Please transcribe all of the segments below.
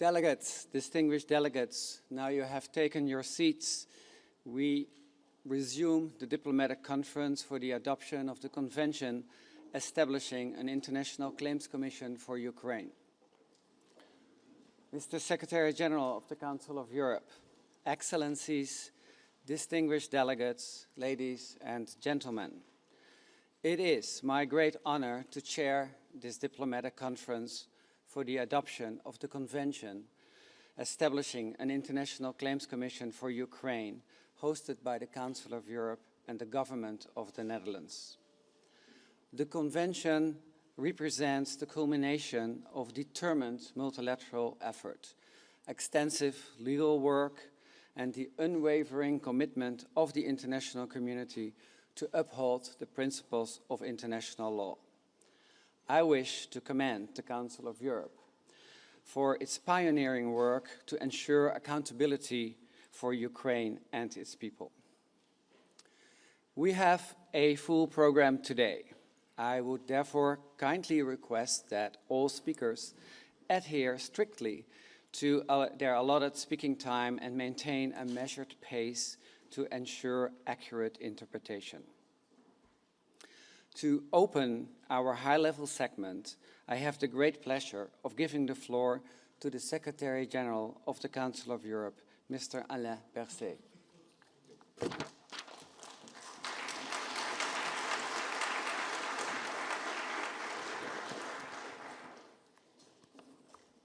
Delegates, distinguished delegates, now you have taken your seats. We resume the diplomatic conference for the adoption of the Convention establishing an International Claims Commission for Ukraine. Mr. Secretary General of the Council of Europe, Excellencies, distinguished delegates, ladies and gentlemen, it is my great honor to chair this diplomatic conference for the adoption of the Convention establishing an International Claims Commission for Ukraine, hosted by the Council of Europe and the Government of the Netherlands. The Convention represents the culmination of determined multilateral effort, extensive legal work, and the unwavering commitment of the international community to uphold the principles of international law. I wish to commend the Council of Europe for its pioneering work to ensure accountability for Ukraine and its people. We have a full program today. I would therefore kindly request that all speakers adhere strictly to their allotted speaking time and maintain a measured pace to ensure accurate interpretation. To open our high-level segment, I have the great pleasure of giving the floor to the Secretary General of the Council of Europe, Mr. Alain Berset.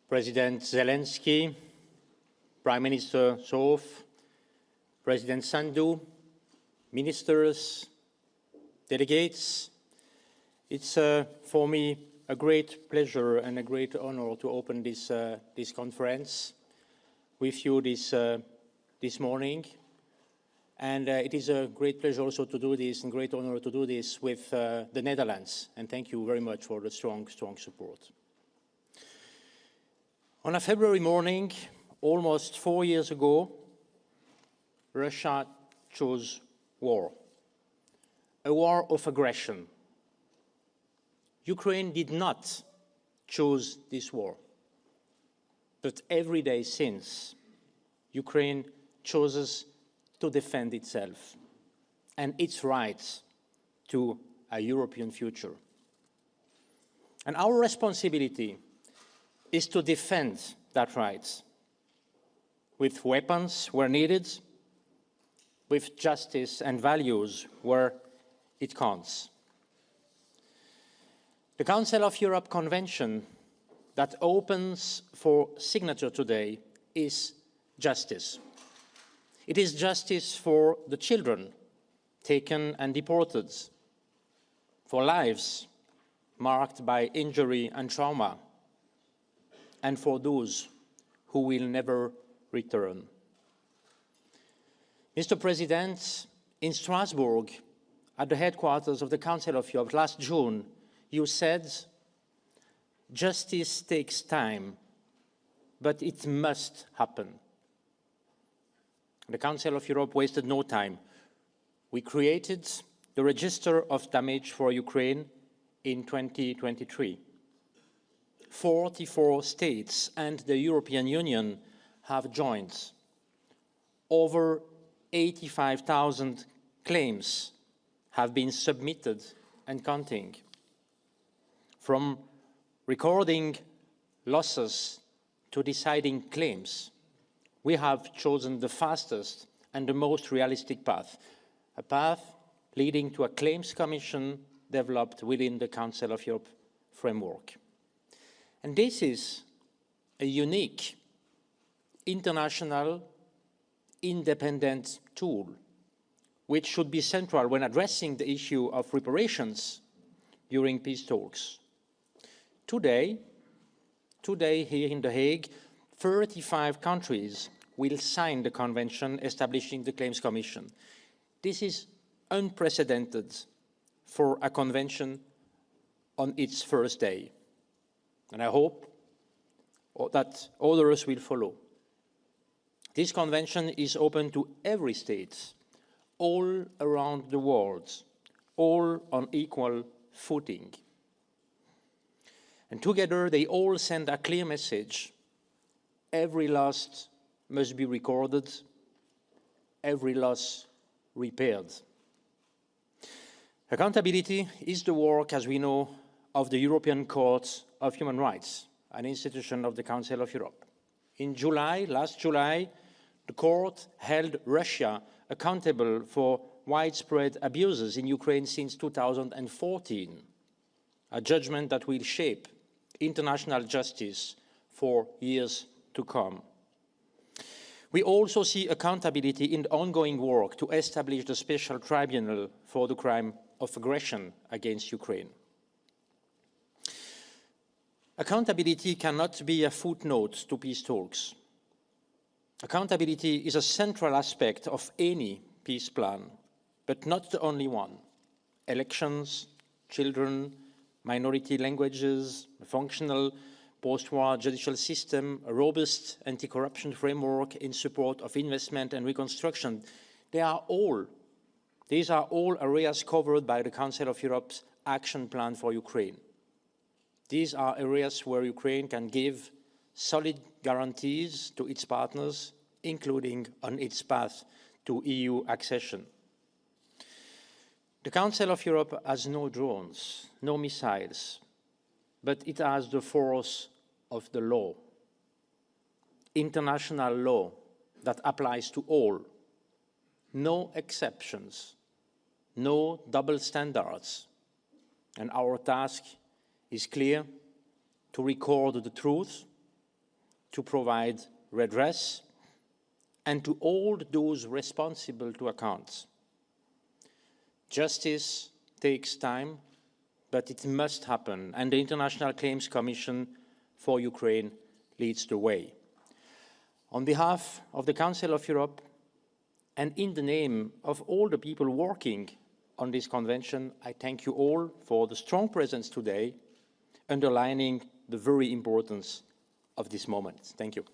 President Zelensky, Prime Minister Zoff, President Sandu, ministers, delegates, it's for me a great pleasure and a great honor to open this conference with you this morning. And it is a great pleasure also to do this and great honor to do this with the Netherlands. And thank you very much for the strong support. On a February morning, almost 4 years ago, Russia chose war, a war of aggression. Ukraine did not choose this war, but every day since, Ukraine chooses to defend itself and its rights to a European future. And our responsibility is to defend that right with weapons where needed, with justice and values where it counts. The Council of Europe Convention that opens for signature today is justice. It is justice for the children taken and deported, for lives marked by injury and trauma, and for those who will never return. Mr. President, in Strasbourg, at the headquarters of the Council of Europe last June, you said, justice takes time, but it must happen. The Council of Europe wasted no time. We created the Register of Damage for Ukraine in 2023. 44 states and the European Union have joined. Over 85,000 claims have been submitted and counting. From recording losses to deciding claims, we have chosen the fastest and the most realistic path, a path leading to a claims commission developed within the Council of Europe framework. And this is a unique international independent tool which should be central when addressing the issue of reparations during peace talks. Today here in The Hague, 35 countries will sign the convention establishing the Claims Commission. This is unprecedented for a convention on its first day. And I hope that others will follow. This convention is open to every state, all around the world, all on equal footing. And together they all send a clear message. every loss must be recorded, every loss repaired. Accountability is the work, as we know, of the European Court of Human Rights, an institution of the Council of Europe. In July, last July, the court held Russia accountable for widespread abuses in Ukraine since 2014, a judgment that will shape international justice for years to come. We also see accountability in the ongoing work to establish the special tribunal for the crime of aggression against Ukraine. Accountability cannot be a footnote to peace talks. Accountability is a central aspect of any peace plan, but not the only one. Elections, children, minority languages, a functional post-war judicial system, a robust anti-corruption framework in support of investment and reconstruction, these are all areas covered by the Council of Europe's Action Plan for Ukraine. These are areas where Ukraine can give solid guarantees to its partners, including on its path to EU accession. The Council of Europe has no drones, no missiles, but it has the force of the law, international law that applies to all, no exceptions, no double standards. And our task is clear: to record the truth, to provide redress, and to hold those responsible to account. Justice takes time, but it must happen, and the International Claims Commission for Ukraine leads the way. On behalf of the Council of Europe, and in the name of all the people working on this convention, I thank you all for the strong presence today, underlining the very importance of this moment. Thank you.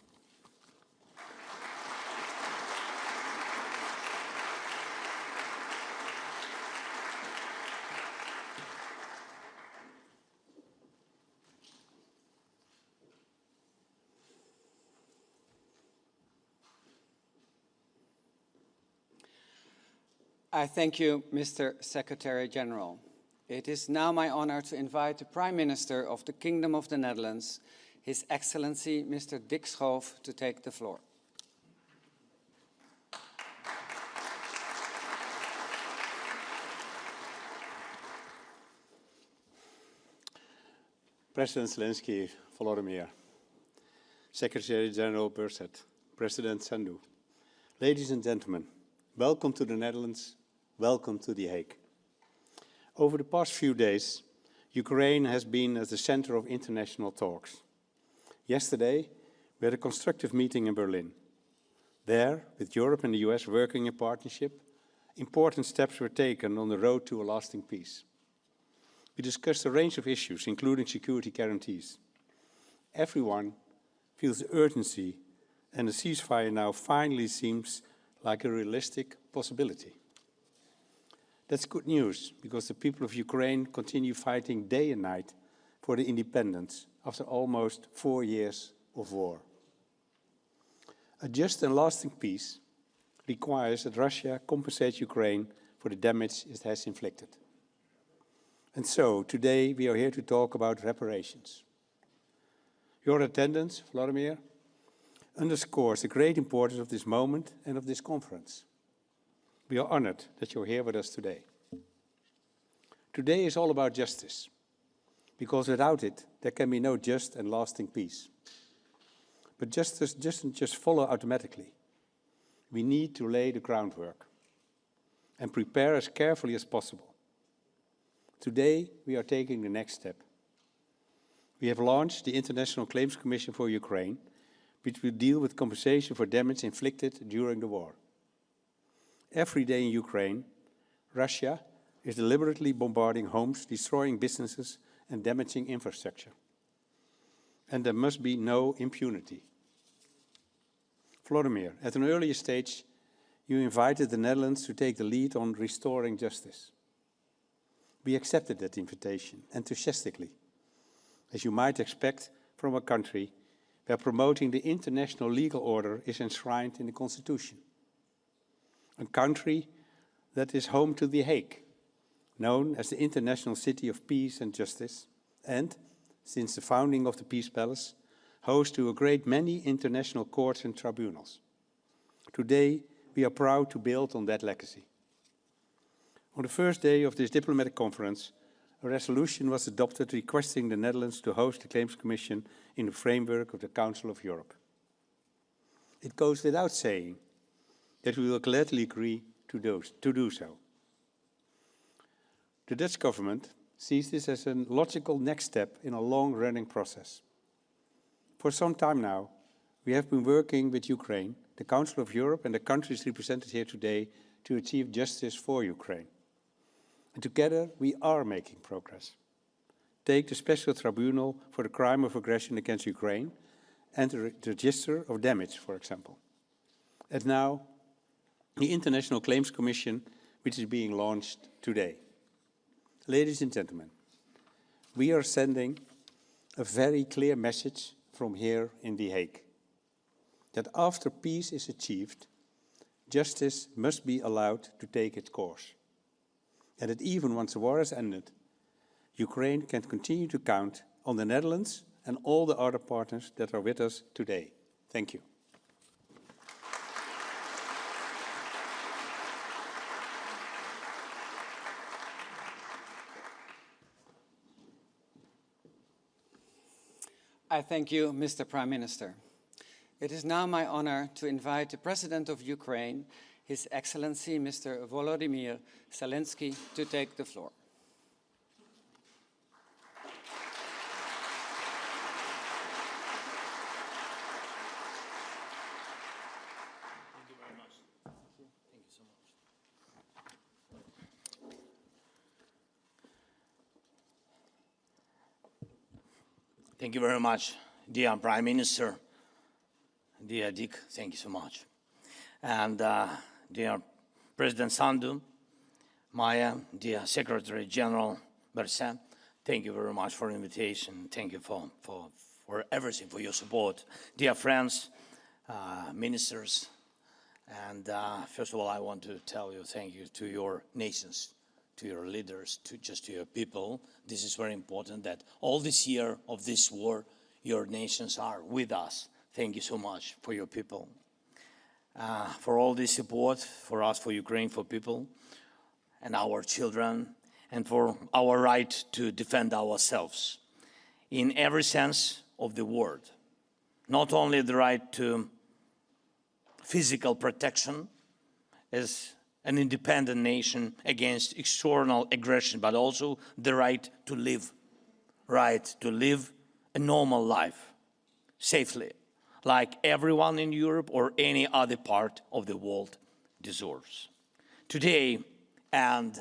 I thank you, Mr. Secretary General. It is now my honor to invite the Prime Minister of the Kingdom of the Netherlands, His Excellency Mr. Dick Schoof, to take the floor. President Zelensky, Volodymyr, Secretary General Burset, President Sandu, ladies and gentlemen, welcome to the Netherlands, welcome to The Hague. Over the past few days, Ukraine has been at the center of international talks. Yesterday, we had a constructive meeting in Berlin. There, with Europe and the US working in partnership, important steps were taken on the road to a lasting peace. We discussed a range of issues, including security guarantees. Everyone feels the urgency, and a ceasefire now finally seems like a realistic possibility. That's good news, because the people of Ukraine continue fighting day and night for the independence after almost 4 years of war. A just and lasting peace requires that Russia compensates Ukraine for the damage it has inflicted. And so, today we are here to talk about reparations. Your attendance, Volodymyr, underscores the great importance of this moment and of this conference. We are honored that you're here with us today. Today is all about justice, because without it, there can be no just and lasting peace. But justice doesn't just follow automatically. We need to lay the groundwork and prepare as carefully as possible. Today, we are taking the next step. We have launched the International Claims Commission for Ukraine, which will deal with compensation for damage inflicted during the war. Every day in Ukraine, Russia is deliberately bombarding homes, destroying businesses, and damaging infrastructure. And there must be no impunity. Volodymyr, at an earlier stage, you invited the Netherlands to take the lead on restoring justice. We accepted that invitation enthusiastically, as you might expect from a country that promoting the international legal order is enshrined in the Constitution. A country that is home to The Hague, known as the International City of Peace and Justice, and, since the founding of the Peace Palace, host to a great many international courts and tribunals. Today, we are proud to build on that legacy. On the first day of this diplomatic conference, a resolution was adopted requesting the Netherlands to host the Claims Commission in the framework of the Council of Europe. It goes without saying that we will gladly agree to do so. The Dutch government sees this as a logical next step in a long-running process. For some time now, we have been working with Ukraine, the Council of Europe and the countries represented here today to achieve justice for Ukraine. And together we are making progress. Take the Special Tribunal for the crime of aggression against Ukraine and the Register of Damage, for example. And now, the International Claims Commission, which is being launched today. Ladies and gentlemen, we are sending a very clear message from here in The Hague, that after peace is achieved, justice must be allowed to take its course. And that even once the war has ended, Ukraine can continue to count on the Netherlands and all the other partners that are with us today. Thank you. I thank you, Mr. Prime Minister. It is now my honor to invite the President of Ukraine, His Excellency Mr. Volodymyr Zelensky, to take the floor. Thank you very much. Thank you so much. Thank you very much, dear Prime Minister. Dear Dick, thank you so much. And dear President Sandu, Maya, dear Secretary General Berset, thank you very much for the invitation. Thank you for everything, for your support. Dear friends, ministers, and first of all, I want to tell you thank you to your nations, to your leaders, to your people. This is very important that all this year of this war, your nations are with us. Thank you so much for your people, for all this support, for us, for Ukraine, for people, and our children, and for our right to defend ourselves in every sense of the word. Not only the right to physical protection as an independent nation against external aggression, but also the right to live a normal life safely, like everyone in Europe or any other part of the world deserves. Today and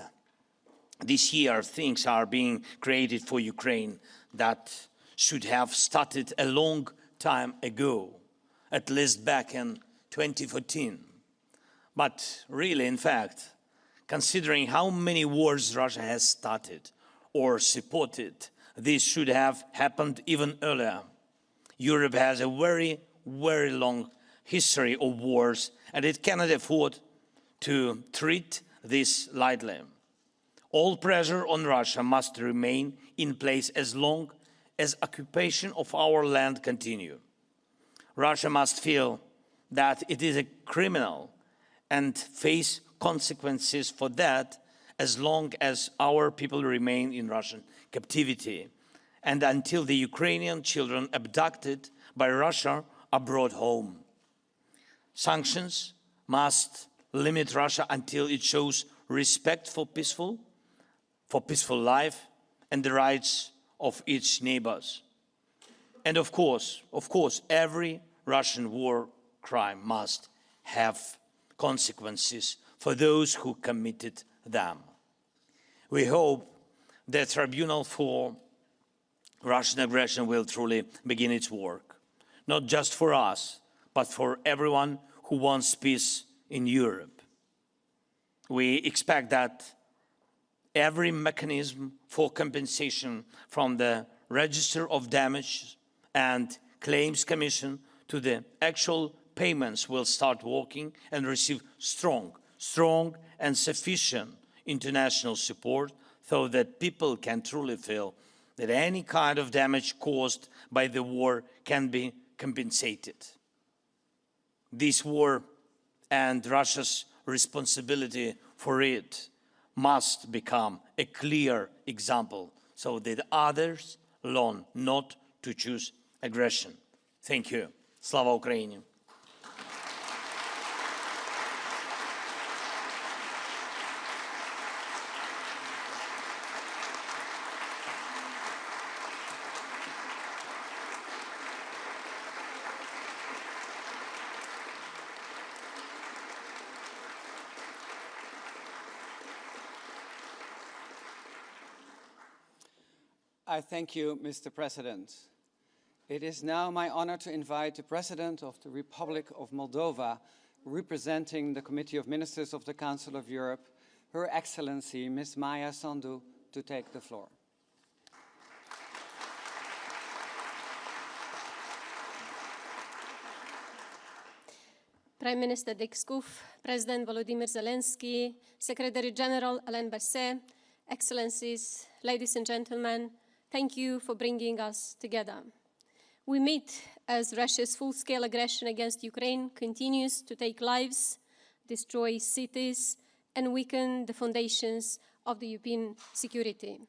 this year, things are being created for Ukraine that should have started a long time ago, at least back in 2014. But really, in fact, considering how many wars Russia has started or supported, this should have happened even earlier. Europe has a very long history of wars, and it cannot afford to treat this lightly. All pressure on Russia must remain in place as long as occupation of our land continues. Russia must feel that it is a criminal and face consequences for that as long as our people remain in Russian captivity and until the Ukrainian children abducted by Russia are brought home. Sanctions must limit Russia until it shows respect for peaceful life and the rights of its neighbors. And of course, every Russian war crime must have consequences for those who committed them. We hope the Tribunal for Russian aggression will truly begin its work, not just for us, but for everyone who wants peace in Europe. We expect that every mechanism for compensation from the Register of Damage and Claims Commission to the actual payments will start working and receive strong and sufficient international support so that people can truly feel that any kind of damage caused by the war can be compensated. This war and Russia's responsibility for it must become a clear example so that others learn not to choose aggression. Thank you. Slava Ukraini. I thank you, Mr. President. It is now my honor to invite the President of the Republic of Moldova, representing the Committee of Ministers of the Council of Europe, Her Excellency Ms. Maia Sandu, to take the floor. Prime Minister Dick Schoof, President Volodymyr Zelensky, Secretary General Alain Berset, Excellencies, ladies and gentlemen, thank you for bringing us together. We meet as Russia's full-scale aggression against Ukraine continues to take lives, destroy cities, and weaken the foundations of the European security.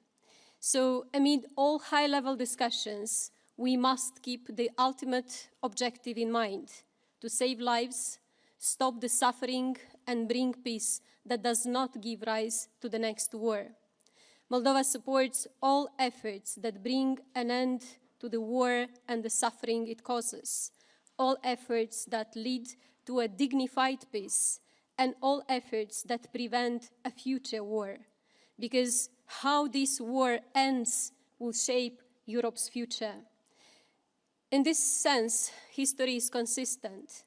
So, amid all high-level discussions, we must keep the ultimate objective in mind: to save lives, stop the suffering, and bring peace that does not give rise to the next war. Moldova supports all efforts that bring an end to the war and the suffering it causes, all efforts that lead to a dignified peace, and all efforts that prevent a future war, because how this war ends will shape Europe's future. In this sense, history is consistent.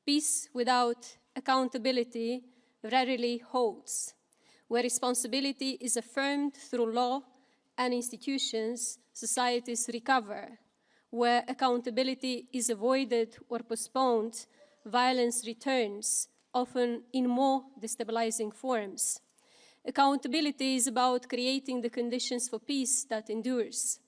Peace without accountability rarely holds. Where responsibility is affirmed through law and institutions, societies recover. Where accountability is avoided or postponed, violence returns, often in more destabilizing forms. Accountability is about creating the conditions for peace that endures.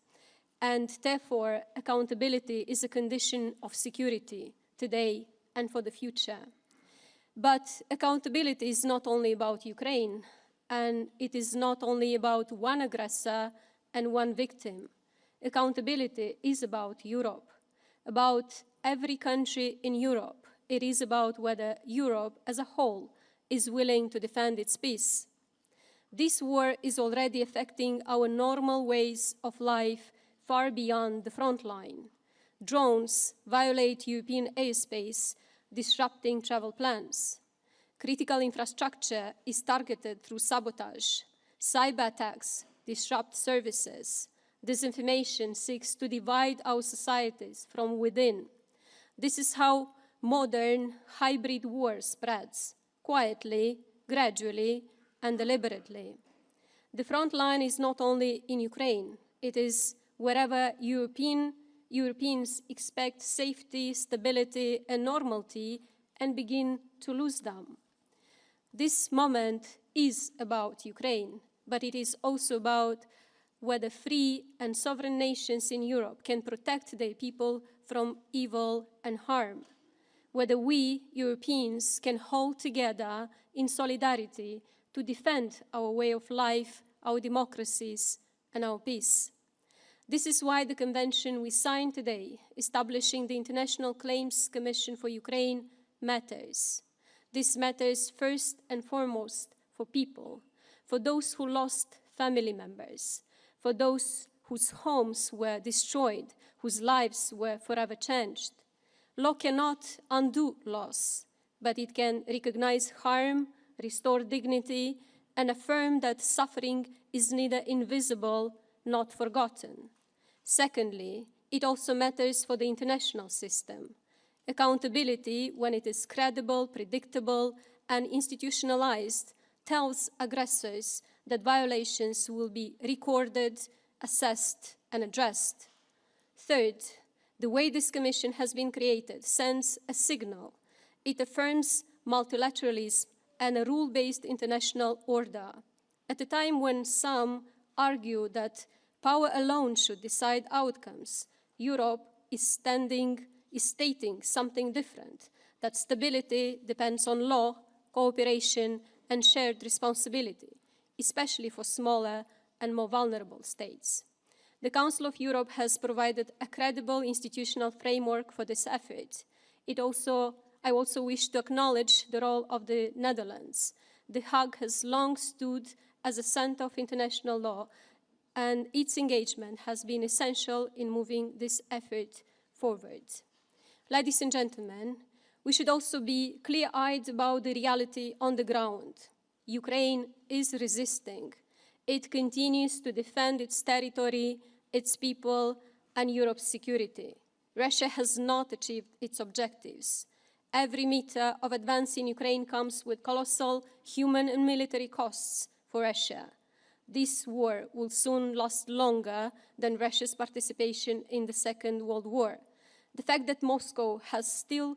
And therefore, accountability is a condition of security today and for the future. But accountability is not only about Ukraine, and it is not only about one aggressor and one victim. Accountability is about Europe, about every country in Europe. It is about whether Europe as a whole is willing to defend its peace. This war is already affecting our normal ways of life far beyond the front line. Drones violate European airspace, disrupting travel plans. Critical infrastructure is targeted through sabotage. Cyber attacks disrupt services. Disinformation seeks to divide our societies from within. This is how modern hybrid war spreads, quietly, gradually, and deliberately. The front line is not only in Ukraine, it is wherever Europeans expect safety, stability, and normality and begin to lose them. This moment is about Ukraine, but it is also about whether free and sovereign nations in Europe can protect their people from evil and harm, whether we, Europeans, can hold together in solidarity to defend our way of life, our democracies, and our peace. This is why the convention we signed today, establishing the International Claims Commission for Ukraine, matters. This matters first and foremost for people, for those who lost family members, for those whose homes were destroyed, whose lives were forever changed. Law cannot undo loss, but it can recognize harm, restore dignity, and affirm that suffering is neither invisible nor forgotten. Secondly, it also matters for the international system. Accountability, when it is credible, predictable, and institutionalized, tells aggressors that violations will be recorded, assessed, and addressed. Third, The way this commission has been created sends a signal. It affirms multilateralism and a rule-based international order. At a time when some argue that power alone should decide outcomes, Europe is stating something different, that stability depends on law, cooperation, and shared responsibility, especially for smaller and more vulnerable states. The Council of Europe has provided a credible institutional framework for this effort. I also wish to acknowledge the role of the Netherlands. The Hague has long stood as a center of international law, and its engagement has been essential in moving this effort forward. Ladies and gentlemen, we should also be clear-eyed about the reality on the ground. Ukraine is resisting. It continues to defend its territory, its people, and Europe's security. Russia has not achieved its objectives. Every meter of advance in Ukraine comes with colossal human and military costs for Russia. This war will soon last longer than Russia's participation in the Second World War. The fact that Moscow has still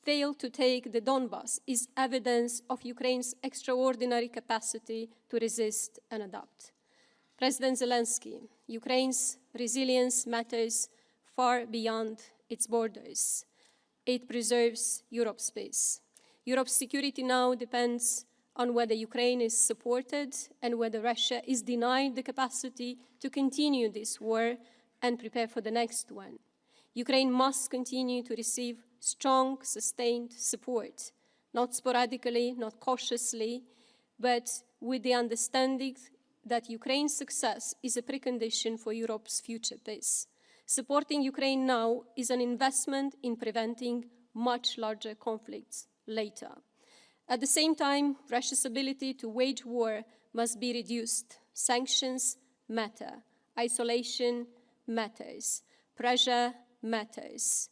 failed to take the Donbas is evidence of Ukraine's extraordinary capacity to resist and adapt. President Zelensky, Ukraine's resilience matters far beyond its borders. It preserves Europe's peace. Europe's security now depends on whether Ukraine is supported and whether Russia is denied the capacity to continue this war and prepare for the next one. Ukraine must continue to receive strong, sustained support, not sporadically, not cautiously, but with the understanding that Ukraine's success is a precondition for Europe's future peace. Supporting Ukraine now is an investment in preventing much larger conflicts later. At the same time, Russia's ability to wage war must be reduced. Sanctions matter. Isolation matters. Pressure matters.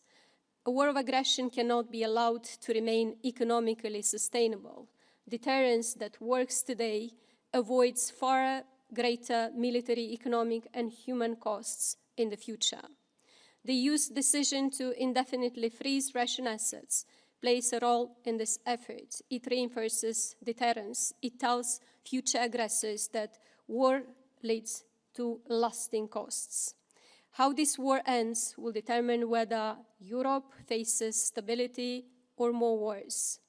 A war of aggression cannot be allowed to remain economically sustainable. Deterrence that works today avoids far greater military, economic, and human costs in the future. The EU's decision to indefinitely freeze Russian assets plays a role in this effort. It reinforces deterrence. It tells future aggressors that war leads to lasting costs. How this war ends will determine whether Europe faces stability or more wars.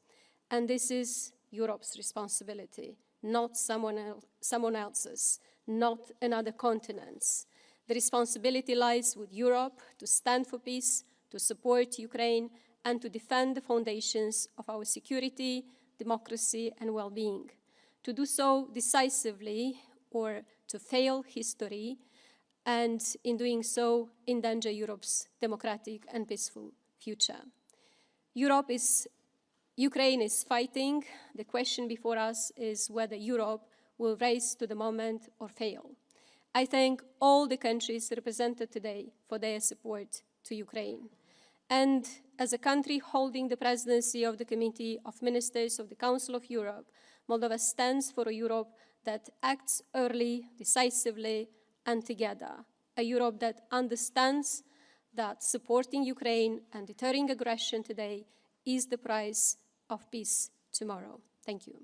And this is Europe's responsibility, not someone else's, not another continent's. The responsibility lies with Europe to stand for peace, to support Ukraine, and to defend the foundations of our security, democracy, and well-being. To do so decisively or to fail history, and in doing so, endanger Europe's democratic and peaceful future. Ukraine is fighting. The question before us is whether Europe will rise to the moment or fail. I thank all the countries represented today for their support to Ukraine. And as a country holding the presidency of the Committee of Ministers of the Council of Europe, Moldova stands for a Europe that acts early, decisively, and together. A Europe that understands that supporting Ukraine and deterring aggression today is the price of peace tomorrow. Thank you.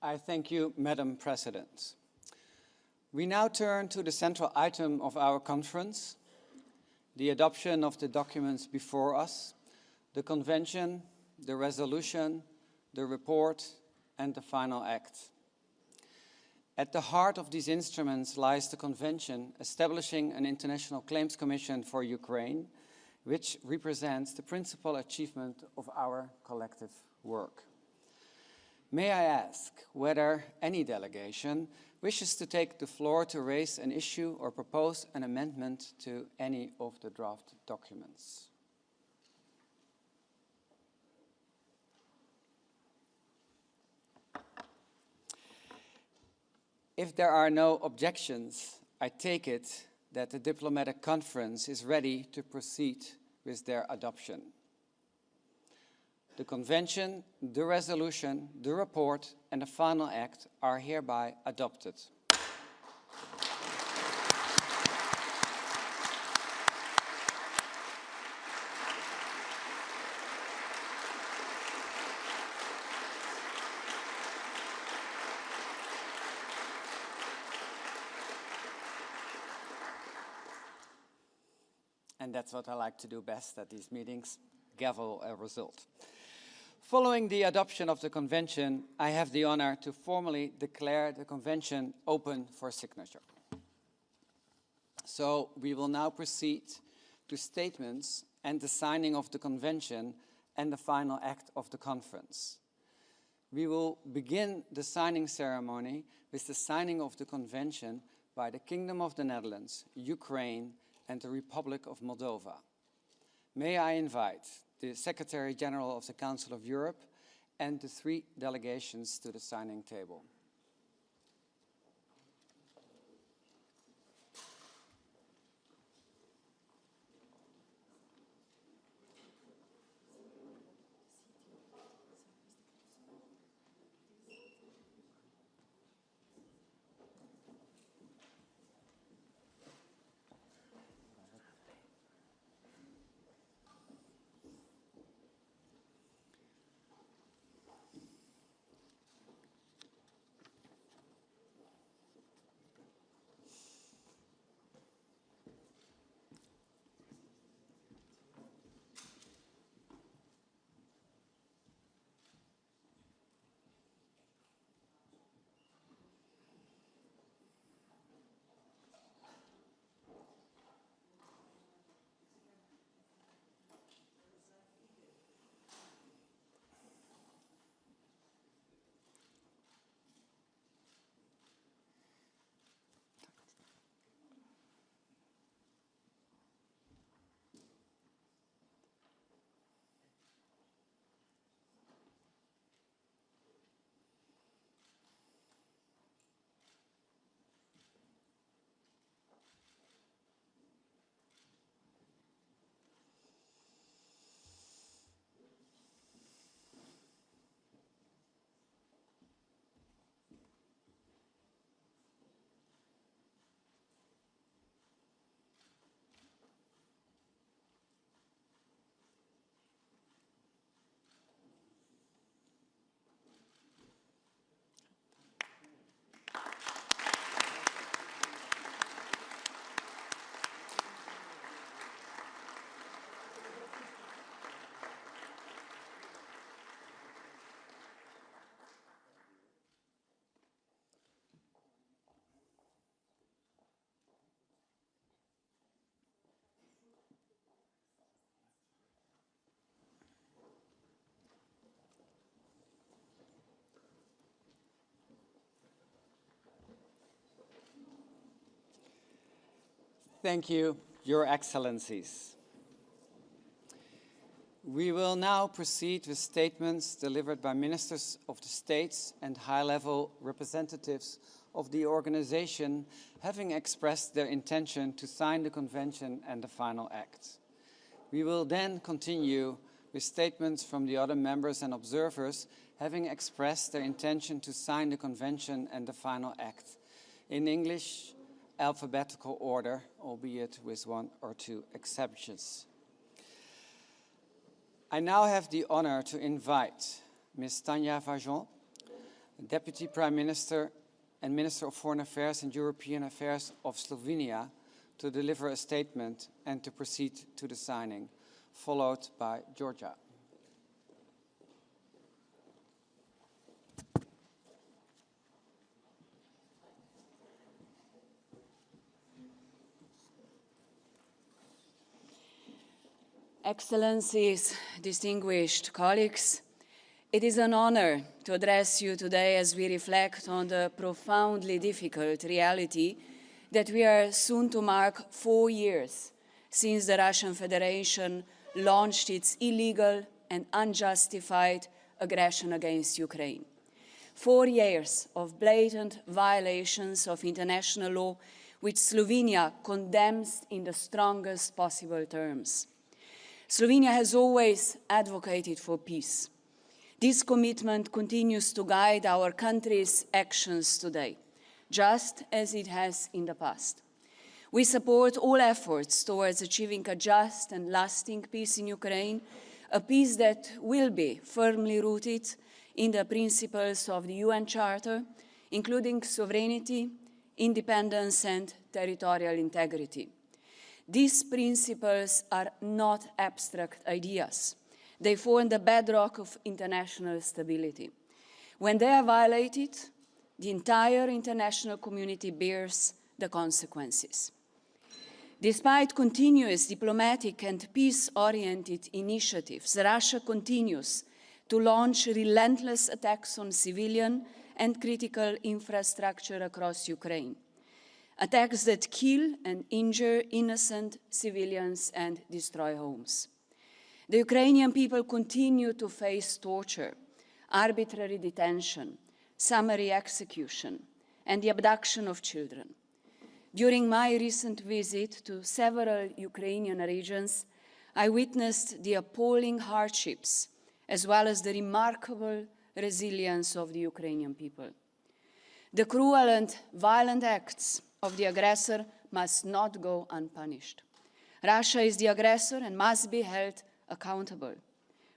I thank you, Madam President. We now turn to the central item of our conference, the adoption of the documents before us, the convention, the resolution, the report, and the final act. At the heart of these instruments lies the convention establishing an International Claims Commission for Ukraine, which represents the principal achievement of our collective work. May I ask whether any delegation wishes to take the floor to raise an issue or propose an amendment to any of the draft documents? If there are no objections, I take it that the diplomatic conference is ready to proceed with their adoption. The Convention, the resolution, the report, and the final act are hereby adopted. And that's what I like to do best at these meetings, gavel a result. Following the adoption of the Convention, I have the honor to formally declare the Convention open for signature. So we will now proceed to statements and the signing of the Convention and the final act of the conference. We will begin the signing ceremony with the signing of the Convention by the Kingdom of the Netherlands, Ukraine, and the Republic of Moldova. May I invite the Secretary General of the Council of Europe and the 3 delegations to the signing table. Thank you, Your Excellencies. We will now proceed with statements delivered by ministers of the states and high-level representatives of the organization having expressed their intention to sign the Convention and the final act. We will then continue with statements from the other members and observers having expressed their intention to sign the Convention and the final act. In English, alphabetical order, albeit with 1 or 2 exceptions. I now have the honor to invite Ms. Tanja Fajon, Deputy Prime Minister and Minister of Foreign Affairs and European Affairs of Slovenia, to deliver a statement and to proceed to the signing, followed by Georgia. Excellencies, distinguished colleagues, it is an honor to address you today as we reflect on the profoundly difficult reality that we are soon to mark 4 years since the Russian Federation launched its illegal and unjustified aggression against Ukraine. 4 years of blatant violations of international law, which Slovenia condemns in the strongest possible terms. Slovenia has always advocated for peace. This commitment continues to guide our country's actions today, just as it has in the past. We support all efforts towards achieving a just and lasting peace in Ukraine, a peace that will be firmly rooted in the principles of the UN Charter, including sovereignty, independence, and territorial integrity. These principles are not abstract ideas. They form the bedrock of international stability. When they are violated, the entire international community bears the consequences. Despite continuous diplomatic and peace-oriented initiatives, Russia continues to launch relentless attacks on civilian and critical infrastructure across Ukraine. Attacks that kill and injure innocent civilians and destroy homes. The Ukrainian people continue to face torture, arbitrary detention, summary execution, and the abduction of children. During my recent visit to several Ukrainian regions, I witnessed the appalling hardships as well as the remarkable resilience of the Ukrainian people. The cruel and violent acts of the aggressor must not go unpunished. Russia is the aggressor and must be held accountable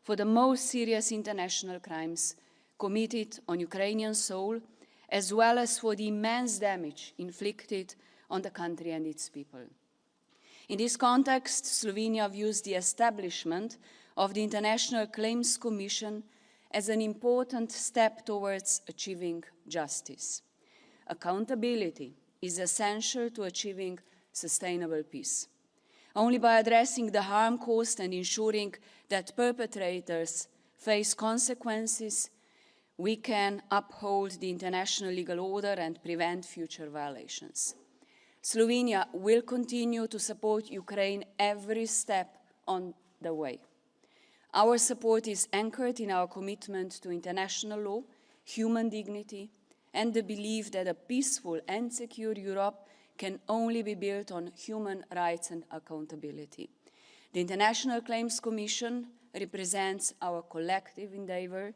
for the most serious international crimes committed on Ukrainian soil, as well as for the immense damage inflicted on the country and its people. In this context, Slovenia views the establishment of the International Claims Commission as an important step towards achieving justice. Accountability is essential to achieving sustainable peace. Only by addressing the harm caused and ensuring that perpetrators face consequences, we can uphold the international legal order and prevent future violations. Slovenia will continue to support Ukraine every step on the way. Our support is anchored in our commitment to international law, human dignity, and the belief that a peaceful and secure Europe can only be built on human rights and accountability. The International Claims Commission represents our collective endeavor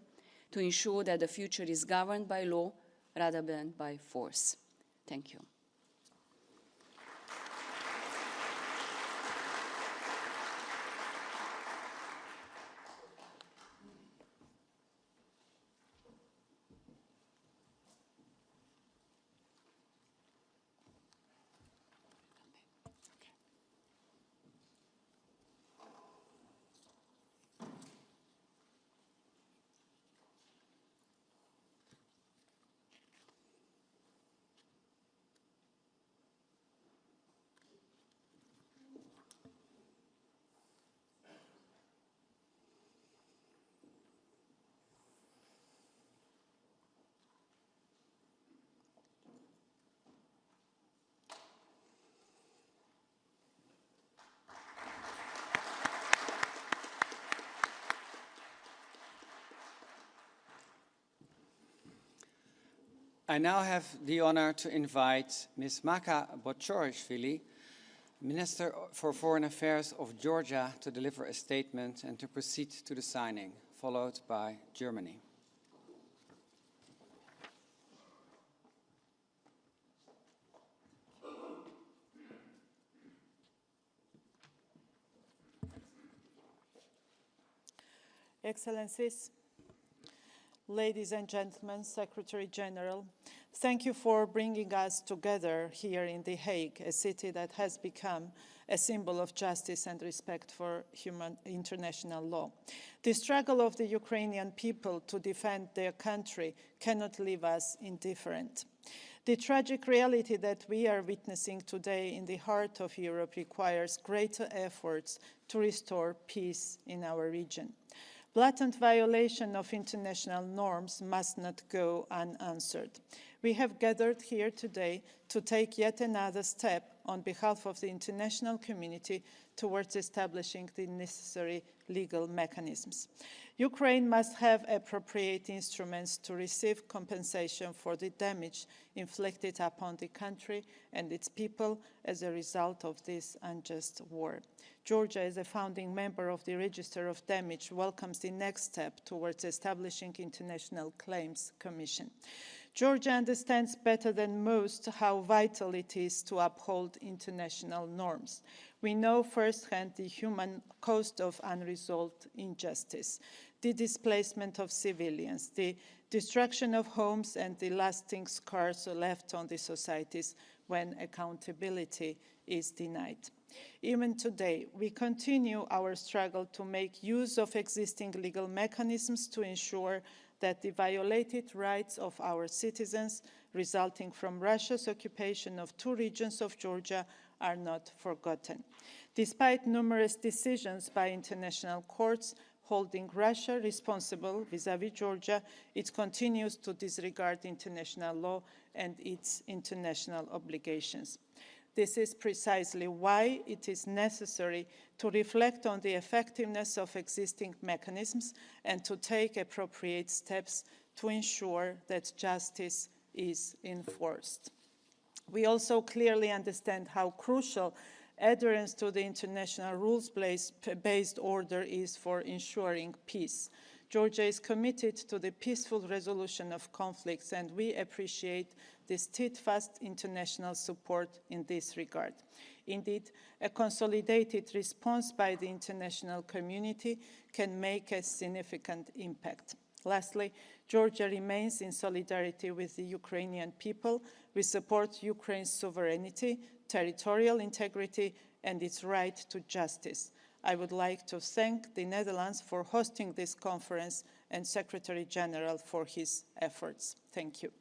to ensure that the future is governed by law rather than by force. Thank you. I now have the honor to invite Ms. Maka Bochorishvili, Minister for Foreign Affairs of Georgia, to deliver a statement and to proceed to the signing, followed by Germany. Excellencies, ladies and gentlemen, Secretary General, thank you for bringing us together here in The Hague, a city that has become a symbol of justice and respect for international law. The struggle of the Ukrainian people to defend their country cannot leave us indifferent. The tragic reality that we are witnessing today in the heart of Europe requires greater efforts to restore peace in our region. Blatant violation of international norms must not go unanswered. we have gathered here today to take yet another step on behalf of the international community towards establishing the necessary legal mechanisms. Ukraine must have appropriate instruments to receive compensation for the damage inflicted upon the country and its people as a result of this unjust war. Georgia, as a founding member of the Register of Damage, welcomes the next step towards establishing International Claims Commission. Georgia understands better than most how vital it is to uphold international norms. We know firsthand the human cost of unresolved injustice, the displacement of civilians, the destruction of homes, and the lasting scars left on the societies when accountability is denied. Even today, we continue our struggle to make use of existing legal mechanisms to ensure that the violated rights of our citizens resulting from Russia's occupation of 2 regions of Georgia are not forgotten. Despite numerous decisions by international courts holding Russia responsible vis-à-vis Georgia, it continues to disregard international law and its international obligations. This is precisely why it is necessary to reflect on the effectiveness of existing mechanisms and to take appropriate steps to ensure that justice is enforced. We also clearly understand how crucial adherence to the international rules-based order is for ensuring peace. Georgia is committed to the peaceful resolution of conflicts, and we appreciate the steadfast international support in this regard. Indeed, a consolidated response by the international community can make a significant impact. Lastly, Georgia remains in solidarity with the Ukrainian people. We support Ukraine's sovereignty, territorial integrity, and its right to justice. I would like to thank the Netherlands for hosting this conference and Secretary General for his efforts. Thank you.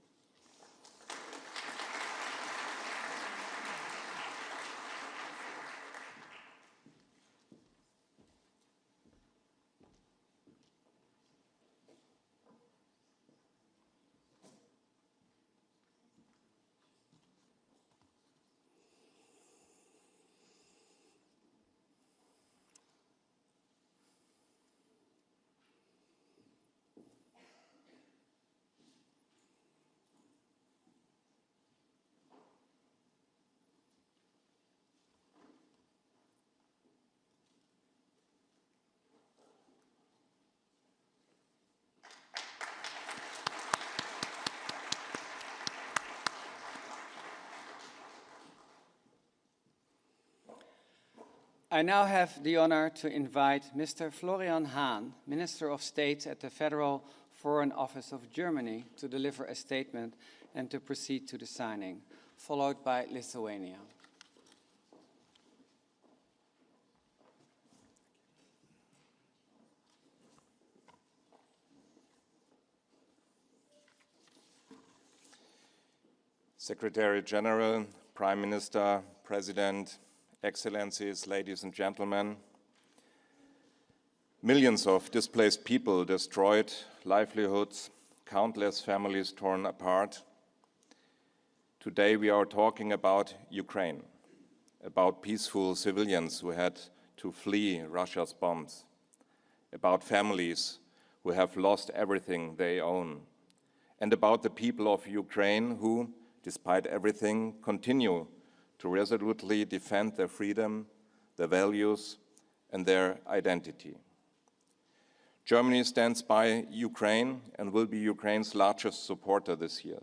I now have the honor to invite Mr. Florian Hahn, Minister of State at the Federal Foreign Office of Germany, to deliver a statement and to proceed to the signing, followed by Lithuania. Secretary General, Prime Minister, President, Excellencies, ladies and gentlemen, millions of displaced people destroyed, livelihoods, countless families torn apart. Today we are talking about Ukraine, about peaceful civilians who had to flee Russia's bombs, about families who have lost everything they own, and about the people of Ukraine who, despite everything, continue to resolutely defend their freedom, their values, and their identity. Germany stands by Ukraine and will be Ukraine's largest supporter this year,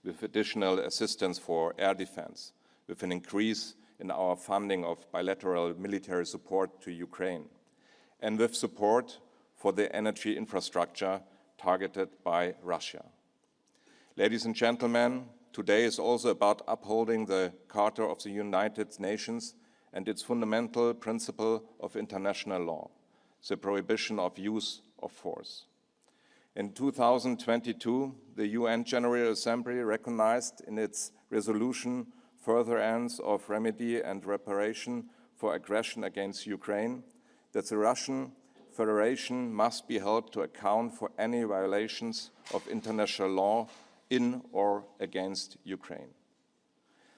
with additional assistance for air defense, with an increase in our funding of bilateral military support to Ukraine, and with support for the energy infrastructure targeted by Russia. Ladies and gentlemen, today is also about upholding the Charter of the United Nations and its fundamental principle of international law, the prohibition of use of force. In 2022, the UN General Assembly recognized in its resolution further ends of remedy and reparation for aggression against Ukraine that the Russian Federation must be held to account for any violations of international law in or against Ukraine.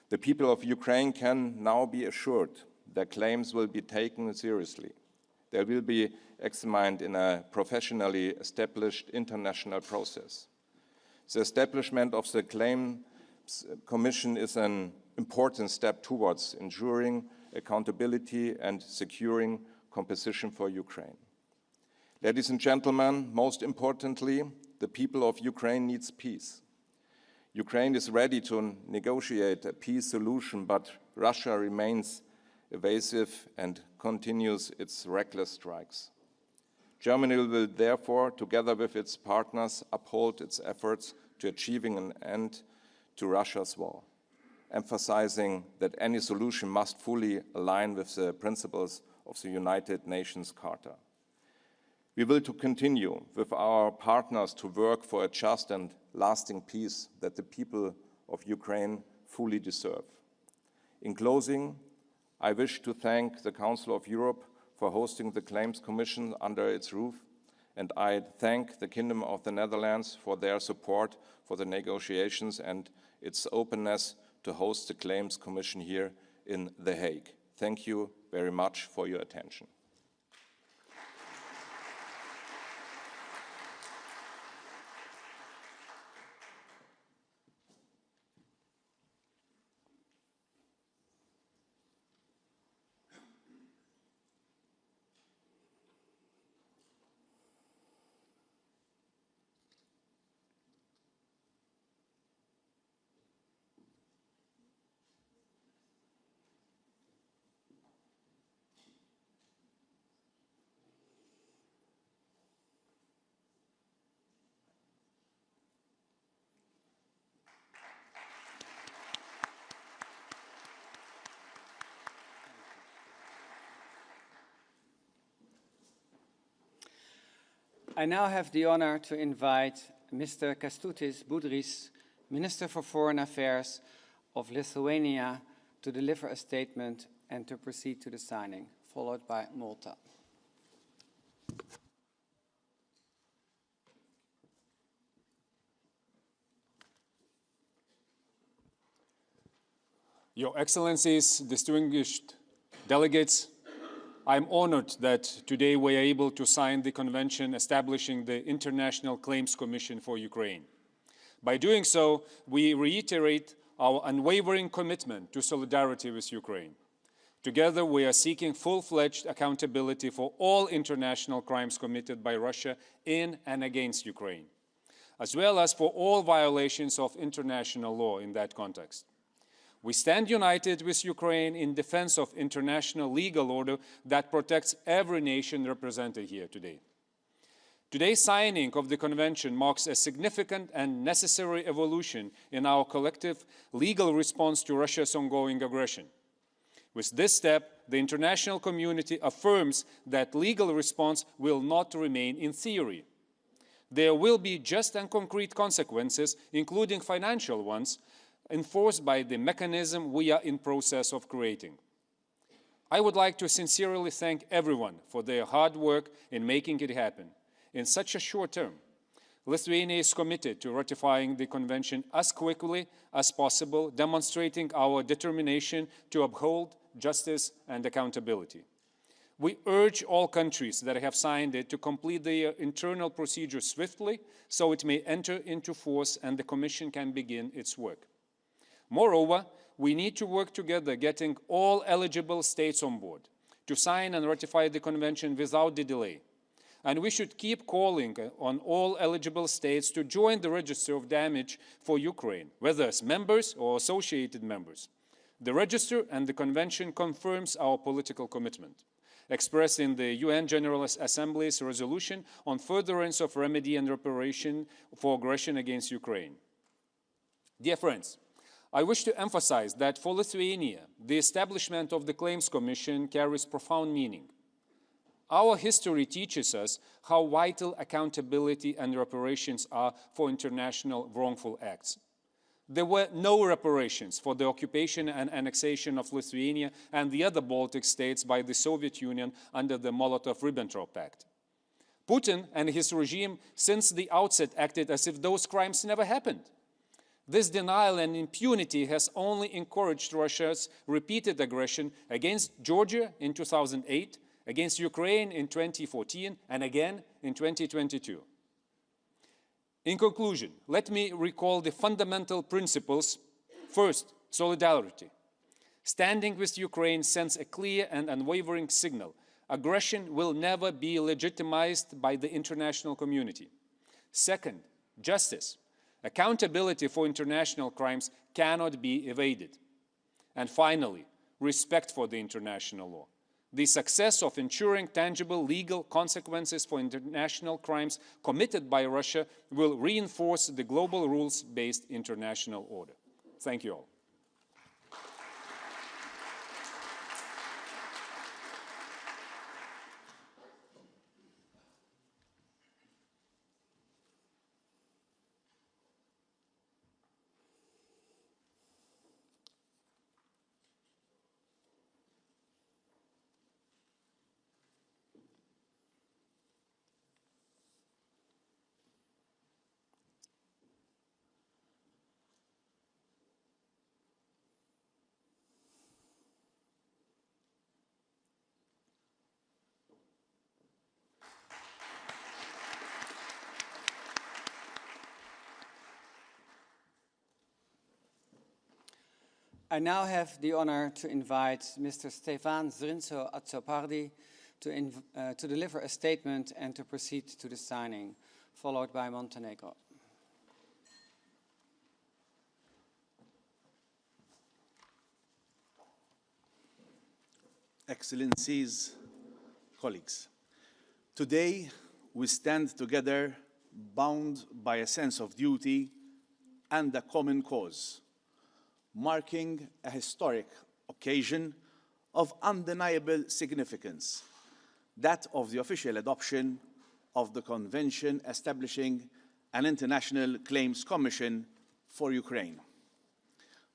The people of Ukraine can now be assured their claims will be taken seriously. They will be examined in a professionally established international process. The establishment of the Claims Commission is an important step towards ensuring accountability and securing compensation for Ukraine. Ladies and gentlemen, most importantly, the people of Ukraine needs peace. Ukraine is ready to negotiate a peace solution, but Russia remains evasive and continues its reckless strikes. Germany will therefore, together with its partners, uphold its efforts to achieving an end to Russia's war, emphasizing that any solution must fully align with the principles of the United Nations Charter. We will continue with our partners to work for a just and lasting peace that the people of Ukraine fully deserve. In closing, I wish to thank the Council of Europe for hosting the Claims Commission under its roof, and I thank the Kingdom of the Netherlands for their support for the negotiations and its openness to host the Claims Commission here in The Hague. Thank you very much for your attention. I now have the honor to invite Mr. Kęstutis Budrys, Minister for Foreign Affairs of Lithuania, to deliver a statement and to proceed to the signing, followed by Malta. Your Excellencies, distinguished delegates, I'm honored that today we are able to sign the convention establishing the International Claims Commission for Ukraine. By doing so, we reiterate our unwavering commitment to solidarity with Ukraine. Together, we are seeking full-fledged accountability for all international crimes committed by Russia in and against Ukraine, as well as for all violations of international law in that context. We stand united with Ukraine in defense of international legal order that protects every nation represented here today. Today's signing of the Convention marks a significant and necessary evolution in our collective legal response to Russia's ongoing aggression. With this step, the international community affirms that legal response will not remain in theory. There will be just and concrete consequences, including financial ones, enforced by the mechanism we are in process of creating. I would like to sincerely thank everyone for their hard work in making it happen. In such a short term, Lithuania is committed to ratifying the Convention as quickly as possible, demonstrating our determination to uphold justice and accountability. We urge all countries that have signed it to complete their internal procedure swiftly so it may enter into force and the Commission can begin its work. Moreover, we need to work together, getting all eligible states on board to sign and ratify the Convention without delay. And we should keep calling on all eligible states to join the register of damage for Ukraine, whether as members or associated members. The register and the Convention confirms our political commitment, expressed in the UN General Assembly's resolution on furtherance of remedy and reparation for aggression against Ukraine. Dear friends, I wish to emphasize that for Lithuania, the establishment of the Claims Commission carries profound meaning. Our history teaches us how vital accountability and reparations are for international wrongful acts. There were no reparations for the occupation and annexation of Lithuania and the other Baltic states by the Soviet Union under the Molotov-Ribbentrop Pact. Putin and his regime since the outset acted as if those crimes never happened. This denial and impunity has only encouraged Russia's repeated aggression against Georgia in 2008, against Ukraine in 2014, and again in 2022. In conclusion, let me recall the fundamental principles. First, solidarity. Standing with Ukraine sends a clear and unwavering signal. Aggression will never be legitimized by the international community. Second, justice. Accountability for international crimes cannot be evaded. And finally, respect for the international law. The success of ensuring tangible legal consequences for international crimes committed by Russia will reinforce the global rules-based international order. Thank you all. I now have the honor to invite Mr. Stefan Zrinzo-Azzopardi to deliver a statement and to proceed to the signing, followed by Montenegro. Excellencies, colleagues, today we stand together bound by a sense of duty and a common cause, marking a historic occasion of undeniable significance, that of the official adoption of the Convention establishing an International Claims Commission for Ukraine.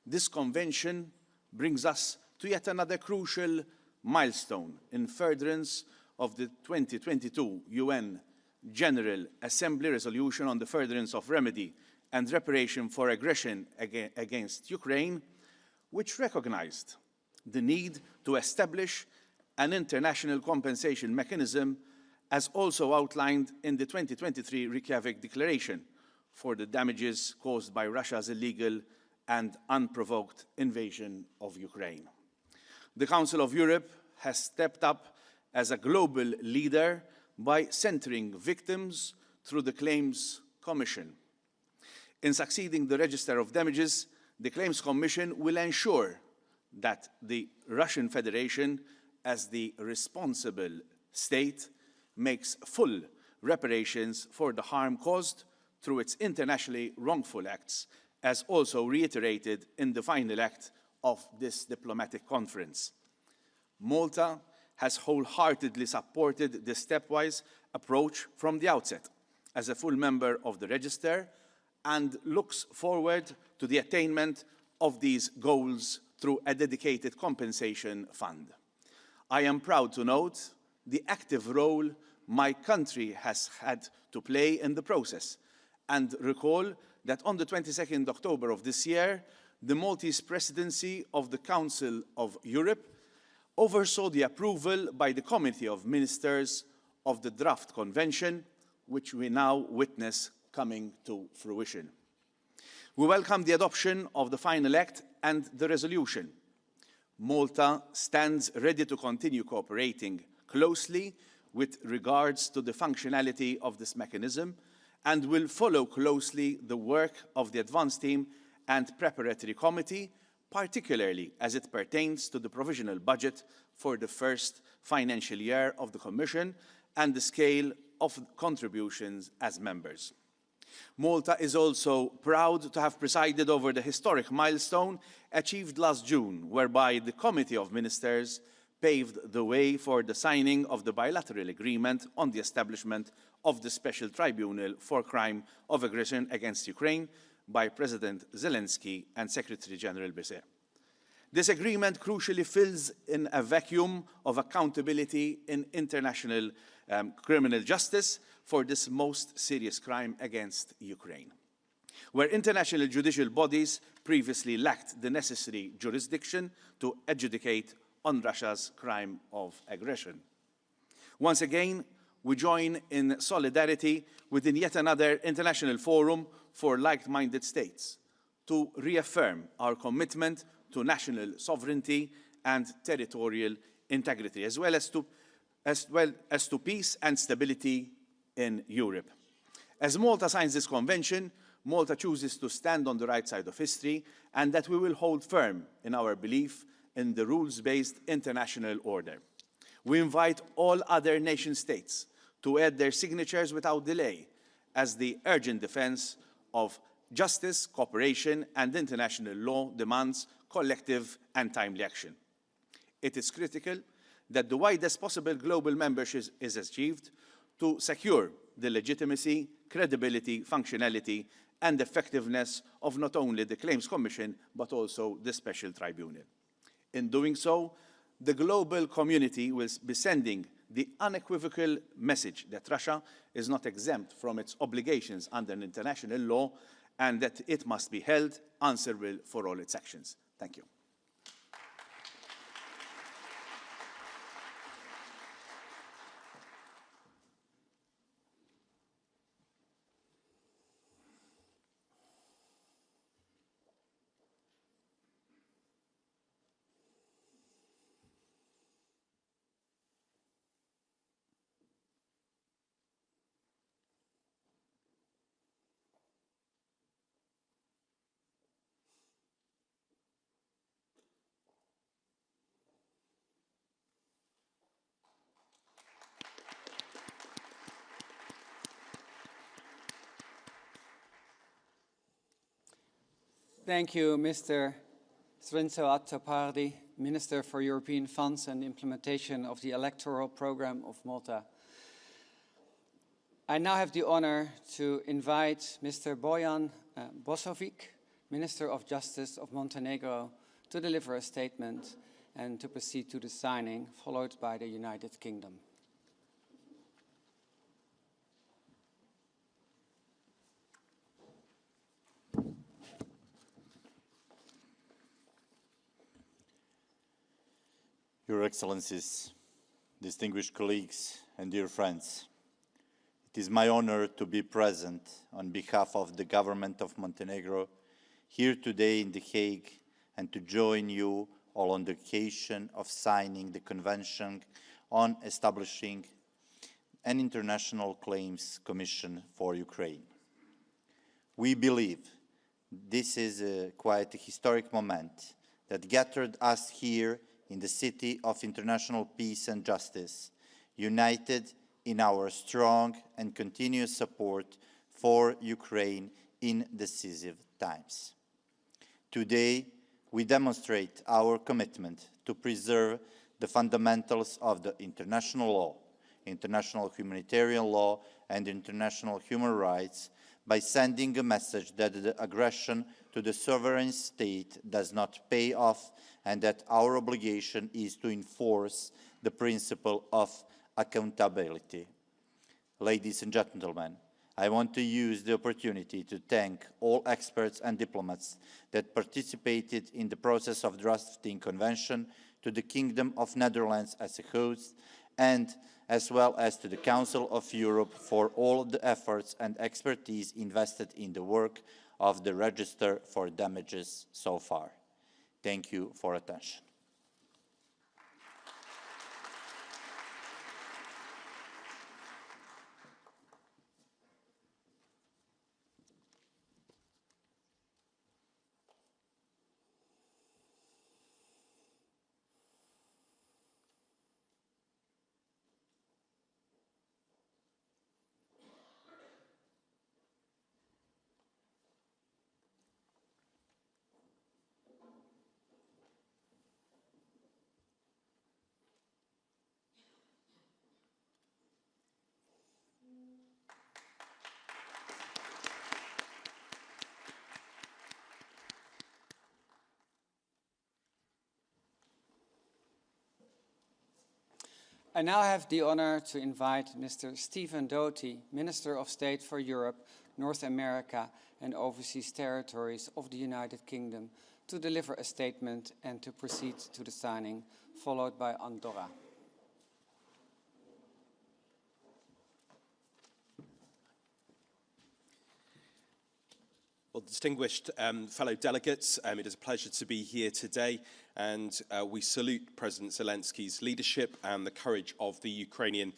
This convention brings us to yet another crucial milestone in furtherance of the 2022 UN General Assembly resolution on the furtherance of remedy and reparation for aggression against Ukraine, which recognized the need to establish an international compensation mechanism, as also outlined in the 2023 Reykjavik Declaration for the damages caused by Russia's illegal and unprovoked invasion of Ukraine. The Council of Europe has stepped up as a global leader by centering victims through the Claims Commission. In succeeding the Register of Damages, the Claims Commission will ensure that the Russian Federation, as the responsible state, makes full reparations for the harm caused through its internationally wrongful acts, as also reiterated in the final act of this diplomatic conference. Malta has wholeheartedly supported this stepwise approach from the outset as a full member of the Register, and looks forward to the attainment of these goals through a dedicated compensation fund. I am proud to note the active role my country has had to play in the process, and recall that on the 22nd October of this year, the Maltese presidency of the Council of Europe oversaw the approval by the Committee of Ministers of the draft convention, which we now witness coming to fruition. We welcome the adoption of the final act and the resolution. Malta stands ready to continue cooperating closely with regards to the functionality of this mechanism, and will follow closely the work of the Advanced Team and Preparatory Committee, particularly as it pertains to the provisional budget for the first financial year of the Commission and the scale of contributions as members. Malta is also proud to have presided over the historic milestone achieved last June, whereby the Committee of Ministers paved the way for the signing of the bilateral agreement on the establishment of the Special Tribunal for Crime of Aggression against Ukraine by President Zelensky and Secretary General Bizet. This agreement crucially fills in a vacuum of accountability in international criminal justice for this most serious crime against Ukraine. where international judicial bodies previously lacked the necessary jurisdiction to adjudicate on Russia's crime of aggression. Once again, we join in solidarity within yet another international forum for like-minded states to reaffirm our commitment to national sovereignty and territorial integrity, as well as to peace and stability in Europe. As Malta signs this convention, Malta chooses to stand on the right side of history, and that we will hold firm in our belief in the rules-based international order. We invite all other nation states to add their signatures without delay, as the urgent defense of justice, cooperation, and international law demands collective and timely action. It is critical that the widest possible global membership is achieved to secure the legitimacy, credibility, functionality, and effectiveness of not only the Claims Commission, but also the Special Tribunal. In doing so, the global community will be sending the unequivocal message that Russia is not exempt from its obligations under international law, and that it must be held answerable for all its actions. Thank you. Thank you, Mr. Srinzo Attopardi, Minister for European Funds and Implementation of the Electoral Program of Malta. I now have the honor to invite Mr. Bojan Bosovic, Minister of Justice of Montenegro, to deliver a statement and to proceed to the signing, followed by the United Kingdom. Your Excellencies, distinguished colleagues and dear friends, it is my honor to be present on behalf of the government of Montenegro here today in The Hague and to join you all on the occasion of signing the Convention on establishing an International Claims Commission for Ukraine. We believe this is quite a historic moment that gathered us here in the city of international peace and justice, united in our strong and continuous support for Ukraine in decisive times. Today, we demonstrate our commitment to preserve the fundamentals of the international law, international humanitarian law, and international human rights by sending a message that the aggression to the sovereign state does not pay off and that our obligation is to enforce the principle of accountability. Ladies and gentlemen, I want to use the opportunity to thank all experts and diplomats that participated in the process of drafting convention, to the Kingdom of Netherlands as a host, and as well as to the Council of Europe for all the efforts and expertise invested in the work of the Register for Damages so far. Thank you for attention. I now have the honor to invite Mr. Stephen Doty, Minister of State for Europe, North America and overseas territories of the United Kingdom to deliver a statement and to proceed to the signing, followed by Andorra. Well, distinguished fellow delegates, it is a pleasure to be here today, and we salute President Zelensky's leadership and the courage of the Ukrainian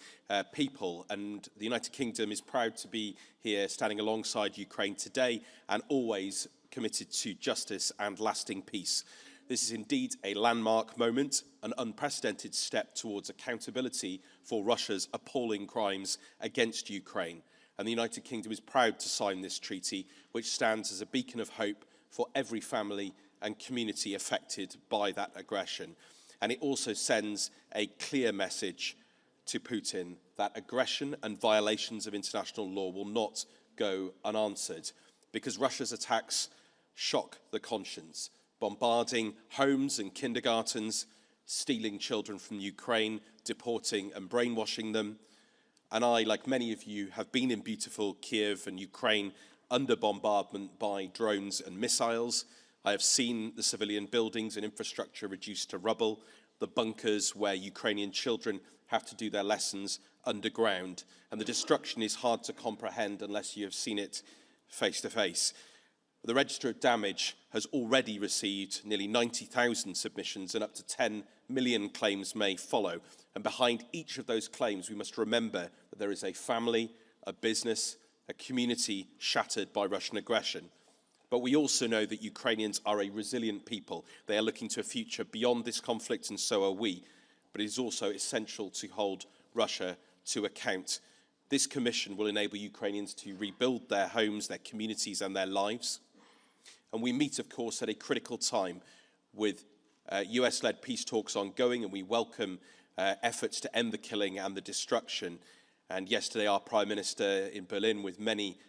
people. And the United Kingdom is proud to be here standing alongside Ukraine today and always committed to justice and lasting peace. This is indeed a landmark moment, an unprecedented step towards accountability for Russia's appalling crimes against Ukraine. And the United Kingdom is proud to sign this treaty, which stands as a beacon of hope for every family and community affected by that aggression. And it also sends a clear message to Putin that aggression and violations of international law will not go unanswered, because Russia's attacks shock the conscience, bombarding homes and kindergartens, stealing children from Ukraine, deporting and brainwashing them. And I, like many of you, have been in beautiful Kiev and Ukraine under bombardment by drones and missiles. I have seen the civilian buildings and infrastructure reduced to rubble, the bunkers where Ukrainian children have to do their lessons underground. And the destruction is hard to comprehend unless you have seen it face to face. The Register of Damage has already received nearly 90,000 submissions, and up to 10 million claims may follow. And behind each of those claims, we must remember that there is a family, a business, a community shattered by Russian aggression. But we also know that Ukrainians are a resilient people. They are looking to a future beyond this conflict, and so are we. But it is also essential to hold Russia to account. This commission will enable Ukrainians to rebuild their homes, their communities, and their lives. And we meet, of course, at a critical time with US-led peace talks ongoing, and we welcome efforts to end the killing and the destruction. And yesterday, our Prime Minister in Berlin, with many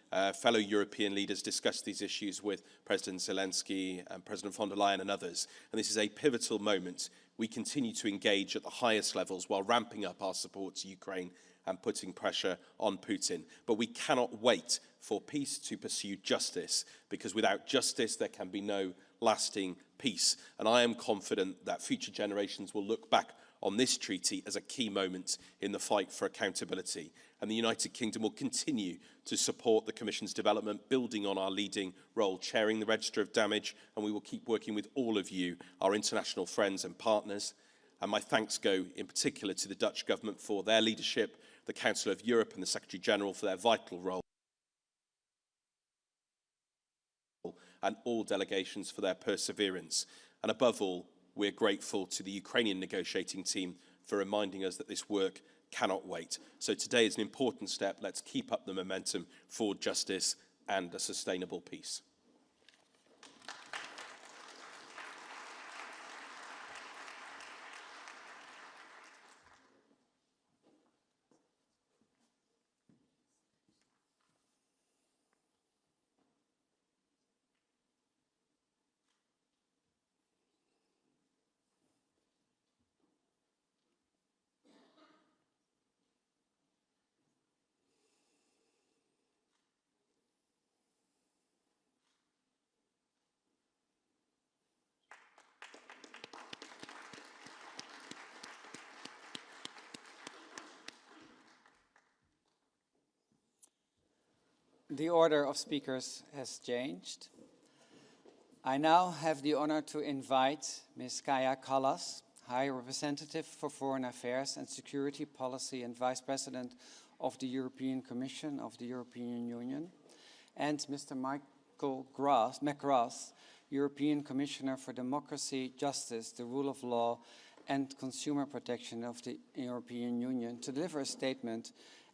fellow European leaders, discussed these issues with President Zelensky and President von der Leyen and others. And this is a pivotal moment. We continue to engage at the highest levels while ramping up our support to Ukraine and putting pressure on Putin. But we cannot wait for peace to pursue justice, because without justice, there can be no lasting peace. And I am confident that future generations will look back on this treaty as a key moment in the fight for accountability. And the United Kingdom will continue to support the Commission's development, building on our leading role, chairing the Register of Damage, and we will keep working with all of you, our international friends and partners. And my thanks go in particular to the Dutch government for their leadership, the Council of Europe and the Secretary General for their vital role, and all delegations for their perseverance. And above all, we're grateful to the Ukrainian negotiating team for reminding us that this work cannot wait. So today is an important step. Let's keep up the momentum for justice and a sustainable peace. The order of speakers has changed. I now have the honor to invite Ms. Kaja Kallas, High Representative for Foreign Affairs and Security Policy and Vice President of the European Commission of the European Union, and Mr. Michael McGrath, European Commissioner for Democracy, Justice, the Rule of Law and Consumer Protection of the European Union, to deliver a statement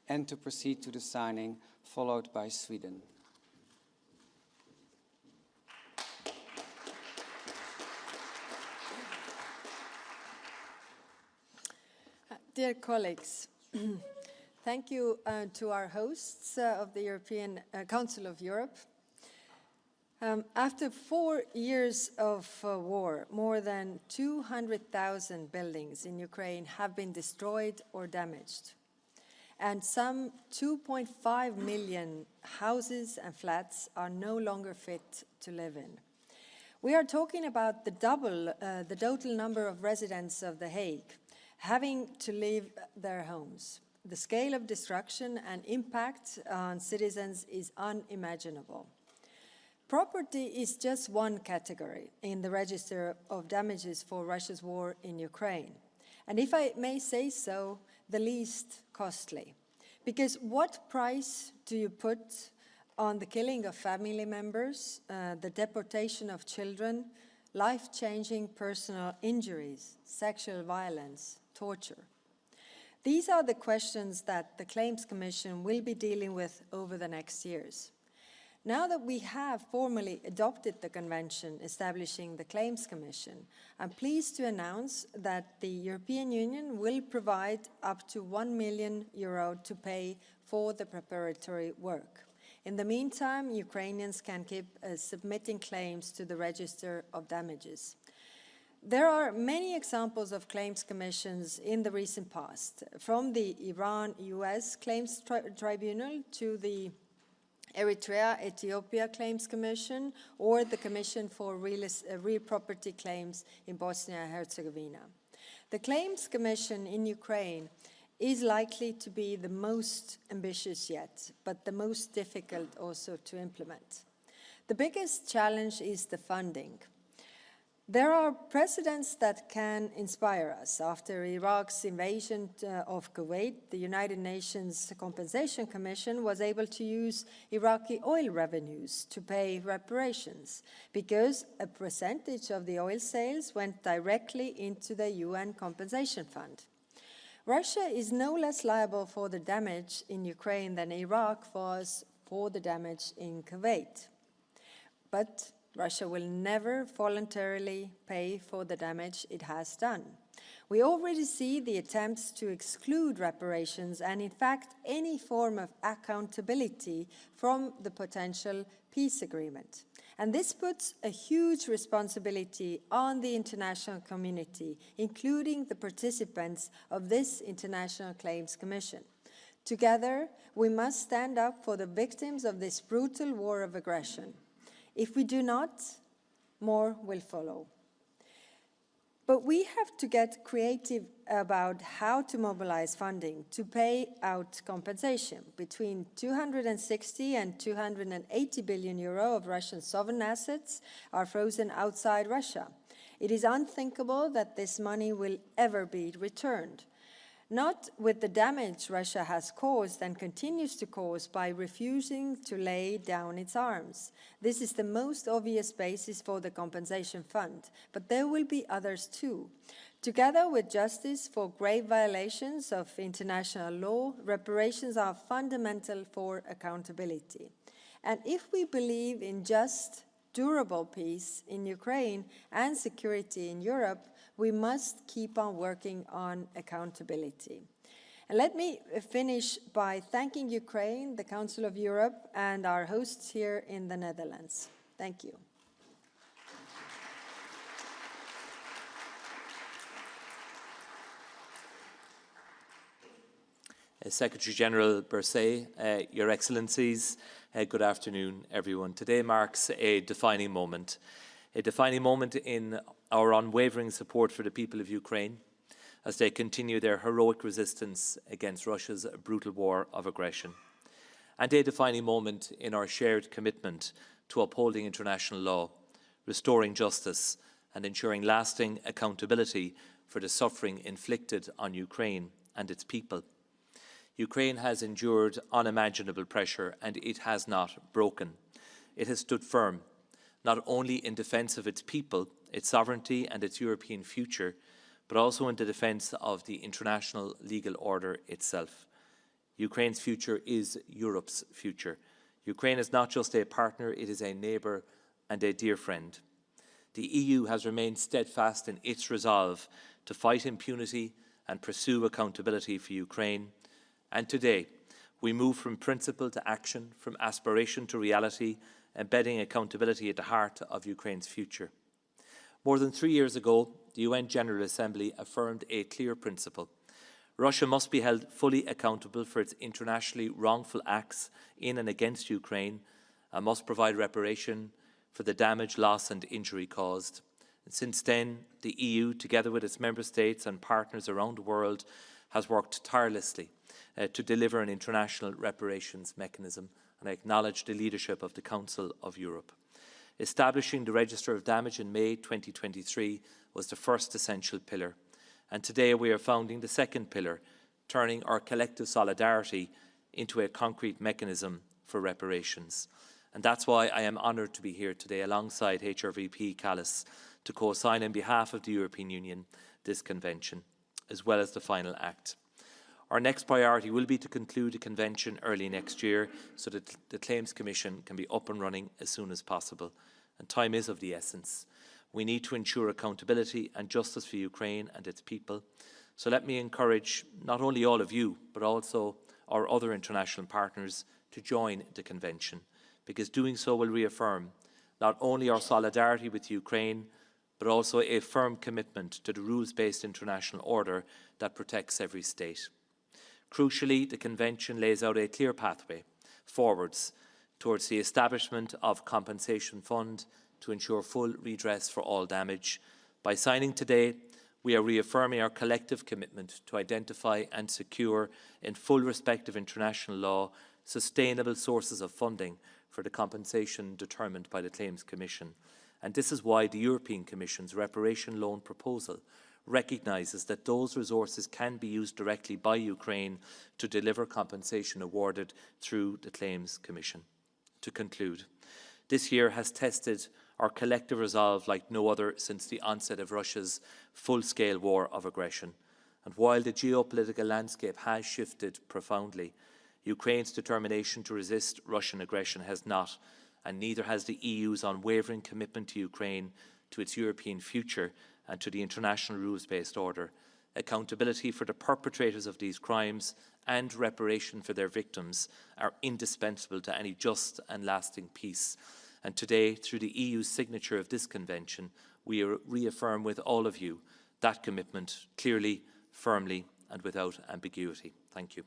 and to proceed to the signing, followed by Sweden. Dear colleagues, thank you to our hosts of the European Council of Europe. After 4 years of war, more than 200,000 buildings in Ukraine have been destroyed or damaged. and some 2.5 million houses and flats are no longer fit to live in. We are talking about the total number of residents of The Hague having to leave their homes. The scale of destruction and impact on citizens is unimaginable. Property is just one category in the register of damages for Russia's war in Ukraine. And if I may say so, the least costly. Because what price do you put on the killing of family members, the deportation of children, life-changing personal injuries, sexual violence, torture? These are the questions that the Claims Commission will be dealing with over the next years. Now that we have formally adopted the convention establishing the Claims Commission, I'm pleased to announce that the European Union will provide up to €1 million to pay for the preparatory work. In the meantime, Ukrainians can keep submitting claims to the Register of Damages. There are many examples of claims commissions in the recent past, from the Iran-US Claims Tribunal to the Eritrea-Ethiopia Claims Commission, or the Commission for Real Property Claims in Bosnia and Herzegovina. The Claims Commission in Ukraine is likely to be the most ambitious yet, but the most difficult also to implement. The biggest challenge is the funding. There are precedents that can inspire us. After Iraq's invasion of Kuwait, the United Nations Compensation Commission was able to use Iraqi oil revenues to pay reparations because a percentage of the oil sales went directly into the UN Compensation Fund. Russia is no less liable for the damage in Ukraine than Iraq was for the damage in Kuwait. But Russia will never voluntarily pay for the damage it has done. We already see the attempts to exclude reparations and, in fact, any form of accountability from the potential peace agreement. And this puts a huge responsibility on the international community, including the participants of this International Claims Commission. Together, we must stand up for the victims of this brutal war of aggression. If we do not, more will follow. But we have to get creative about how to mobilize funding to pay out compensation. Between 260 and 280 billion euro of Russian sovereign assets are frozen outside Russia. It is unthinkable that this money will ever be returned. Not with the damage Russia has caused and continues to cause by refusing to lay down its arms. This is the most obvious basis for the compensation fund, but there will be others too. Together with justice for grave violations of international law, reparations are fundamental for accountability. And if we believe in just, durable peace in Ukraine and security in Europe, we must keep on working on accountability. And let me finish by thanking Ukraine, the Council of Europe, and our hosts here in the Netherlands. Thank you. Secretary General Berset, Your Excellencies, good afternoon, everyone. Today marks a defining moment in our unwavering support for the people of Ukraine as they continue their heroic resistance against Russia's brutal war of aggression, and a defining moment in our shared commitment to upholding international law, restoring justice, and ensuring lasting accountability for the suffering inflicted on Ukraine and its people. Ukraine has endured unimaginable pressure, and it has not broken. It has stood firm, not only in defence of its people, its sovereignty and its European future, but also in the defence of the international legal order itself. Ukraine's future is Europe's future. Ukraine is not just a partner, it is a neighbour and a dear friend. The EU has remained steadfast in its resolve to fight impunity and pursue accountability for Ukraine. And today, we move from principle to action, from aspiration to reality, embedding accountability at the heart of Ukraine's future. More than 3 years ago, the UN General Assembly affirmed a clear principle. Russia must be held fully accountable for its internationally wrongful acts in and against Ukraine and must provide reparation for the damage, loss and injury caused. And since then, the EU, together with its member states and partners around the world, has worked tirelessly to deliver an international reparations mechanism, and I acknowledge the leadership of the Council of Europe. Establishing the Register of Damage in May 2023 was the first essential pillar, and today we are founding the second pillar, turning our collective solidarity into a concrete mechanism for reparations. And that's why I am honoured to be here today alongside HRVP Callas to co-sign on behalf of the European Union this convention, as well as the final act. Our next priority will be to conclude the convention early next year so that the Claims Commission can be up and running as soon as possible. And time is of the essence. We need to ensure accountability and justice for Ukraine and its people. So let me encourage not only all of you, but also our other international partners to join the convention, because doing so will reaffirm not only our solidarity with Ukraine, but also a firm commitment to the rules-based international order that protects every state. Crucially, the Convention lays out a clear pathway forwards towards the establishment of a compensation fund to ensure full redress for all damage. By signing today, we are reaffirming our collective commitment to identify and secure, in full respect of international law, sustainable sources of funding for the compensation determined by the Claims Commission. And this is why the European Commission's reparation loan proposal recognises that those resources can be used directly by Ukraine to deliver compensation awarded through the Claims Commission. To conclude, this year has tested our collective resolve like no other since the onset of Russia's full-scale war of aggression. And while the geopolitical landscape has shifted profoundly, Ukraine's determination to resist Russian aggression has not, and neither has the EU's unwavering commitment to Ukraine, to its European future and to the international rules-based order. Accountability for the perpetrators of these crimes and reparation for their victims are indispensable to any just and lasting peace. And today, through the EU's signature of this convention, we reaffirm with all of you that commitment clearly, firmly and without ambiguity. Thank you.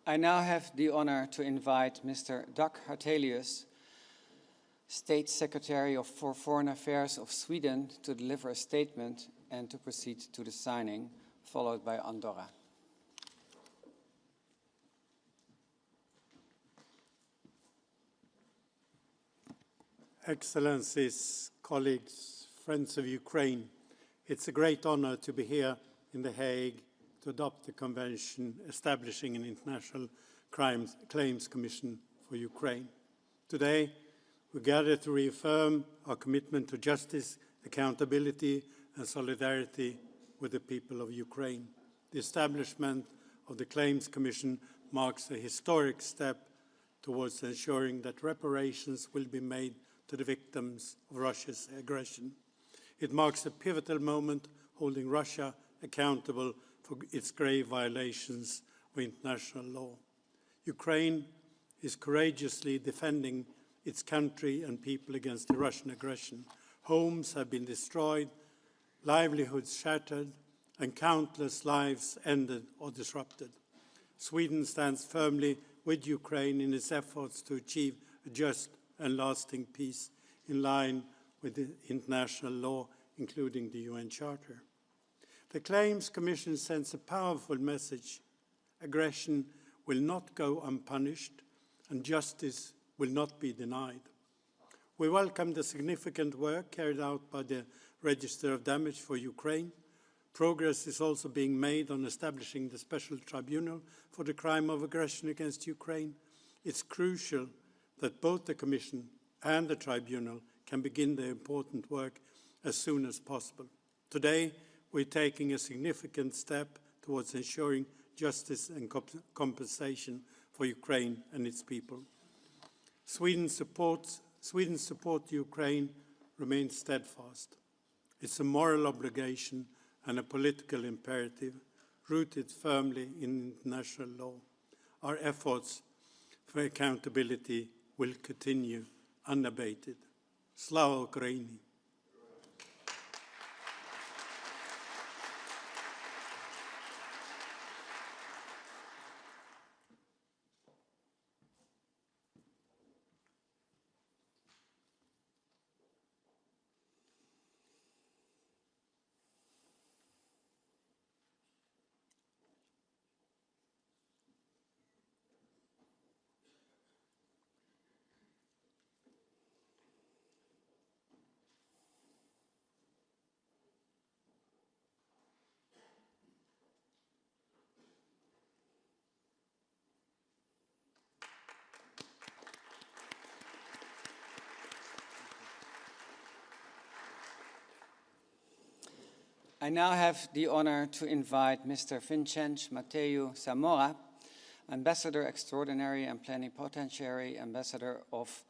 I now have the honor to invite Mr. Dag Hartelius, State Secretary for Foreign Affairs of Sweden, to deliver a statement and to proceed to the signing, followed by Andorra. Excellencies, colleagues, friends of Ukraine, it's a great honor to be here in The Hague to adopt the convention establishing an international claims commission for Ukraine. Today, we gather to reaffirm our commitment to justice, accountability, and solidarity with the people of Ukraine. The establishment of the Claims Commission marks a historic step towards ensuring that reparations will be made to the victims of Russia's aggression. It marks a pivotal moment holding Russia accountable for its grave violations of international law. Ukraine is courageously defending its country and people against the Russian aggression. Homes have been destroyed, livelihoods shattered, and countless lives ended or disrupted. Sweden stands firmly with Ukraine in its efforts to achieve a just and lasting peace in line with the international law, including the UN Charter. The Claims Commission sends a powerful message. Aggression will not go unpunished, and justice will not be denied. We welcome the significant work carried out by the Register of Damage for Ukraine. Progress is also being made on establishing the Special Tribunal for the crime of aggression against Ukraine. It's crucial that both the Commission and the Tribunal can begin their important work as soon as possible. Today, we're taking a significant step towards ensuring justice and compensation for Ukraine and its people. Sweden's support to Ukraine remains steadfast. It's a moral obligation and a political imperative rooted firmly in international law. Our efforts for accountability will continue unabated. Slava Ukraini! I now have the honor to invite Mr. Vincenzo Matteo Zamora, Ambassador Extraordinary and Plenipotentiary Ambassador of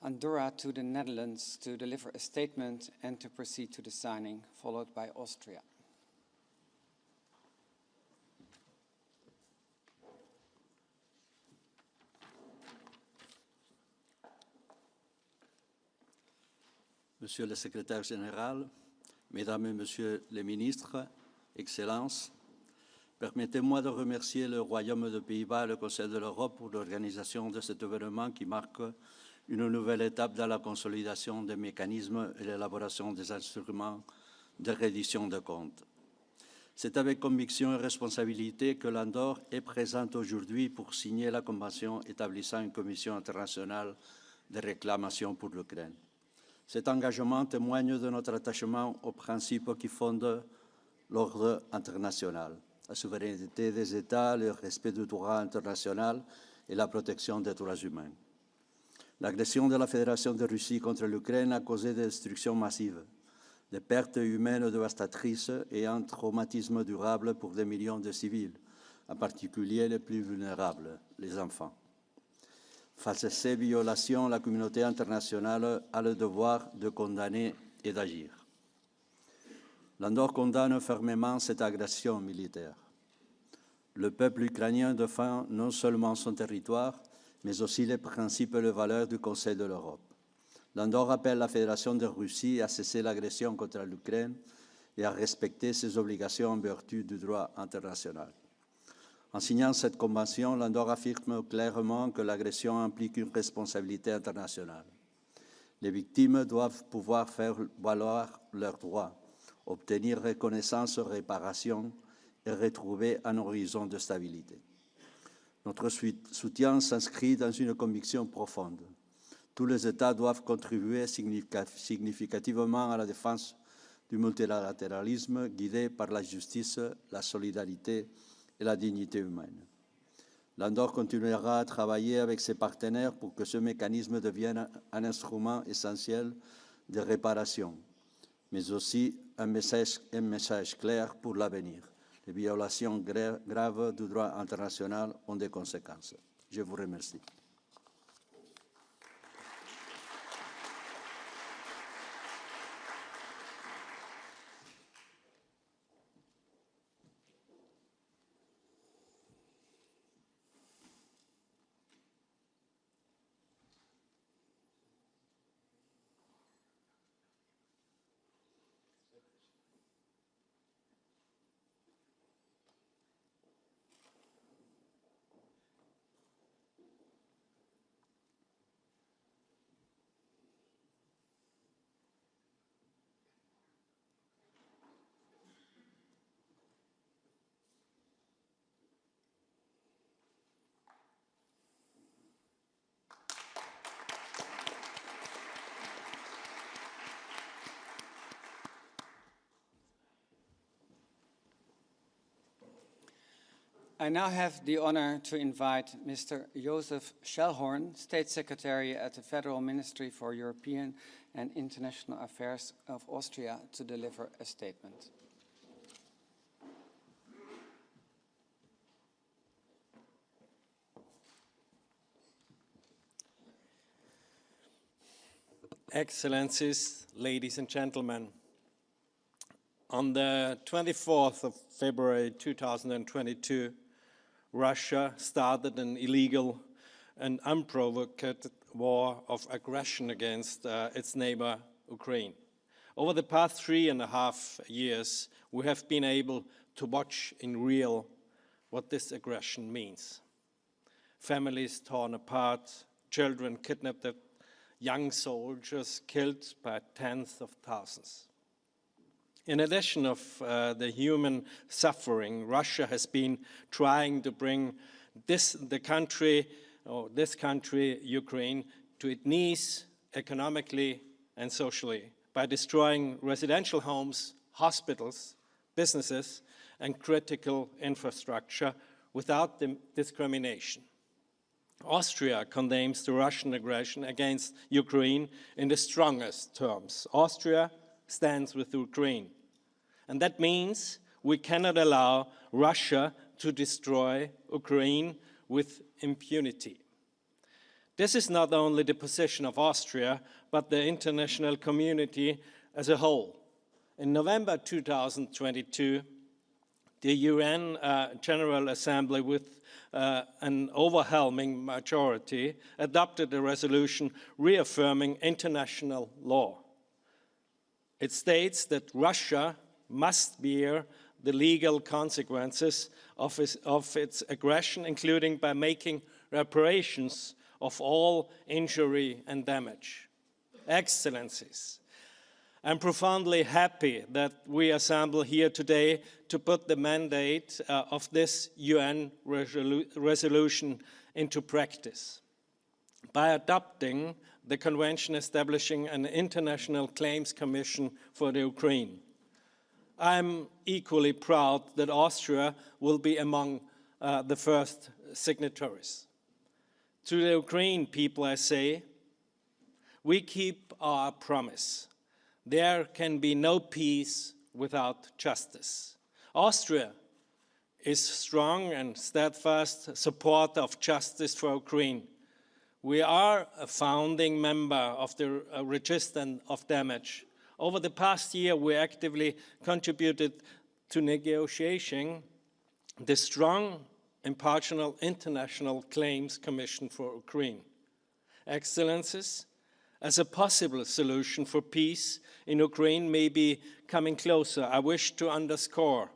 Andorra to the Netherlands, to deliver a statement and to proceed to the signing, followed by Austria. Monsieur le Secrétaire général, Mesdames et Messieurs les ministres, Excellences, permettez-moi de remercier le Royaume des Pays-Bas et le Conseil de l'Europe pour l'organisation de cet événement qui marque une nouvelle étape dans la consolidation des mécanismes et l'élaboration des instruments de reddition de comptes. C'est avec conviction et responsabilité que l'Andorre est présente aujourd'hui pour signer la Convention établissant une commission internationale de réclamation pour l'Ukraine. Cet engagement témoigne de notre attachement aux principes qui fondent l'ordre international, la souveraineté des États, le respect du droit international et la protection des droits humains. L'agression de la Fédération de Russie contre l'Ukraine a causé des destructions massives, des pertes humaines dévastatrices et un traumatisme durable pour des millions de civils, en particulier les plus vulnérables, les enfants. Face à ces violations, la communauté internationale a le devoir de condamner et d'agir. L'Andorre condamne fermement cette agression militaire. Le peuple ukrainien défend non seulement son territoire, mais aussi les principes et les valeurs du Conseil de l'Europe. L'Andorre appelle la Fédération de Russie à cesser l'agression contre l'Ukraine et à respecter ses obligations en vertu du droit international. En signant cette convention, l'Andorre affirme clairement que l'agression implique une responsabilité internationale. Les victimes doivent pouvoir faire valoir leurs droits, obtenir reconnaissance, réparation et retrouver un horizon de stabilité. Notre soutien s'inscrit dans une conviction profonde. Tous les États doivent contribuer significativement à la défense du multilatéralisme guidé par la justice, la solidarité et la dignité humaine. L'Andorre continuera à travailler avec ses partenaires pour que ce mécanisme devienne un instrument essentiel de réparation, mais aussi un message clair pour l'avenir. Les violations graves du droit international ont des conséquences. Je vous remercie. I now have the honor to invite Mr. Josef Schellhorn, State Secretary at the Federal Ministry for European and International Affairs of Austria, to deliver a statement. Excellencies, ladies and gentlemen, on the 24th of February 2022, Russia started an illegal and unprovoked war of aggression against its neighbor, Ukraine. Over the past 3.5 years, we have been able to watch in real what this aggression means. Families torn apart, children kidnapped, young soldiers killed by tens of thousands. In addition of the human suffering, Russia has been trying to bring this country, Ukraine, to its knees economically and socially by destroying residential homes, hospitals, businesses, and critical infrastructure without discrimination. Austria condemns the Russian aggression against Ukraine in the strongest terms. Austria stands with Ukraine. And that means we cannot allow Russia to destroy Ukraine with impunity. This is not only the position of Austria, but the international community as a whole. In November 2022, the UN General Assembly, with an overwhelming majority, adopted a resolution reaffirming international law. It states that Russia must bear the legal consequences of its aggression, including by making reparations of all injury and damage. Excellencies, I'm profoundly happy that we assemble here today to put the mandate of this UN resolution into practice. By adopting the Convention establishing an International Claims Commission for the Ukraine, I'm equally proud that Austria will be among the first signatories. To the Ukraine people, I say, we keep our promise. There can be no peace without justice. Austria is strong and steadfast supporter of justice for Ukraine. We are a founding member of the Register of Damage. Over the past year, we actively contributed to negotiating the strong, impartial International Claims Commission for Ukraine. Excellencies, as a possible solution for peace in Ukraine may be coming closer, I wish to underscore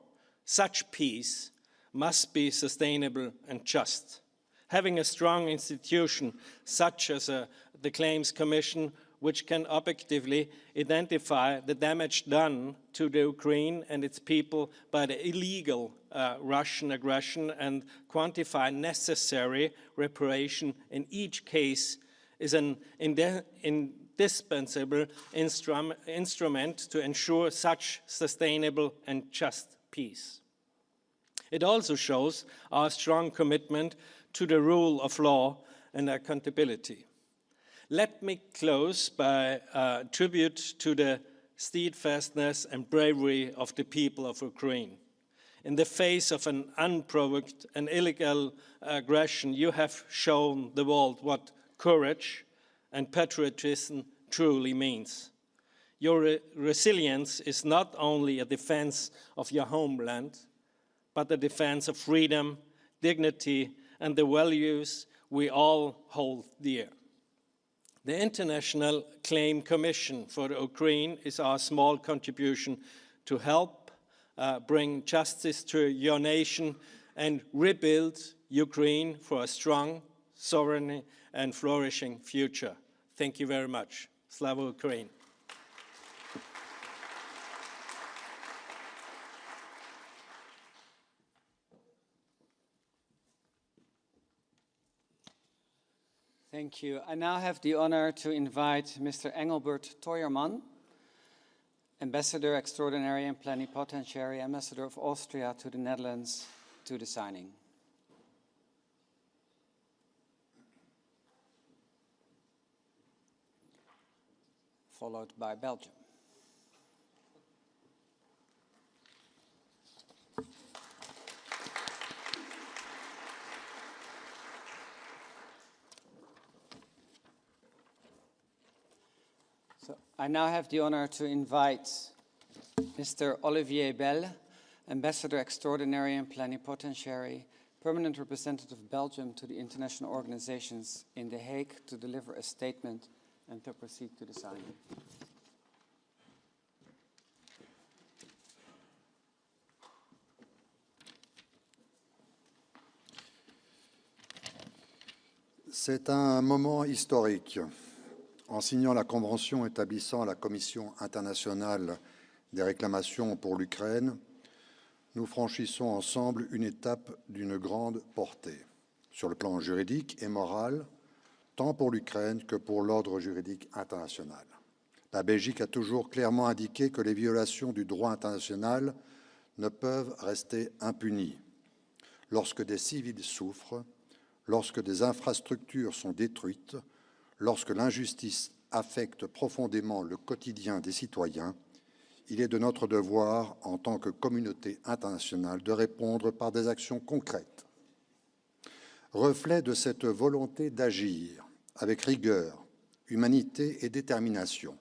such peace must be sustainable and just. Having a strong institution such as the Claims Commission, which can objectively identify the damage done to the Ukraine and its people by the illegal Russian aggression and quantify necessary reparation in each case, is an indispensable instrument to ensure such sustainable and just peace. It also shows our strong commitment to the rule of law and accountability. Let me close by tribute to the steadfastness and bravery of the people of Ukraine. In the face of an unprovoked and illegal aggression, you have shown the world what courage and patriotism truly means. Your resilience is not only a defense of your homeland, but a defense of freedom, dignity, and the values we all hold dear. The International Claim Commission for Ukraine is our small contribution to help bring justice to your nation and rebuild Ukraine for a strong, sovereign, and flourishing future. Thank you very much. Slava Ukraine. Thank you. I now have the honor to invite Mr. Engelbert Teuermann, Ambassador Extraordinary and Plenipotentiary Ambassador of Austria to the Netherlands, to the signing. followed by Belgium. So I now have the honor to invite Mr. Olivier Belle, Ambassador Extraordinary and Plenipotentiary, Permanent Representative of Belgium to the international organizations in The Hague, to deliver a statement and to proceed to the signing. C'est un moment historique. En signant la Convention établissant la Commission internationale des réclamations pour l'Ukraine, nous franchissons ensemble une étape d'une grande portée, sur le plan juridique et moral, tant pour l'Ukraine que pour l'ordre juridique international. La Belgique a toujours clairement indiqué que les violations du droit international ne peuvent rester impunies. Lorsque des civils souffrent, lorsque des infrastructures sont détruites, lorsque l'injustice affecte profondément le quotidien des citoyens, il est de notre devoir, en tant que communauté internationale, de répondre par des actions concrètes. Reflet de cette volonté d'agir avec rigueur, humanité et détermination,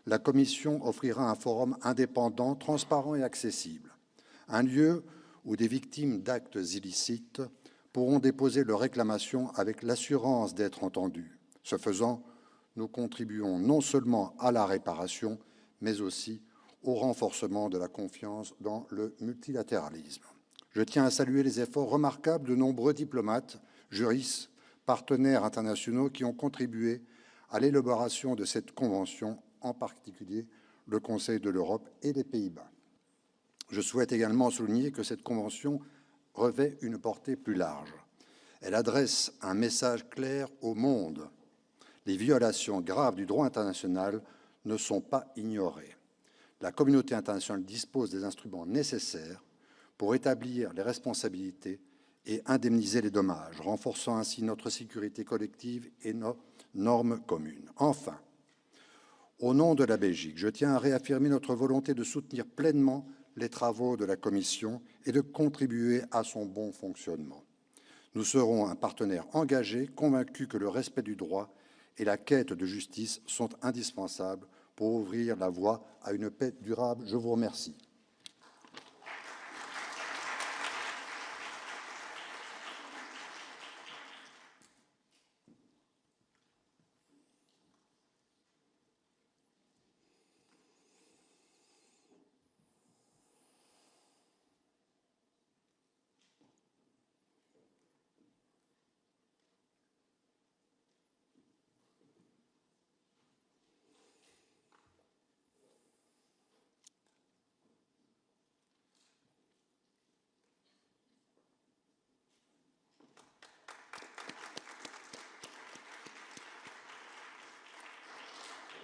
la Commission offrira un forum indépendant, transparent et accessible, un lieu où des victimes d'actes illicites pourront déposer leurs réclamations avec l'assurance d'être entendues. Ce faisant, nous contribuons non seulement à la réparation, mais aussi au renforcement de la confiance dans le multilatéralisme. Je tiens à saluer les efforts remarquables de nombreux diplomates, juristes, partenaires internationaux qui ont contribué à l'élaboration de cette convention, en particulier le Conseil de l'Europe et les Pays-Bas. Je souhaite également souligner que cette convention revêt une portée plus large. Elle adresse un message clair au monde. Les violations graves du droit international ne sont pas ignorées. La communauté internationale dispose des instruments nécessaires pour établir les responsabilités et indemniser les dommages, renforçant ainsi notre sécurité collective et nos normes communes. Enfin, au nom de la Belgique, je tiens à réaffirmer notre volonté de soutenir pleinement les travaux de la Commission et de contribuer à son bon fonctionnement. Nous serons un partenaire engagé, convaincu que le respect du droit et la quête de justice sont indispensables pour ouvrir la voie à une paix durable. Je vous remercie.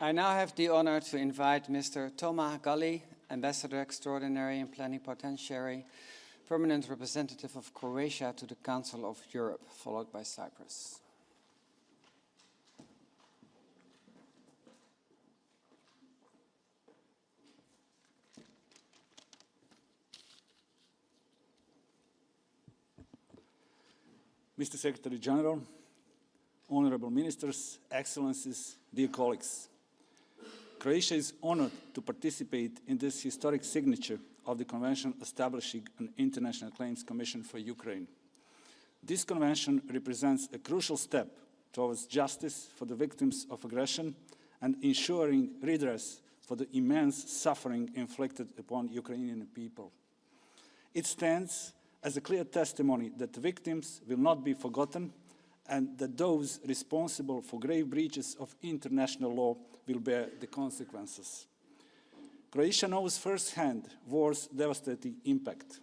I now have the honor to invite Mr. Toma Gali, Ambassador Extraordinary and Plenipotentiary, Permanent Representative of Croatia to the Council of Europe, followed by Cyprus. Mr. Secretary General, honorable ministers, excellencies, dear colleagues. Croatia is honored to participate in this historic signature of the Convention establishing an International Claims Commission for Ukraine. This convention represents a crucial step towards justice for the victims of aggression and ensuring redress for the immense suffering inflicted upon Ukrainian people. It stands as a clear testimony that the victims will not be forgotten and that those responsible for grave breaches of international law will bear the consequences. Croatia knows firsthand war's devastating impact.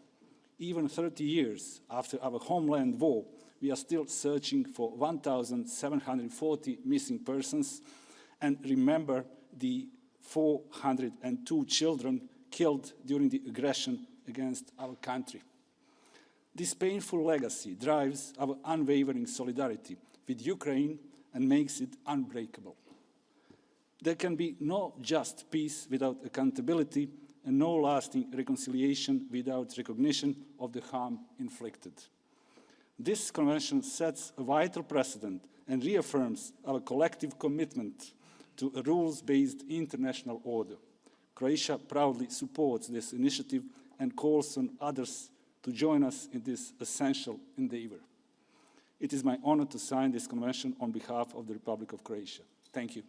Even 30 years after our homeland war, we are still searching for 1,740 missing persons and remember the 402 children killed during the aggression against our country. This painful legacy drives our unwavering solidarity with Ukraine and makes it unbreakable. There can be no just peace without accountability and no lasting reconciliation without recognition of the harm inflicted. This convention sets a vital precedent and reaffirms our collective commitment to a rules-based international order. Croatia proudly supports this initiative and calls on others to join us in this essential endeavor. It is my honor to sign this convention on behalf of the Republic of Croatia. Thank you.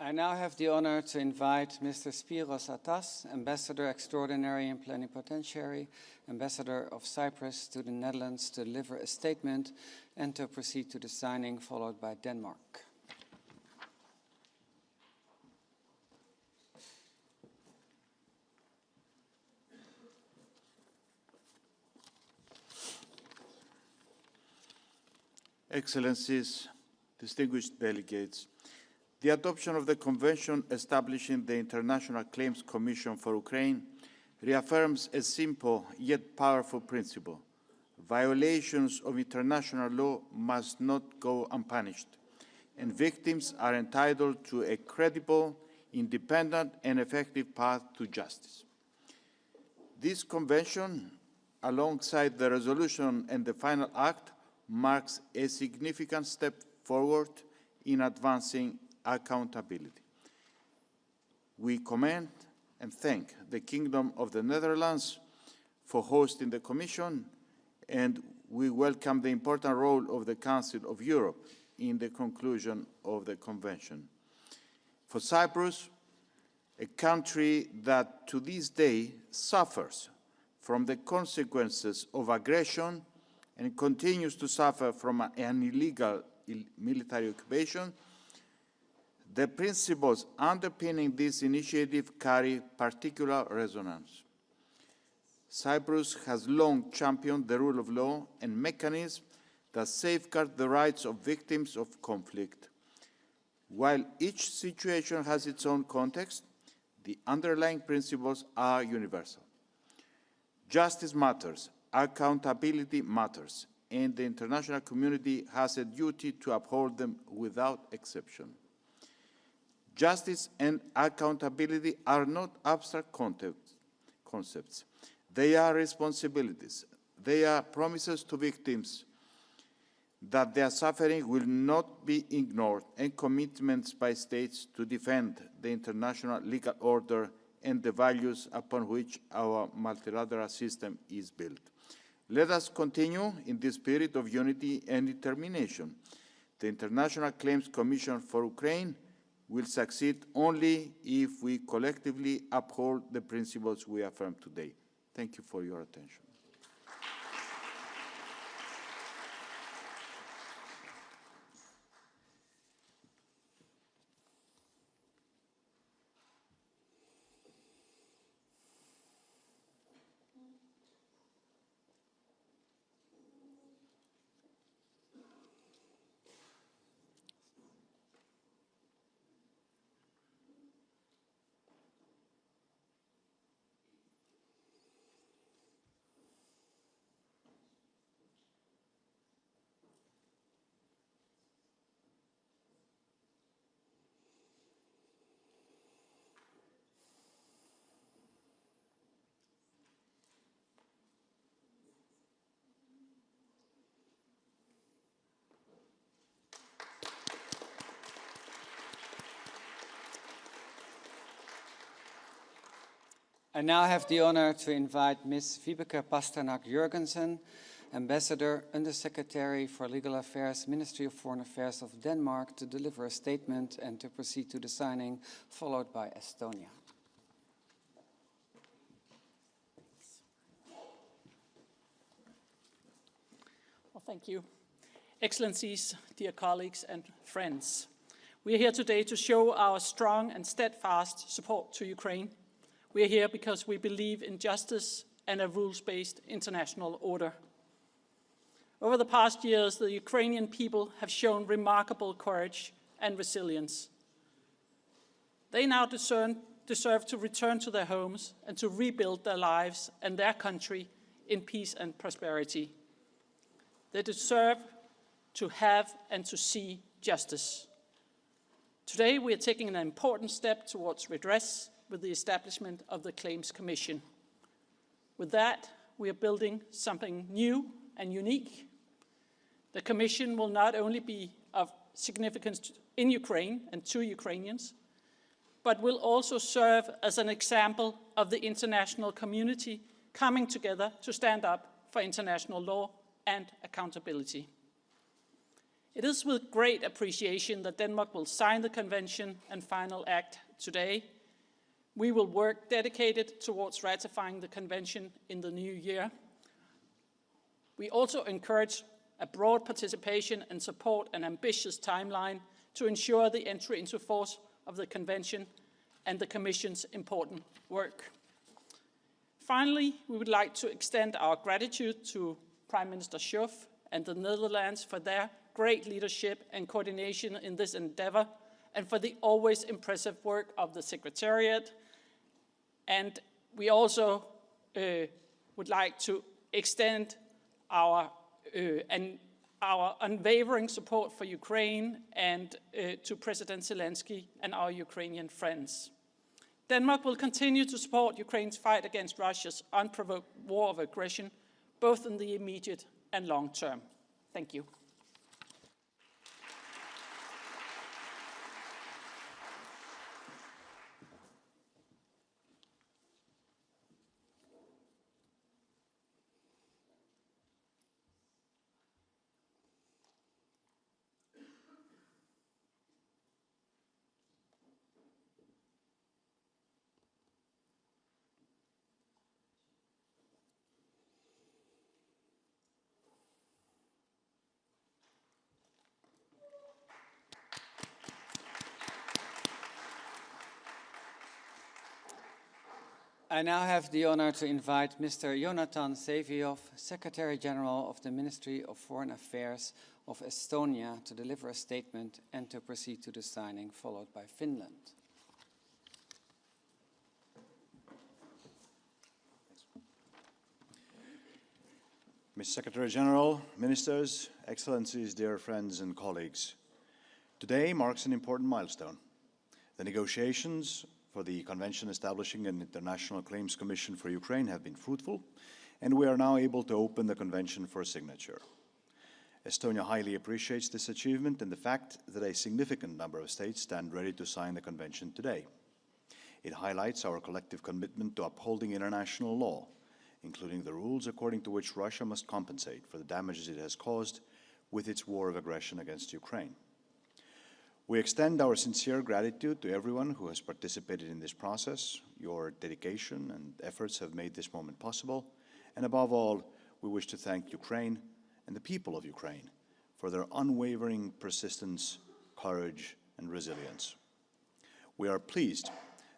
I now have the honor to invite Mr. Spiros Atas, Ambassador Extraordinary and Plenipotentiary, Ambassador of Cyprus to the Netherlands, to deliver a statement and to proceed to the signing, followed by Denmark. Excellencies, distinguished delegates, the adoption of the Convention establishing the International Claims Commission for Ukraine reaffirms a simple yet powerful principle. Violations of international law must not go unpunished, and victims are entitled to a credible, independent, and effective path to justice. This Convention, alongside the resolution and the final act, marks a significant step forward in advancing accountability. We commend and thank the Kingdom of the Netherlands for hosting the Commission, and we welcome the important role of the Council of Europe in the conclusion of the Convention. For Cyprus, a country that to this day suffers from the consequences of aggression and continues to suffer from an illegal military occupation, the principles underpinning this initiative carry particular resonance. Cyprus has long championed the rule of law and mechanisms that safeguard the rights of victims of conflict. While each situation has its own context, the underlying principles are universal. Justice matters, accountability matters, and the international community has a duty to uphold them without exception. Justice and accountability are not abstract concepts. They are responsibilities. They are promises to victims that their suffering will not be ignored, and commitments by states to defend the international legal order and the values upon which our multilateral system is built. Let us continue in this spirit of unity and determination. The International Claims Commission for Ukraine will succeed only if we collectively uphold the principles we affirm today. Thank you for your attention. I now have the honor to invite Ms. Vibeke Pasternak-Jurgensen, Ambassador, Undersecretary for Legal Affairs, Ministry of Foreign Affairs of Denmark, to deliver a statement and to proceed to the signing, followed by Estonia. Well, thank you. Excellencies, dear colleagues and friends, we are here today to show our strong and steadfast support to Ukraine. We are here because we believe in justice and a rules-based international order. Over the past years, the Ukrainian people have shown remarkable courage and resilience. They now deserve to return to their homes and to rebuild their lives and their country in peace and prosperity. They deserve to have and to see justice. Today, we are taking an important step towards redress with the establishment of the Claims Commission. With that, we are building something new and unique. The Commission will not only be of significance in Ukraine and to Ukrainians, but will also serve as an example of the international community coming together to stand up for international law and accountability. It is with great appreciation that Denmark will sign the Convention and final act today. We will work dedicated towards ratifying the Convention in the new year. We also encourage a broad participation and support an ambitious timeline to ensure the entry into force of the Convention and the Commission's important work. Finally, we would like to extend our gratitude to Prime Minister Schoof and the Netherlands for their great leadership and coordination in this endeavor, and for the always impressive work of the Secretariat. And we also would like to extend our unwavering support for Ukraine and to President Zelensky and our Ukrainian friends. Denmark will continue to support Ukraine's fight against Russia's unprovoked war of aggression, both in the immediate and long term. Thank you. I now have the honor to invite Mr. Jonathan Saviov, Secretary General of the Ministry of Foreign Affairs of Estonia, to deliver a statement and to proceed to the signing, followed by Finland. Mr. Secretary General, Ministers, Excellencies, dear friends and colleagues, today marks an important milestone. The negotiations for the Convention establishing an International Claims Commission for Ukraine have been fruitful, and we are now able to open the Convention for signature. Estonia highly appreciates this achievement and the fact that a significant number of states stand ready to sign the Convention today. It highlights our collective commitment to upholding international law, including the rules according to which Russia must compensate for the damages it has caused with its war of aggression against Ukraine. We extend our sincere gratitude to everyone who has participated in this process. Your dedication and efforts have made this moment possible. And above all, we wish to thank Ukraine and the people of Ukraine for their unwavering persistence, courage, and resilience. We are pleased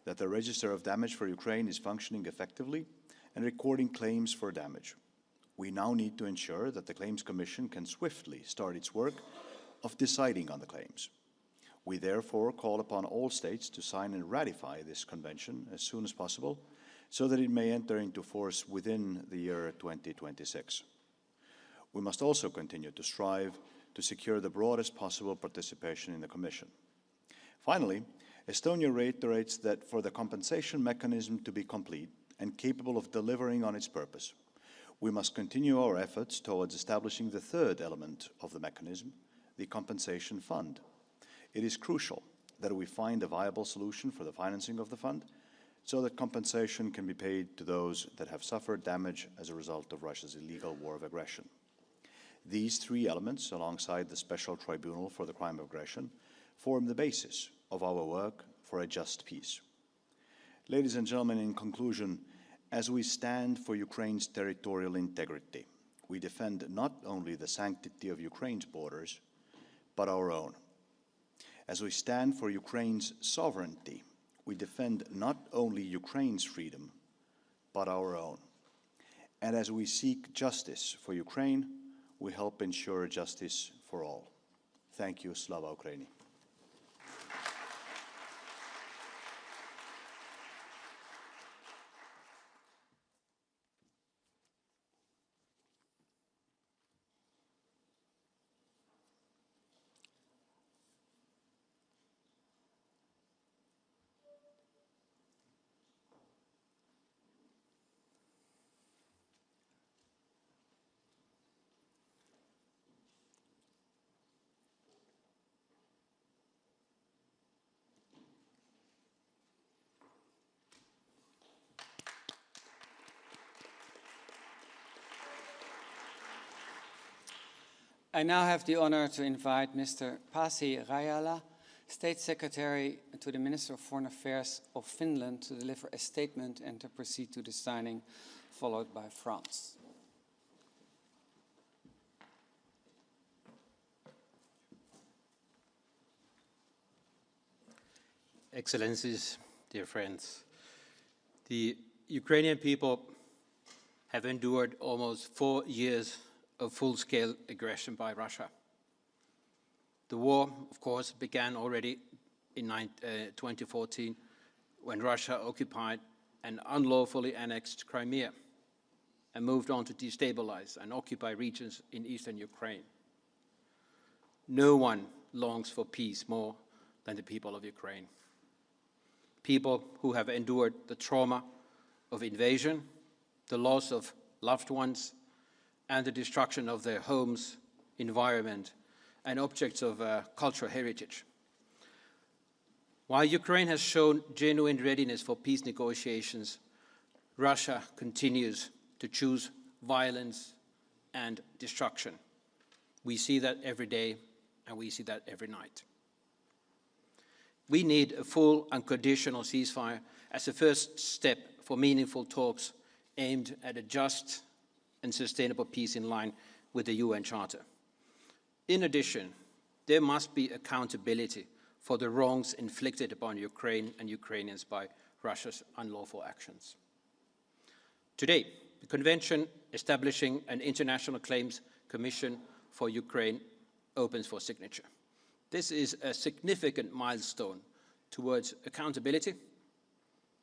that the Register of Damage for Ukraine is functioning effectively and recording claims for damage. We now need to ensure that the Claims Commission can swiftly start its work of deciding on the claims. We therefore call upon all states to sign and ratify this convention as soon as possible so that it may enter into force within the year 2026. We must also continue to strive to secure the broadest possible participation in the Commission. Finally, Estonia reiterates that for the compensation mechanism to be complete and capable of delivering on its purpose, we must continue our efforts towards establishing the third element of the mechanism, the compensation fund. It is crucial that we find a viable solution for the financing of the fund so that compensation can be paid to those that have suffered damage as a result of Russia's illegal war of aggression. These three elements, alongside the Special Tribunal for the Crime of Aggression, form the basis of our work for a just peace. Ladies and gentlemen, in conclusion, as we stand for Ukraine's territorial integrity, we defend not only the sanctity of Ukraine's borders, but our own. As we stand for Ukraine's sovereignty, we defend not only Ukraine's freedom, but our own. And as we seek justice for Ukraine, we help ensure justice for all. Thank you. Slava Ukraini. I now have the honor to invite Mr. Pasi Rajala, State Secretary to the Minister of Foreign Affairs of Finland, to deliver a statement and to proceed to the signing, followed by France. Excellencies, dear friends, the Ukrainian people have endured almost 4 years of full-scale aggression by Russia. The war, of course, began already in 2014 when Russia occupied and unlawfully annexed Crimea and moved on to destabilize and occupy regions in eastern Ukraine. No one longs for peace more than the people of Ukraine. People who have endured the trauma of invasion, the loss of loved ones, and the destruction of their homes, environment, and objects of cultural heritage. While Ukraine has shown genuine readiness for peace negotiations, Russia continues to choose violence and destruction. We see that every day, and we see that every night. We need a full unconditional ceasefire as a first step for meaningful talks aimed at a just and sustainable peace in line with the UN Charter. In addition, there must be accountability for the wrongs inflicted upon Ukraine and Ukrainians by Russia's unlawful actions. Today, the Convention establishing an International Claims Commission for Ukraine opens for signature. This is a significant milestone towards accountability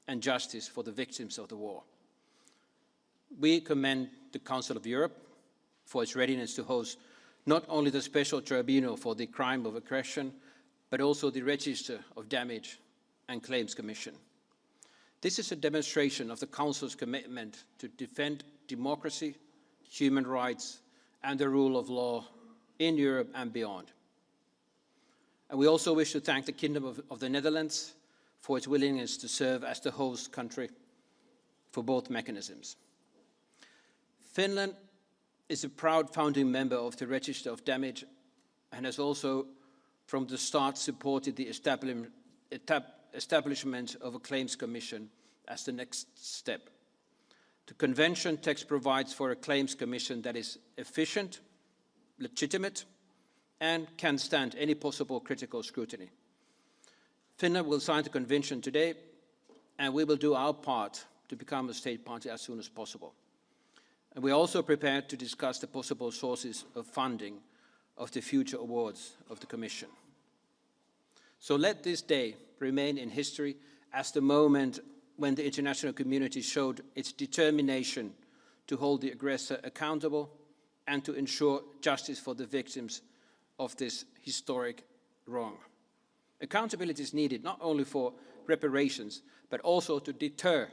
and justice for the victims of the war. We commend the Council of Europe for its readiness to host not only the Special Tribunal for the Crime of Aggression, but also the Register of Damage and Claims Commission. This is a demonstration of the Council's commitment to defend democracy, human rights, and the rule of law in Europe and beyond. And we also wish to thank the Kingdom of the Netherlands for its willingness to serve as the host country for both mechanisms. Finland is a proud founding member of the Register of Damage and has also from the start supported the establishment of a Claims Commission as the next step. The Convention text provides for a Claims Commission that is efficient, legitimate, and can stand any possible critical scrutiny. Finland will sign the Convention today, and we will do our part to become a state party as soon as possible. And we are also prepared to discuss the possible sources of funding of the future awards of the Commission. So let this day remain in history as the moment when the international community showed its determination to hold the aggressor accountable and to ensure justice for the victims of this historic wrong. Accountability is needed not only for reparations, but also to deter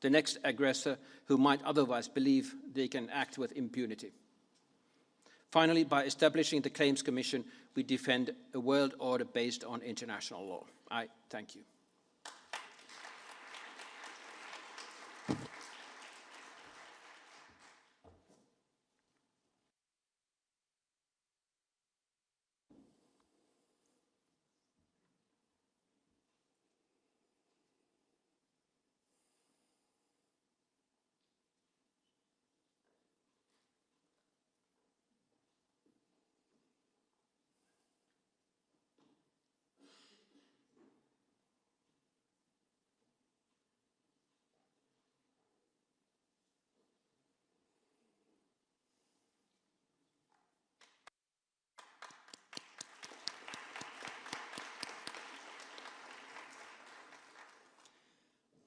the next aggressor who might otherwise believe they can act with impunity. Finally, by establishing the Claims Commission, we defend a world order based on international law. I thank you.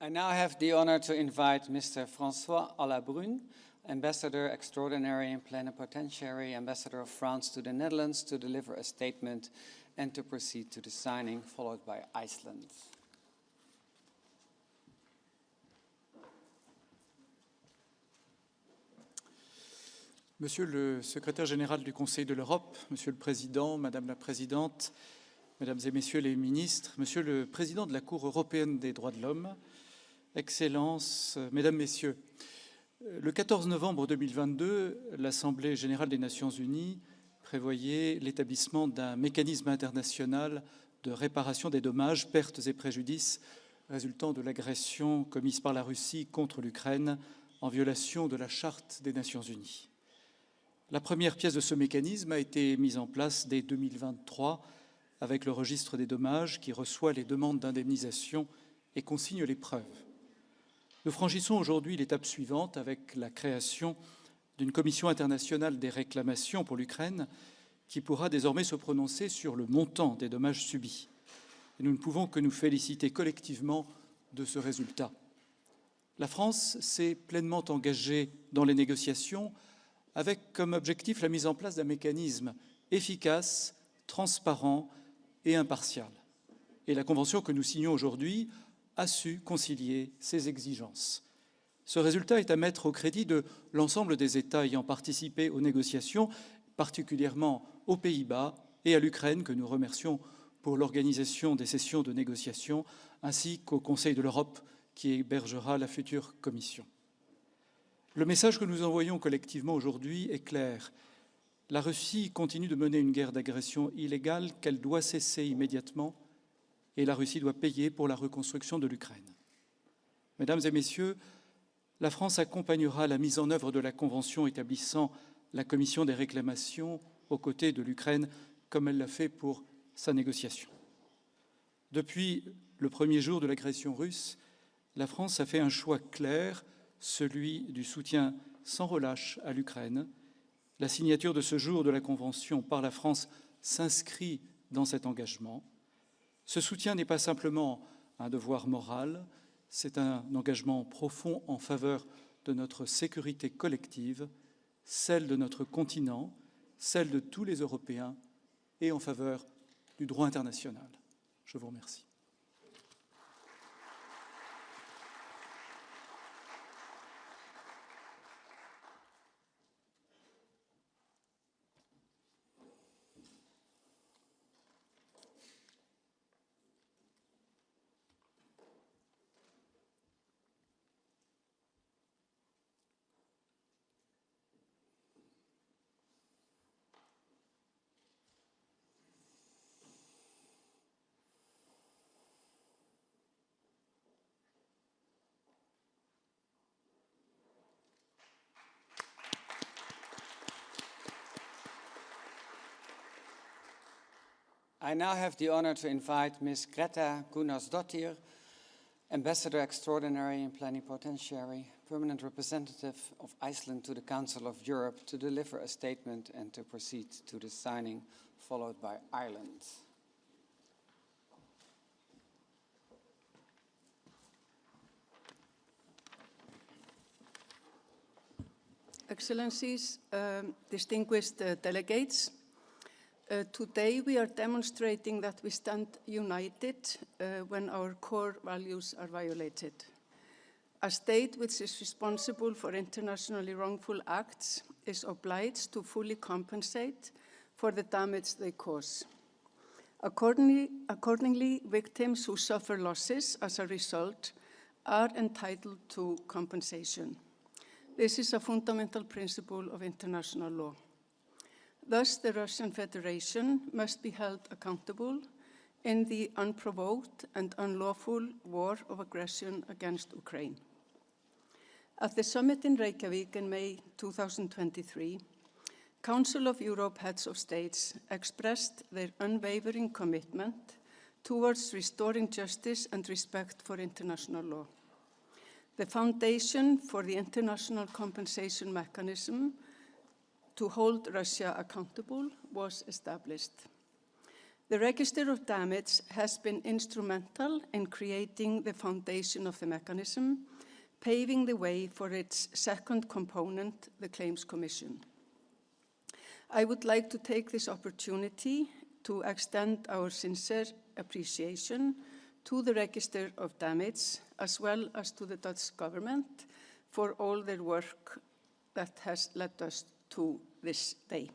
I now have the honor to invite Mr. François Alabrune, Ambassador Extraordinary and Plenipotentiary Ambassador of France to the Netherlands, to deliver a statement and to proceed to the signing, followed by Iceland. Monsieur le secrétaire général du Conseil de l'Europe, Monsieur le Président, Madame la Présidente, Mesdames et Messieurs les ministres, Monsieur le Président de la Cour européenne des droits de l'homme, Excellences, Mesdames, Messieurs, le 14 novembre 2022, l'Assemblée générale des Nations unies prévoyait l'établissement d'un mécanisme international de réparation des dommages, pertes et préjudices résultant de l'agression commise par la Russie contre l'Ukraine en violation de la Charte des Nations unies. La première pièce de ce mécanisme a été mise en place dès 2023 avec le registre des dommages qui reçoit les demandes d'indemnisation et consigne les preuves. Nous franchissons aujourd'hui l'étape suivante avec la création d'une commission internationale des réclamations pour l'Ukraine qui pourra désormais se prononcer sur le montant des dommages subis. Et nous ne pouvons que nous féliciter collectivement de ce résultat. La France s'est pleinement engagée dans les négociations avec comme objectif la mise en place d'un mécanisme efficace, transparent et impartial. Et la convention que nous signons aujourd'hui a su concilier ces exigences. Ce résultat est à mettre au crédit de l'ensemble des États ayant participé aux négociations, particulièrement aux Pays-Bas et à l'Ukraine, que nous remercions pour l'organisation des sessions de négociation, ainsi qu'au Conseil de l'Europe, qui hébergera la future Commission. Le message que nous envoyons collectivement aujourd'hui est clair. La Russie continue de mener une guerre d'agression illégale qu'elle doit cesser immédiatement et la Russie doit payer pour la reconstruction de l'Ukraine. Mesdames et Messieurs, la France accompagnera la mise en œuvre de la Convention établissant la Commission des réclamations aux côtés de l'Ukraine, comme elle l'a fait pour sa négociation. Depuis le premier jour de l'agression russe, la France a fait un choix clair, celui du soutien sans relâche à l'Ukraine. La signature de ce jour de la Convention par la France s'inscrit dans cet engagement. Ce soutien n'est pas simplement un devoir moral, c'est un engagement profond en faveur de notre sécurité collective, celle de notre continent, celle de tous les Européens et en faveur du droit international. Je vous remercie. I now have the honor to invite Ms. Greta Gunnarsdottir, Ambassador Extraordinary and Plenipotentiary, Permanent Representative of Iceland to the Council of Europe, to deliver a statement and to proceed to the signing, followed by Ireland. Excellencies, distinguished delegates, today we are demonstrating that we stand united when our core values are violated. A state which is responsible for internationally wrongful acts is obliged to fully compensate for the damage they cause. Accordingly, victims who suffer losses as a result are entitled to compensation. This is a fundamental principle of international law. Thus, the Russian Federation must be held accountable in the unprovoked and unlawful war of aggression against Ukraine. At the summit in Reykjavik in May 2023, Council of Europe heads of states expressed their unwavering commitment towards restoring justice and respect for international law. The foundation for the international compensation mechanism to hold Russia accountable was established. The Register of Damage has been instrumental in creating the foundation of the mechanism, paving the way for its second component, the Claims Commission. I would like to take this opportunity to extend our sincere appreciation to the Register of Damage, as well as to the Dutch government, for all their work that has led us to this day.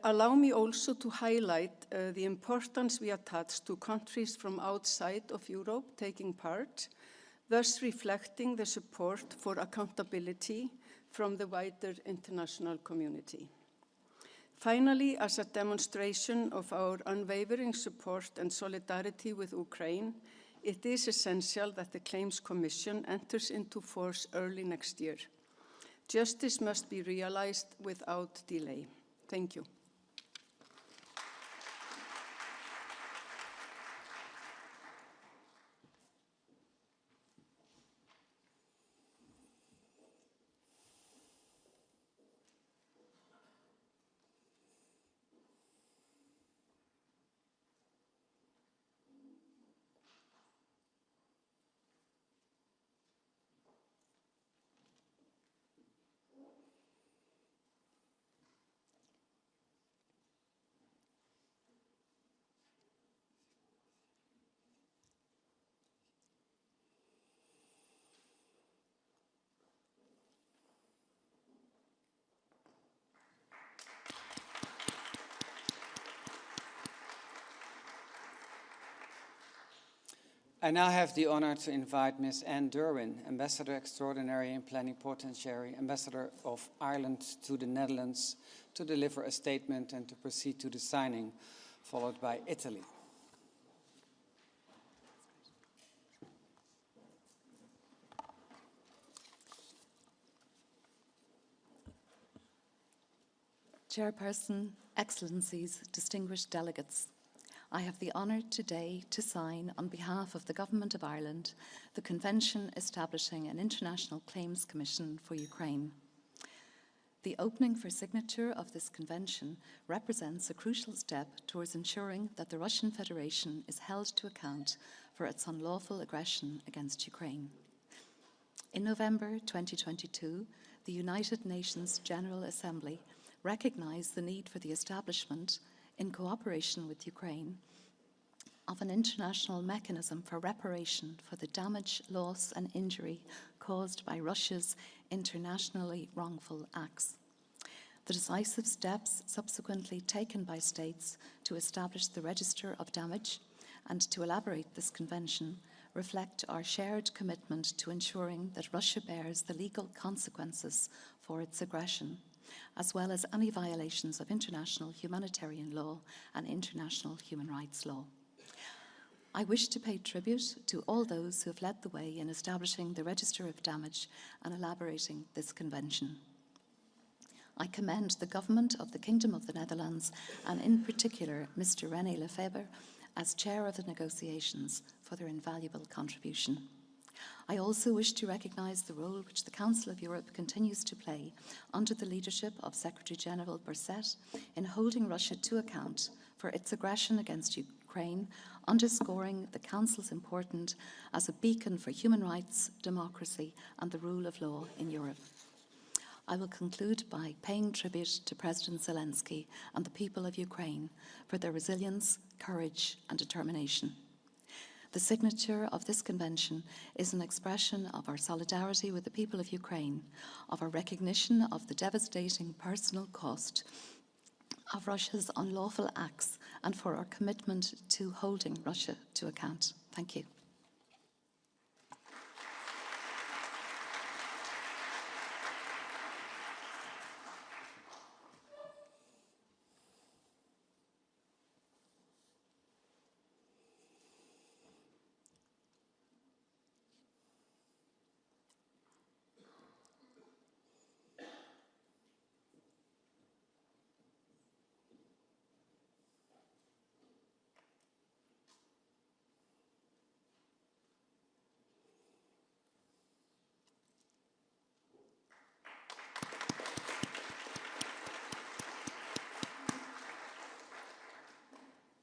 Allow me also to highlight the importance we attach to countries from outside of Europe taking part, thus reflecting the support for accountability from the wider international community. Finally, as a demonstration of our unwavering support and solidarity with Ukraine, it is essential that the Claims Commission enters into force early next year. Justice must be realized without delay. Thank you. I now have the honor to invite Ms. Anne Derwin, Ambassador Extraordinary and Plenipotentiary, Ambassador of Ireland to the Netherlands, to deliver a statement and to proceed to the signing, followed by Italy. Chairperson, Excellencies, distinguished delegates, I have the honour today to sign, on behalf of the Government of Ireland, the Convention establishing an International Claims Commission for Ukraine. The opening for signature of this convention represents a crucial step towards ensuring that the Russian Federation is held to account for its unlawful aggression against Ukraine. In November 2022, the United Nations General Assembly recognized the need for the establishment, in cooperation with Ukraine, of an international mechanism for reparation for the damage, loss and injury caused by Russia's internationally wrongful acts. The decisive steps subsequently taken by states to establish the Register of Damage and to elaborate this convention reflect our shared commitment to ensuring that Russia bears the legal consequences for its aggression, as well as any violations of international humanitarian law and international human rights law. I wish to pay tribute to all those who have led the way in establishing the Register of Damage and elaborating this convention. I commend the Government of the Kingdom of the Netherlands, and in particular Mr. René Lefebvre, as chair of the negotiations, for their invaluable contribution. I also wish to recognise the role which the Council of Europe continues to play under the leadership of Secretary-General Berset in holding Russia to account for its aggression against Ukraine, underscoring the Council's importance as a beacon for human rights, democracy and the rule of law in Europe. I will conclude by paying tribute to President Zelensky and the people of Ukraine for their resilience, courage and determination. The signature of this convention is an expression of our solidarity with the people of Ukraine, of our recognition of the devastating personal cost of Russia's unlawful acts, and for our commitment to holding Russia to account. Thank you.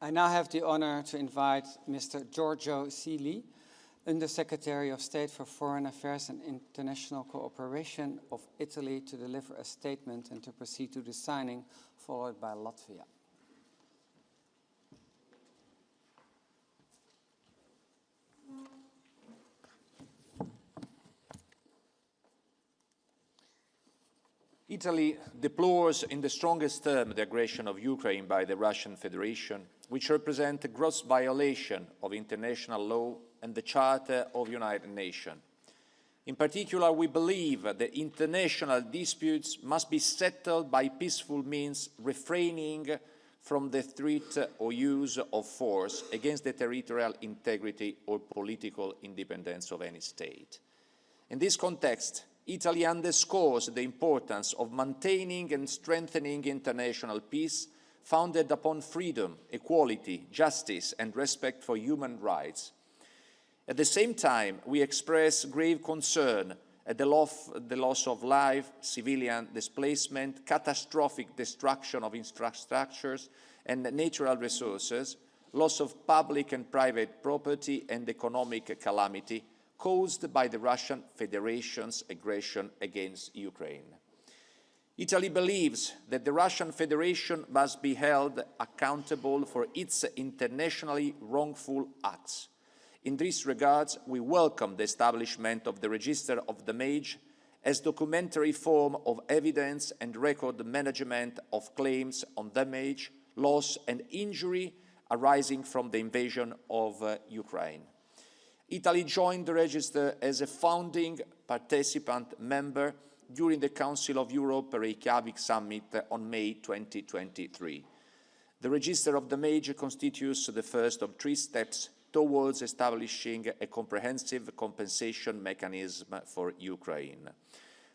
I now have the honor to invite Mr. Giorgio Sili, Undersecretary of State for Foreign Affairs and International Cooperation of Italy, to deliver a statement and to proceed to the signing, followed by Latvia. Italy deplores in the strongest terms the aggression of Ukraine by the Russian Federation, which represents a gross violation of international law and the Charter of United Nations. In particular, we believe that international disputes must be settled by peaceful means, refraining from the threat or use of force against the territorial integrity or political independence of any state. In this context, Italy underscores the importance of maintaining and strengthening international peace founded upon freedom, equality, justice, and respect for human rights. At the same time, we express grave concern at the loss of life, civilian displacement, catastrophic destruction of infrastructures and natural resources, loss of public and private property, and economic calamity caused by the Russian Federation's aggression against Ukraine. Italy believes that the Russian Federation must be held accountable for its internationally wrongful acts. In this regard, we welcome the establishment of the Register of Damage as documentary form of evidence and record management of claims on damage, loss and injury arising from the invasion of Ukraine. Italy joined the register as a founding participant member during the Council of Europe Reykjavik Summit on May 2023. The Register of Damage constitutes the first of 3 steps towards establishing a comprehensive compensation mechanism for Ukraine.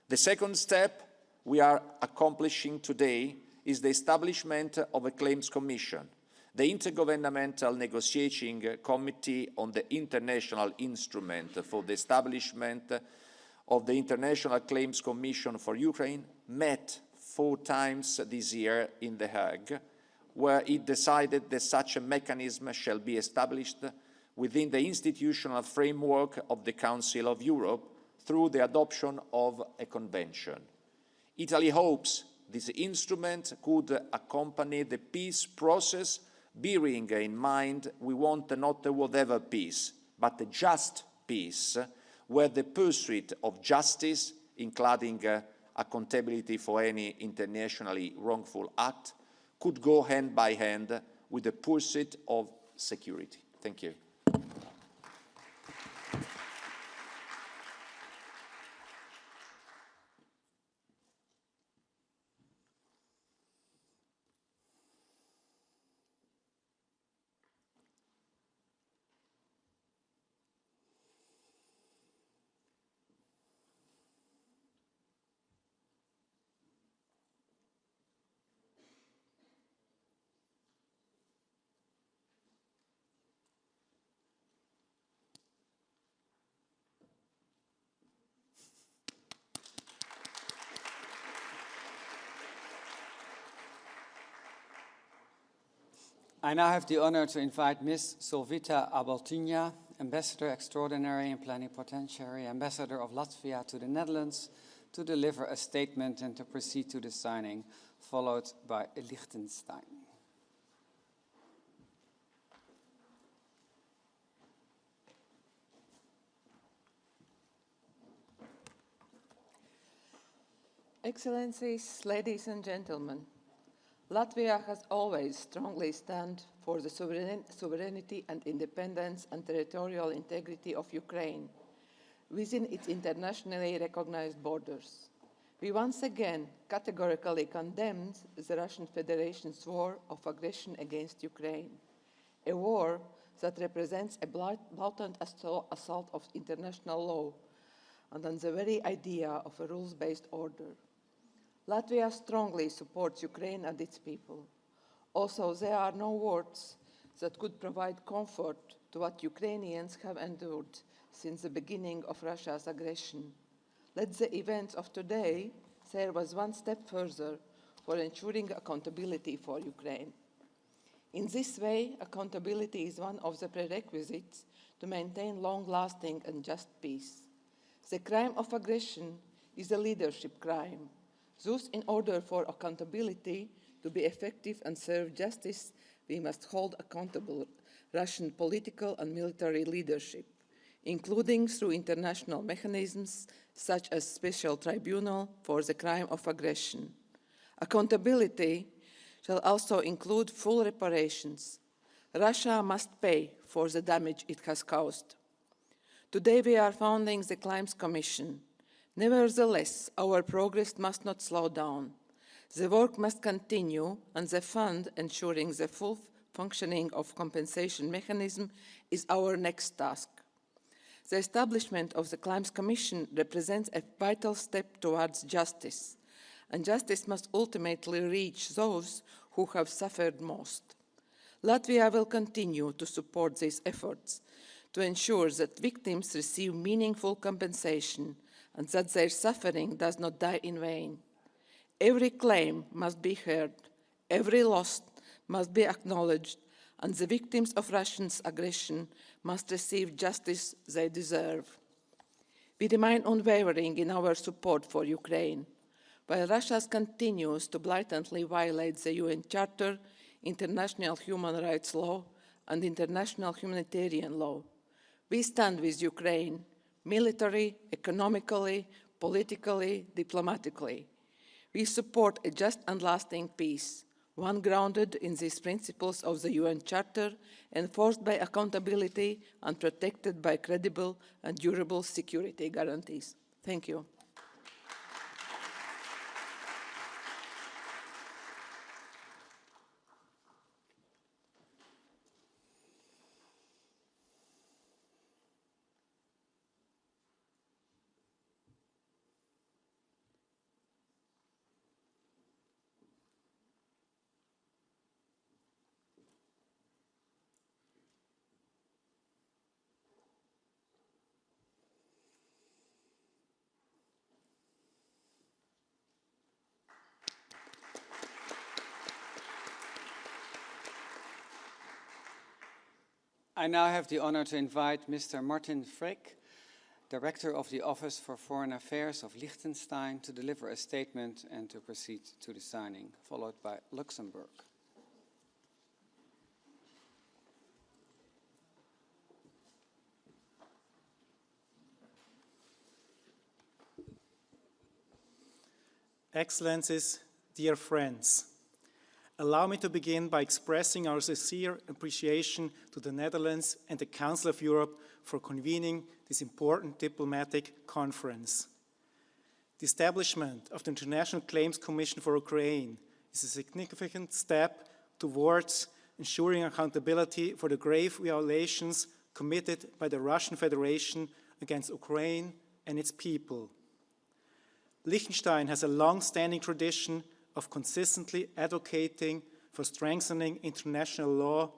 The second step we are accomplishing today is the establishment of a Claims Commission, the Intergovernmental Negotiating Committee on the International Instrument for the Establishment of the International Claims Commission for Ukraine met 4 times this year in The Hague, where it decided that such a mechanism shall be established within the institutional framework of the Council of Europe through the adoption of a convention. Italy hopes this instrument could accompany the peace process, bearing in mind we want not a whatever peace, but a just peace, where the pursuit of justice, including accountability for any internationally wrongful act, could go hand by hand with the pursuit of security. Thank you. I now have the honor to invite Ms. Solvita Abaltiņa, Ambassador Extraordinary and Plenipotentiary Ambassador of Latvia to the Netherlands, to deliver a statement and to proceed to the signing, followed by Liechtenstein. Excellencies, ladies and gentlemen, Latvia has always strongly stood for the sovereignty and independence and territorial integrity of Ukraine within its internationally recognized borders. We once again categorically condemned the Russian Federation's war of aggression against Ukraine, a war that represents a blatant assault of international law and on the very idea of a rules-based order. Latvia strongly supports Ukraine and its people. Also, there are no words that could provide comfort to what Ukrainians have endured since the beginning of Russia's aggression. Let the events of today serve as one step further for ensuring accountability for Ukraine. In this way, accountability is one of the prerequisites to maintain long-lasting and just peace. The crime of aggression is a leadership crime. Thus, in order for accountability to be effective and serve justice, we must hold accountable Russian political and military leadership, including through international mechanisms such as Special Tribunal for the crime of aggression. Accountability shall also include full reparations. Russia must pay for the damage it has caused. Today we are founding the Claims Commission. Nevertheless, our progress must not slow down. The work must continue, and the fund ensuring the full functioning of compensation mechanism is our next task. The establishment of the Claims Commission represents a vital step towards justice, and justice must ultimately reach those who have suffered most. Latvia will continue to support these efforts to ensure that victims receive meaningful compensation and that their suffering does not die in vain. Every claim must be heard, every loss must be acknowledged, and the victims of Russia's aggression must receive justice they deserve. We remain unwavering in our support for Ukraine. While Russia continues to blatantly violate the UN Charter, international human rights law, and international humanitarian law, we stand with Ukraine, militarily, economically, politically, diplomatically. We support a just and lasting peace, one grounded in these principles of the UN Charter, enforced by accountability and protected by credible and durable security guarantees. Thank you. I now have the honor to invite Mr. Martin Frick, Director of the Office for Foreign Affairs of Liechtenstein, to deliver a statement and to proceed to the signing, followed by Luxembourg. Excellencies, dear friends, allow me to begin by expressing our sincere appreciation to the Netherlands and the Council of Europe for convening this important diplomatic conference. The establishment of the International Claims Commission for Ukraine is a significant step towards ensuring accountability for the grave violations committed by the Russian Federation against Ukraine and its people. Liechtenstein has a long-standing tradition of consistently advocating for strengthening international law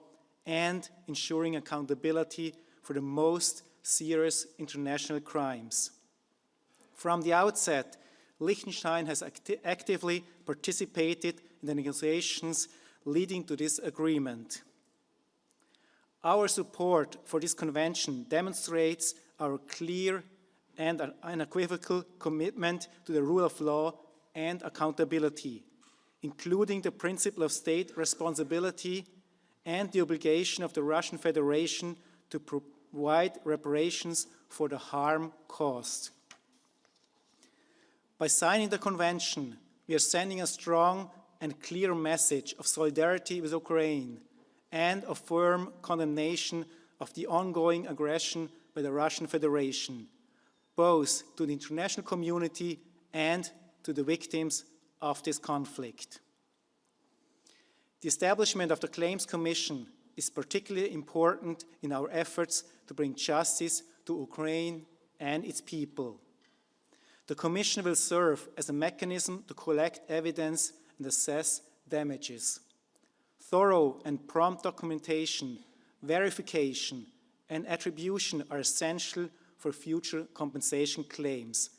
and ensuring accountability for the most serious international crimes. From the outset, Liechtenstein has actively participated in the negotiations leading to this agreement. Our support for this convention demonstrates our clear and unequivocal commitment to the rule of law and accountability, including the principle of state responsibility and the obligation of the Russian Federation to provide reparations for the harm caused. By signing the convention, we are sending a strong and clear message of solidarity with Ukraine and of firm condemnation of the ongoing aggression by the Russian Federation, both to the international community and to the victims of this conflict. The establishment of the Claims Commission is particularly important in our efforts to bring justice to Ukraine and its people. The Commission will serve as a mechanism to collect evidence and assess damages. Thorough and prompt documentation, verification, and attribution are essential for future compensation claims,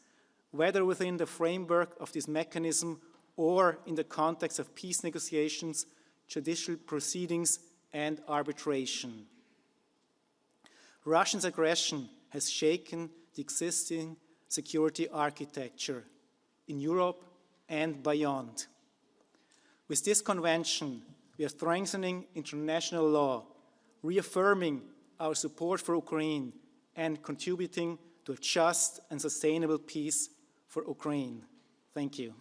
whether within the framework of this mechanism or in the context of peace negotiations, judicial proceedings and arbitration. Russia's aggression has shaken the existing security architecture in Europe and beyond. With this convention, we are strengthening international law, reaffirming our support for Ukraine, and contributing to a just and sustainable peace for Ukraine. Thank you.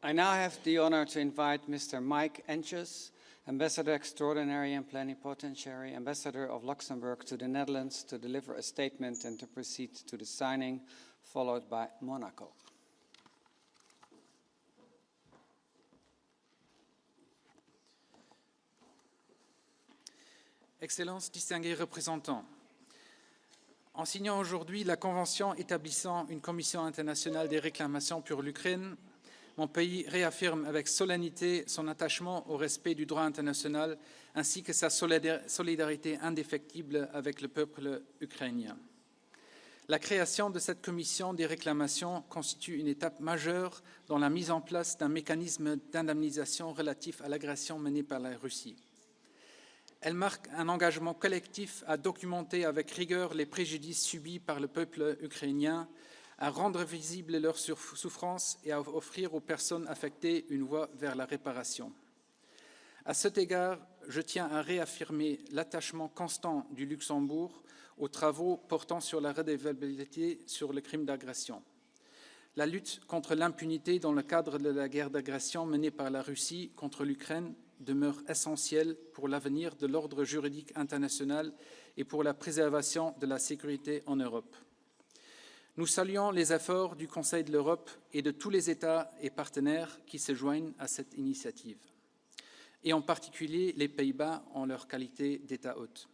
I now have the honor to invite Mr. Mike Entjes, Ambassador Extraordinary and Plenipotentiary, Ambassador of Luxembourg to the Netherlands, to deliver a statement and to proceed to the signing, followed by Monaco. Excellences, distingués représentants, en signant aujourd'hui la Convention établissant une Commission internationale des réclamations pour l'Ukraine, mon pays réaffirme avec solennité son attachement au respect du droit international ainsi que sa solidarité indéfectible avec le peuple ukrainien. La création de cette commission des réclamations constitue une étape majeure dans la mise en place d'un mécanisme d'indemnisation relatif à l'agression menée par la Russie. Elle marque un engagement collectif à documenter avec rigueur les préjudices subis par le peuple ukrainien, à rendre visibles leurs souffrances et à offrir aux personnes affectées une voie vers la réparation. À cet égard, je tiens à réaffirmer l'attachement constant du Luxembourg aux travaux portant sur la redevabilité sur le crime d'agression. La lutte contre l'impunité dans le cadre de la guerre d'agression menée par la Russie contre l'Ukraine demeure essentielle pour l'avenir de l'ordre juridique international et pour la préservation de la sécurité en Europe. Nous saluons les efforts du Conseil de l'Europe et de tous les États et partenaires qui se joignent à cette initiative, et en particulier les Pays-Bas en leur qualité d'État hôte.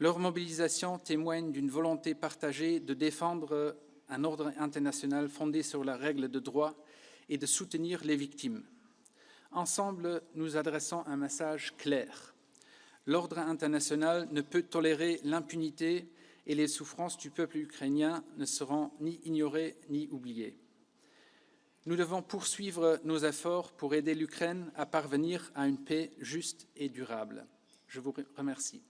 Leur mobilisation témoigne d'une volonté partagée de défendre un ordre international fondé sur la règle de droit et de soutenir les victimes. Ensemble, nous adressons un message clair. L'ordre international ne peut tolérer l'impunité et les souffrances du peuple ukrainien ne seront ni ignorées ni oubliées. Nous devons poursuivre nos efforts pour aider l'Ukraine à parvenir à une paix juste et durable. Je vous remercie.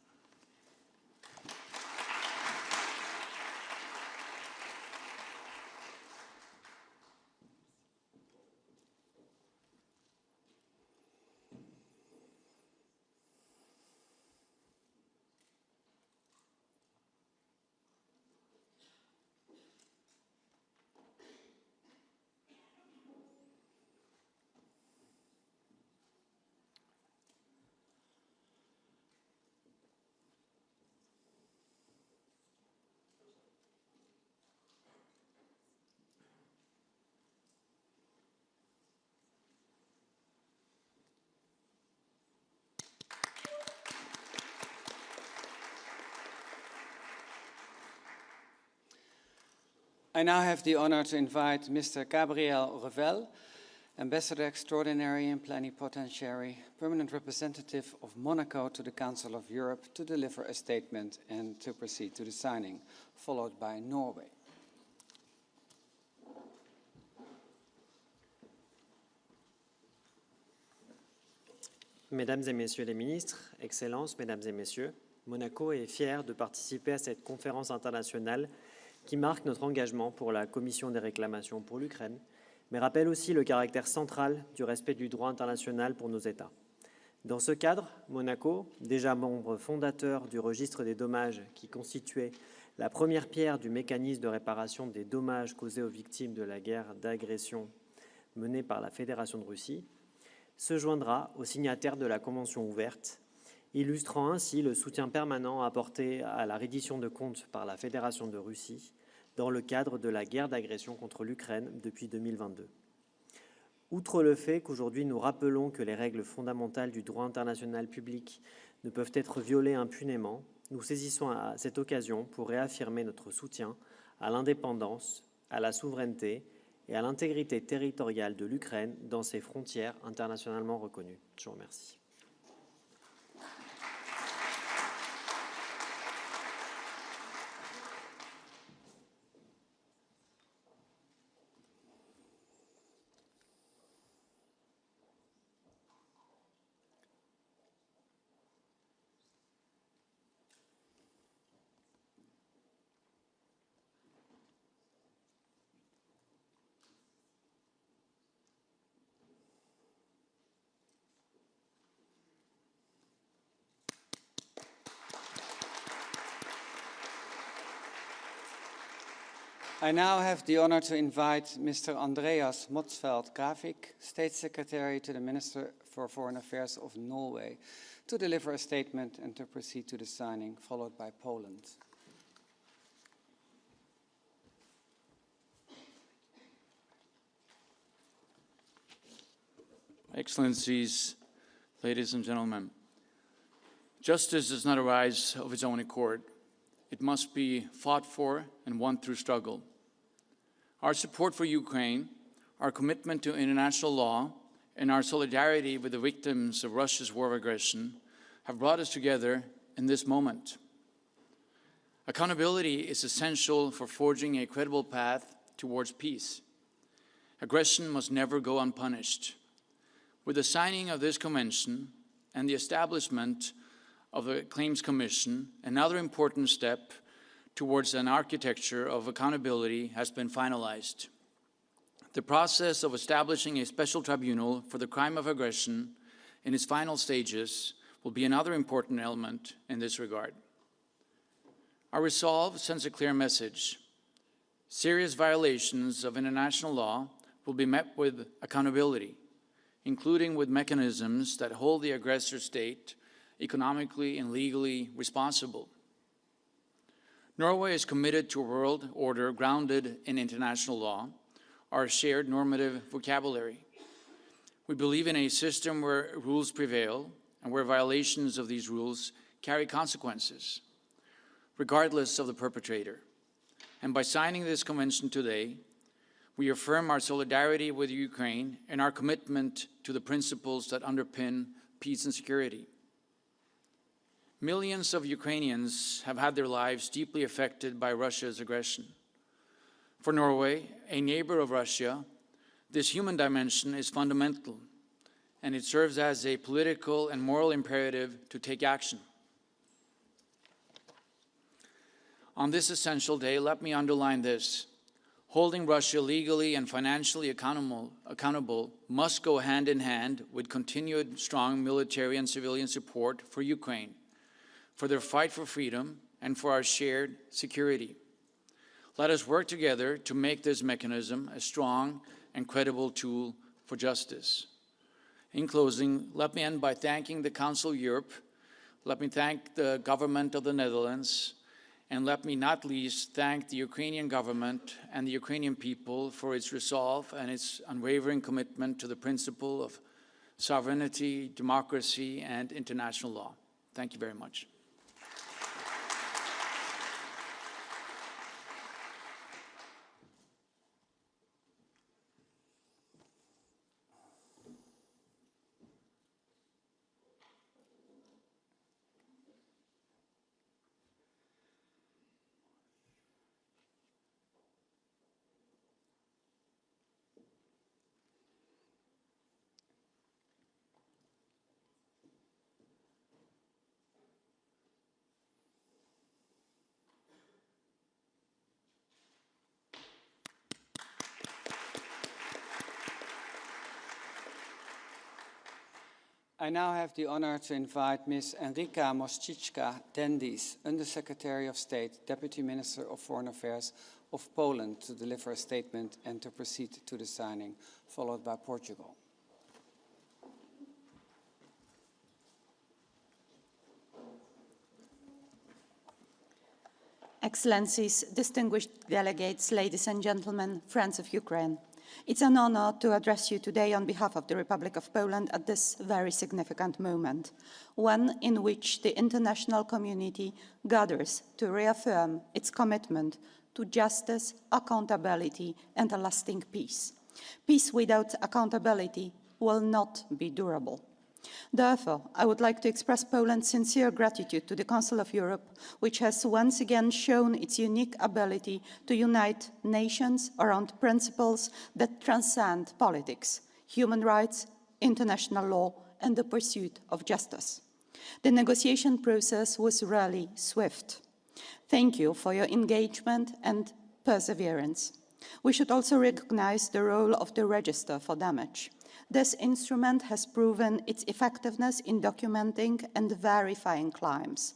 I now have the honor to invite Mr. Gabriel Revel, Ambassador Extraordinary and Plenipotentiary, Permanent Representative of Monaco to the Council of Europe, to deliver a statement and to proceed to the signing, followed by Norway. Mesdames et Messieurs les ministres, Excellences, Mesdames et Messieurs, Monaco est fier de participer à cette conférence internationale qui marque notre engagement pour la Commission des réclamations pour l'Ukraine, mais rappelle aussi le caractère central du respect du droit international pour nos États. Dans ce cadre, Monaco, déjà membre fondateur du registre des dommages qui constituait la première pierre du mécanisme de réparation des dommages causés aux victimes de la guerre d'agression menée par la Fédération de Russie, se joindra aux signataires de la Convention ouverte, illustrant ainsi le soutien permanent apporté à la reddition de comptes par la Fédération de Russie dans le cadre de la guerre d'agression contre l'Ukraine depuis 2022. Outre le fait qu'aujourd'hui nous rappelons que les règles fondamentales du droit international public ne peuvent être violées impunément, nous saisissons à cette occasion pour réaffirmer notre soutien à l'indépendance, à la souveraineté et à l'intégrité territoriale de l'Ukraine dans ses frontières internationalement reconnues. Je vous remercie. I now have the honor to invite Mr. Andreas Motsveld-Gravik, State Secretary to the Minister for Foreign Affairs of Norway, to deliver a statement and to proceed to the signing, followed by Poland. Excellencies, ladies and gentlemen, justice does not arise of its own accord. It must be fought for and won through struggle. Our support for Ukraine, our commitment to international law, and our solidarity with the victims of Russia's war of aggression have brought us together in this moment. Accountability is essential for forging a credible path towards peace. Aggression must never go unpunished. With the signing of this convention and the establishment of the Claims Commission, another important step towards an architecture of accountability has been finalized. The process of establishing a special tribunal for the crime of aggression in its final stages will be another important element in this regard. Our resolve sends a clear message. Serious violations of international law will be met with accountability, including with mechanisms that hold the aggressor state economically and legally responsible. Norway is committed to a world order grounded in international law, our shared normative vocabulary. We believe in a system where rules prevail and where violations of these rules carry consequences, regardless of the perpetrator. And by signing this convention today, we affirm our solidarity with Ukraine and our commitment to the principles that underpin peace and security. Millions of Ukrainians have had their lives deeply affected by Russia's aggression. For Norway, a neighbor of Russia, this human dimension is fundamental, and it serves as a political and moral imperative to take action. On this essential day, let me underline this. Holding Russia legally and financially accountable must go hand in hand with continued strong military and civilian support for Ukraine, for their fight for freedom, and for our shared security. Let us work together to make this mechanism a strong and credible tool for justice. In closing, let me end by thanking the Council of Europe, let me thank the government of the Netherlands, and let me not least thank the Ukrainian government and the Ukrainian people for its resolve and its unwavering commitment to the principle of sovereignty, democracy, and international law. Thank you very much. I now have the honor to invite Ms. Enrika Mościcka-Dendis, Undersecretary of State, Deputy Minister of Foreign Affairs of Poland, to deliver a statement and to proceed to the signing, followed by Portugal. Excellencies, distinguished delegates, ladies and gentlemen, friends of Ukraine. It's an honor to address you today on behalf of the Republic of Poland at this very significant moment, one in which the international community gathers to reaffirm its commitment to justice, accountability, and a lasting peace. Peace without accountability will not be durable. Therefore, I would like to express Poland's sincere gratitude to the Council of Europe, which has once again shown its unique ability to unite nations around principles that transcend politics, human rights, international law, and the pursuit of justice. The negotiation process was really swift. Thank you for your engagement and perseverance. We should also recognize the role of the Register for Damage. This instrument has proven its effectiveness in documenting and verifying crimes,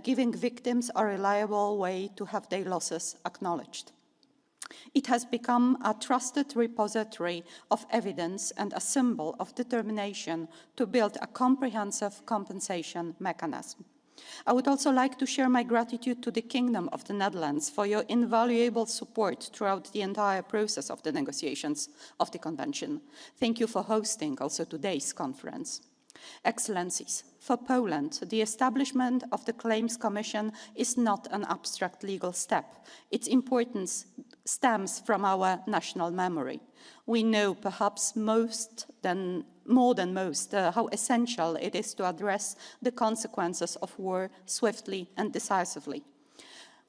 giving victims a reliable way to have their losses acknowledged. It has become a trusted repository of evidence and a symbol of determination to build a comprehensive compensation mechanism. I would also like to share my gratitude to the Kingdom of the Netherlands for your invaluable support throughout the entire process of the negotiations of the Convention. Thank you for hosting also today's conference. Excellencies, for Poland, the establishment of the Claims Commission is not an abstract legal step. Its importance stems from our national memory. We know perhaps more than most how essential it is to address the consequences of war swiftly and decisively.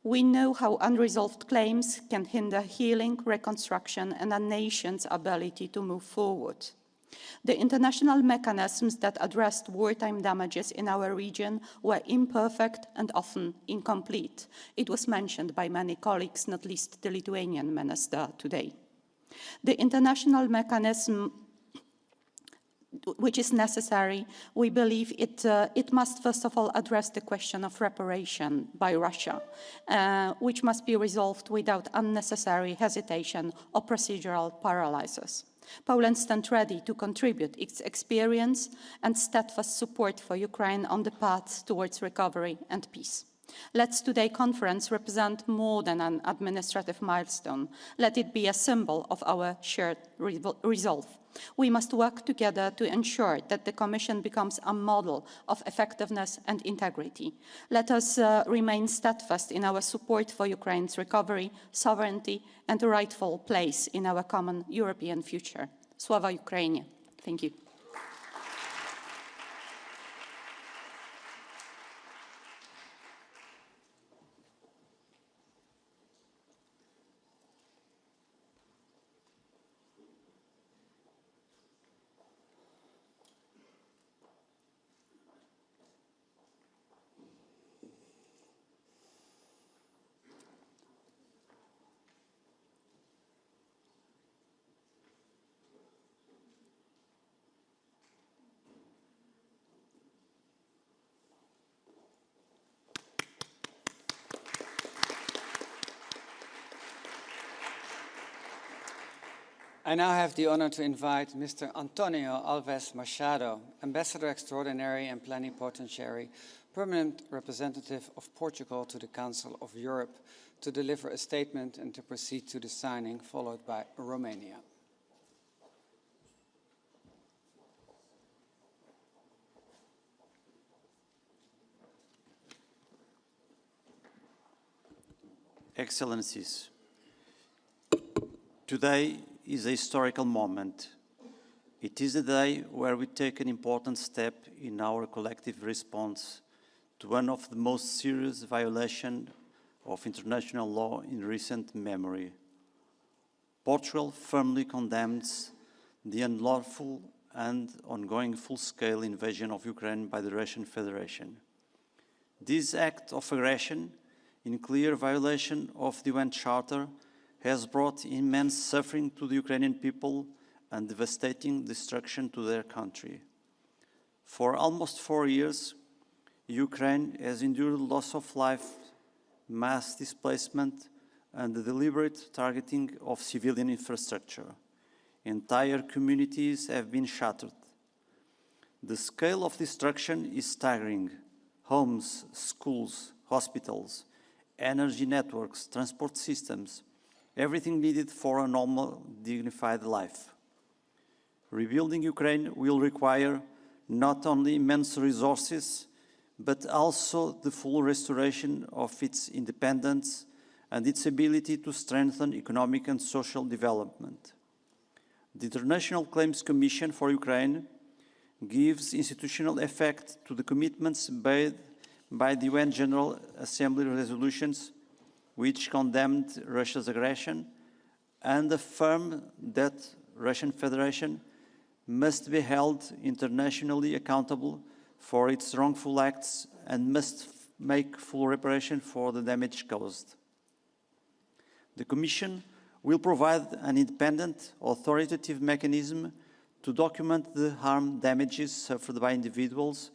We know how unresolved claims can hinder healing, reconstruction, and a nation's ability to move forward. The international mechanisms that addressed wartime damages in our region were imperfect and often incomplete. It was mentioned by many colleagues, not least the Lithuanian minister today. The international mechanism which is necessary, we believe it must first of all address the question of reparation by Russia, which must be resolved without unnecessary hesitation or procedural paralysis. Poland stands ready to contribute its experience and steadfast support for Ukraine on the path towards recovery and peace. Let today's conference represent more than an administrative milestone. Let it be a symbol of our shared resolve. We must work together to ensure that the Commission becomes a model of effectiveness and integrity. Let us remain steadfast in our support for Ukraine's recovery, sovereignty, and a rightful place in our common European future. Sława Ukrainie. Thank you. I now have the honor to invite Mr. Antonio Alves Machado, Ambassador Extraordinary and Plenipotentiary, Permanent Representative of Portugal to the Council of Europe, to deliver a statement and to proceed to the signing, followed by Romania. Excellencies, today is a historical moment. It is a day where we take an important step in our collective response to one of the most serious violations of international law in recent memory. Portugal firmly condemns the unlawful and ongoing full-scale invasion of Ukraine by the Russian Federation. This act of aggression, in clear violation of the UN Charter, has brought immense suffering to the Ukrainian people and devastating destruction to their country. For almost 4 years, Ukraine has endured loss of life, mass displacement, and the deliberate targeting of civilian infrastructure. Entire communities have been shattered. The scale of destruction is staggering. Homes, schools, hospitals, energy networks, transport systems, everything needed for a normal, dignified life. Rebuilding Ukraine will require not only immense resources, but also the full restoration of its independence and its ability to strengthen economic and social development. The International Claims Commission for Ukraine gives institutional effect to the commitments made by the UN General Assembly resolutions which condemned Russia's aggression and affirmed that Russian Federation must be held internationally accountable for its wrongful acts and must make full reparation for the damage caused. The Commission will provide an independent, authoritative mechanism to document the harm damages suffered by individuals,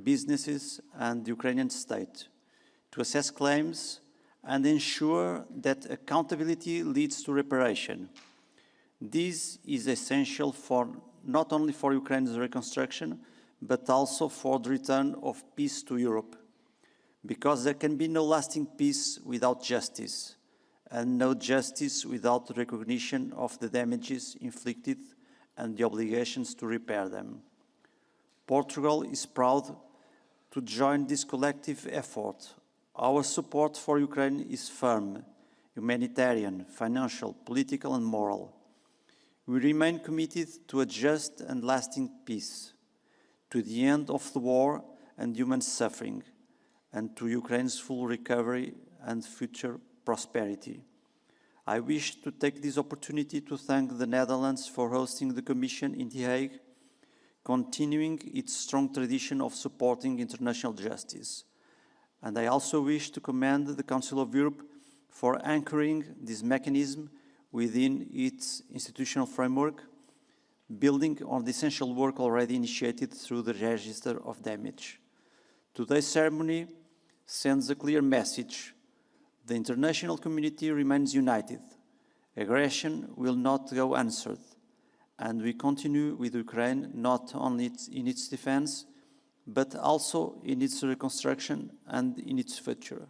businesses, and the Ukrainian state, to assess claims and ensure that accountability leads to reparation. This is essential not only for Ukraine's reconstruction, but also for the return of peace to Europe, because there can be no lasting peace without justice, and no justice without recognition of the damages inflicted and the obligations to repair them. Portugal is proud to join this collective effort. Our support for Ukraine is firm, humanitarian, financial, political, and moral. We remain committed to a just and lasting peace, to the end of the war and human suffering, and to Ukraine's full recovery and future prosperity. I wish to take this opportunity to thank the Netherlands for hosting the Commission in The Hague, continuing its strong tradition of supporting international justice. And I also wish to commend the Council of Europe for anchoring this mechanism within its institutional framework, building on the essential work already initiated through the Register of Damage. Today's ceremony sends a clear message. The international community remains united. Aggression will not go unanswered, and we continue with Ukraine not only in its defense, but also in its reconstruction and in its future.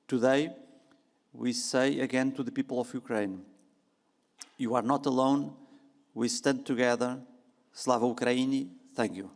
Today, we say again to the people of Ukraine, you are not alone, we stand together. Slava Ukraini, thank you.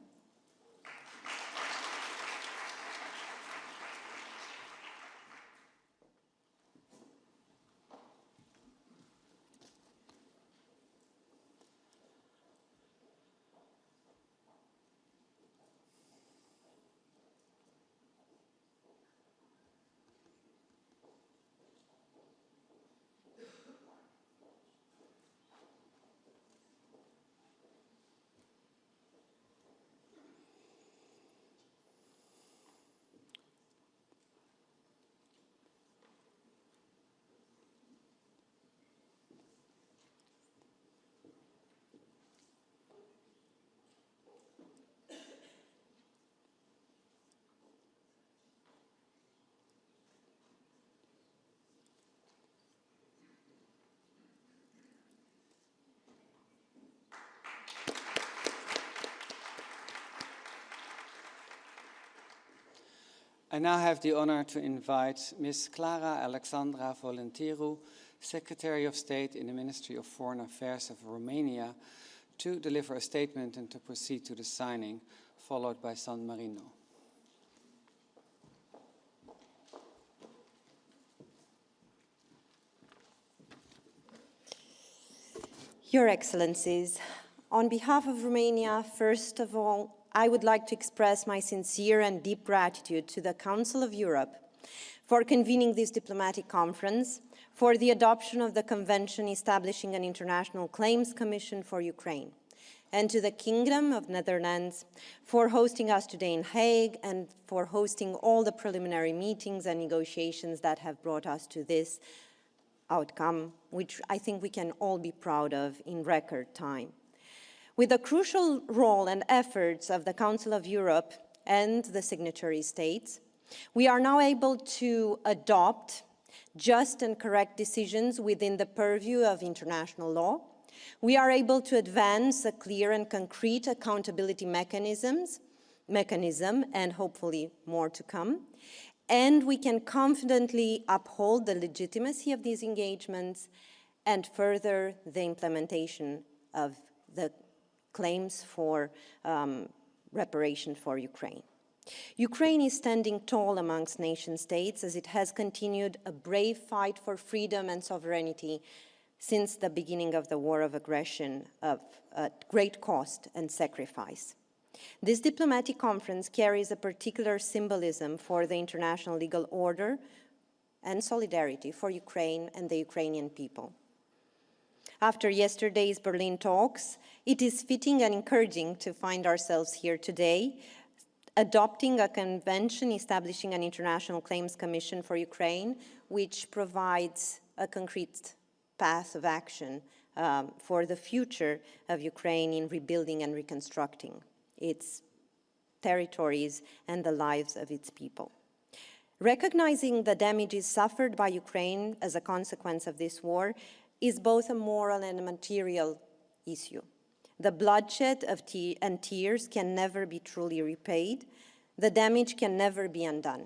I now have the honor to invite Ms. Clara Alexandra Volentiru, Secretary of State in the Ministry of Foreign Affairs of Romania, to deliver a statement and to proceed to the signing, followed by San Marino. Your Excellencies, on behalf of Romania, first of all, I would like to express my sincere and deep gratitude to the Council of Europe for convening this diplomatic conference, for the adoption of the Convention establishing an International Claims Commission for Ukraine, and to the Kingdom of Netherlands for hosting us today in Hague and for hosting all the preliminary meetings and negotiations that have brought us to this outcome, which I think we can all be proud of in record time. With the crucial role and efforts of the Council of Europe and the signatory states, we are now able to adopt just and correct decisions within the purview of international law. We are able to advance a clear and concrete accountability mechanism, and hopefully more to come. And we can confidently uphold the legitimacy of these engagements and further the implementation of the claims for reparation for Ukraine. Ukraine is standing tall amongst nation states as it has continued a brave fight for freedom and sovereignty since the beginning of the war of aggression at great cost and sacrifice. This diplomatic conference carries a particular symbolism for the international legal order and solidarity for Ukraine and the Ukrainian people. After yesterday's Berlin talks, it is fitting and encouraging to find ourselves here today, adopting a convention establishing an International Claims Commission for Ukraine, which provides a concrete path of action for the future of Ukraine in rebuilding and reconstructing its territories and the lives of its people. Recognizing the damages suffered by Ukraine as a consequence of this war is both a moral and a material issue. The bloodshed and tears can never be truly repaid. The damage can never be undone.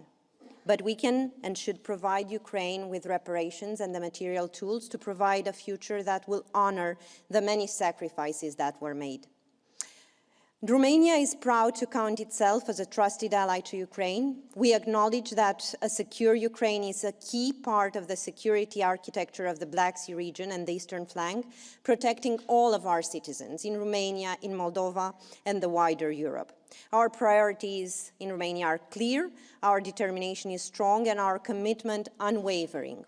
But we can and should provide Ukraine with reparations and the material tools to provide a future that will honor the many sacrifices that were made. Romania is proud to count itself as a trusted ally to Ukraine. We acknowledge that a secure Ukraine is a key part of the security architecture of the Black Sea region and the eastern flank, protecting all of our citizens in Romania, in Moldova, and the wider Europe. Our priorities in Romania are clear, our determination is strong, and our commitment unwavering.